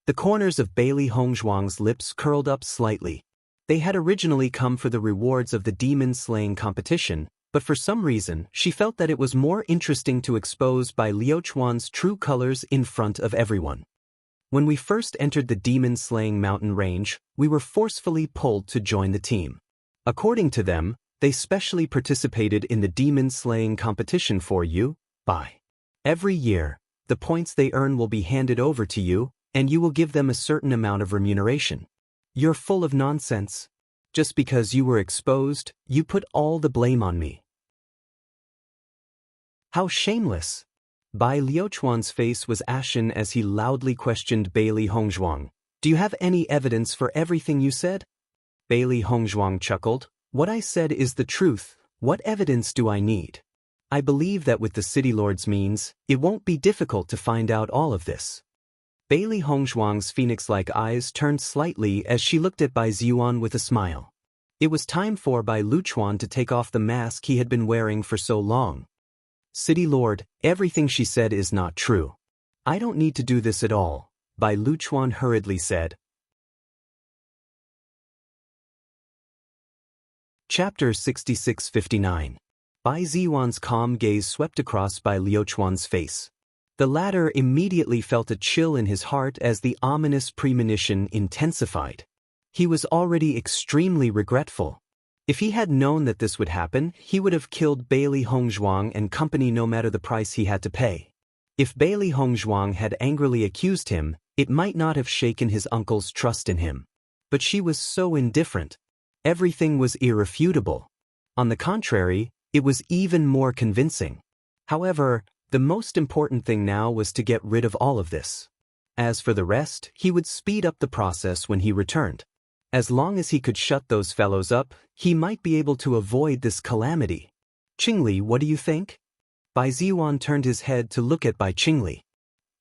S1: The corners of Bailey Hongzhuang's lips curled up slightly. They had originally come for the rewards of the demon-slaying competition, but for some reason, she felt that it was more interesting to expose Bai Liuchuan's true colors in front of everyone. When we first entered the demon-slaying mountain range, we were forcefully pulled to join the team. According to them, they specially participated in the demon-slaying competition for you, Bai. Every year, the points they earn will be handed over to you, and you will give them a certain amount of remuneration. You're full of nonsense. Just because you were exposed, you put all the blame on me. How shameless! Bai Liuchuan's face was ashen as he loudly questioned Bailey Hongzhuang. Do you have any evidence for everything you said? Bailey Hongzhuang chuckled. What I said is the truth. What evidence do I need? I believe that with the City Lord's means, it won't be difficult to find out all of this. Bailey Hongzhuang's phoenix-like eyes turned slightly as she looked at Bai Ziyuan with a smile. It was time for Bai Liuchuan to take off the mask he had been wearing for so long. City Lord, everything she said is not true. I don't need to do this at all, Bai Liuchuan hurriedly said. Chapter 6659. Bai Ziyuan's calm gaze swept across Bai Liuchuan's face. The latter immediately felt a chill in his heart as the ominous premonition intensified. He was already extremely regretful. If he had known that this would happen, he would have killed Bailey Hongzhuang and company no matter the price he had to pay. If Bailey Hongzhuang had angrily accused him, it might not have shaken his uncle's trust in him. But she was so indifferent. Everything was irrefutable. On the contrary, it was even more convincing. However, the most important thing now was to get rid of all of this. As for the rest, he would speed up the process when he returned. As long as he could shut those fellows up, he might be able to avoid this calamity. Qingli, what do you think? Bai Ziyuan turned his head to look at Bai Qingli.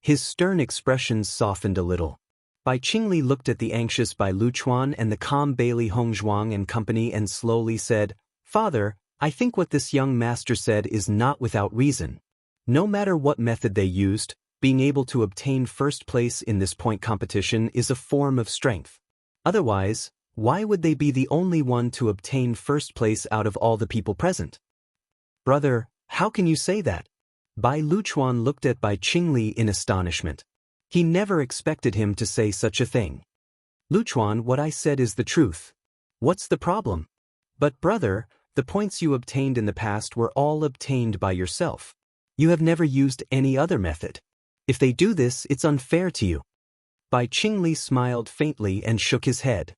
S1: His stern expressions softened a little. Bai Qingli looked at the anxious Bai Liuchuan and the calm Bailey Hongzhuang and company and slowly said, Father, I think what this young master said is not without reason. No matter what method they used, being able to obtain first place in this point competition is a form of strength. Otherwise, why would they be the only one to obtain first place out of all the people present? Brother, how can you say that? Bai Liuchuan looked at Bai Qingli in astonishment. He never expected him to say such a thing. Liuchuan, what I said is the truth. What's the problem? But brother, the points you obtained in the past were all obtained by yourself. You have never used any other method. If they do this, it's unfair to you. Bai Qingli smiled faintly and shook his head.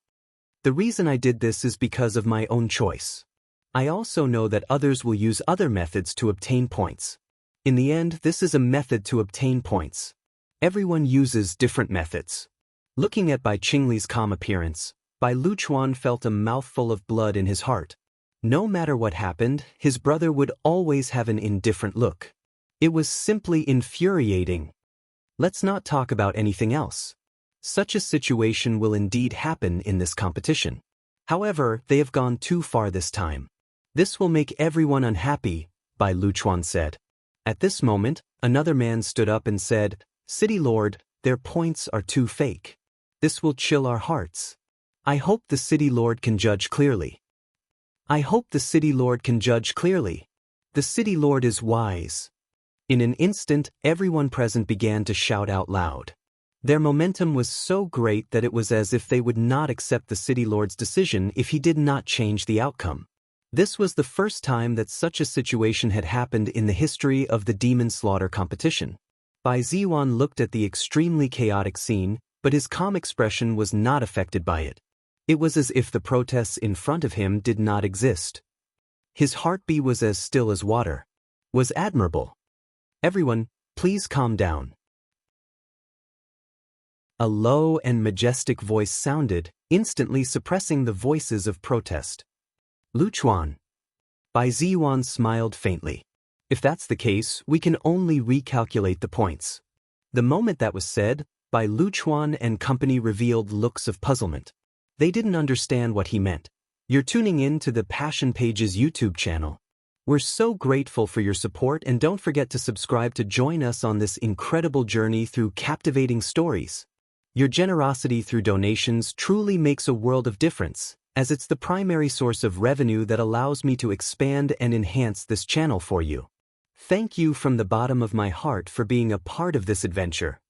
S1: The reason I did this is because of my own choice. I also know that others will use other methods to obtain points. In the end, this is a method to obtain points. Everyone uses different methods. Looking at Bai Qingli's calm appearance, Bai Liuchuan felt a mouthful of blood in his heart. No matter what happened, his brother would always have an indifferent look. It was simply infuriating. Let's not talk about anything else. Such a situation will indeed happen in this competition. However, they have gone too far this time. This will make everyone unhappy, Bai Liuchuan said. At this moment, another man stood up and said, City Lord, their points are too fake. This will chill our hearts. I hope the City Lord can judge clearly. I hope the City Lord can judge clearly. The City Lord is wise. In an instant, everyone present began to shout out loud. Their momentum was so great that it was as if they would not accept the City Lord's decision if he did not change the outcome. This was the first time that such a situation had happened in the history of the demon slaughter competition. Bai Ziyuan looked at the extremely chaotic scene, but his calm expression was not affected by it. It was as if the protests in front of him did not exist. His heartbeat was as still as water. Was admirable. Everyone, please calm down. A low and majestic voice sounded, instantly suppressing the voices of protest. Luchuan. Bai Ziyuan smiled faintly. If that's the case, we can only recalculate the points. The moment that was said, Bai Luchuan and company revealed looks of puzzlement. They didn't understand what he meant. You're tuning in to the Passion Pages YouTube channel. We're so grateful for your support, and don't forget to subscribe to join us on this incredible journey through captivating stories. Your generosity through donations truly makes a world of difference, as it's the primary source of revenue that allows me to expand and enhance this channel for you. Thank you from the bottom of my heart for being a part of this adventure.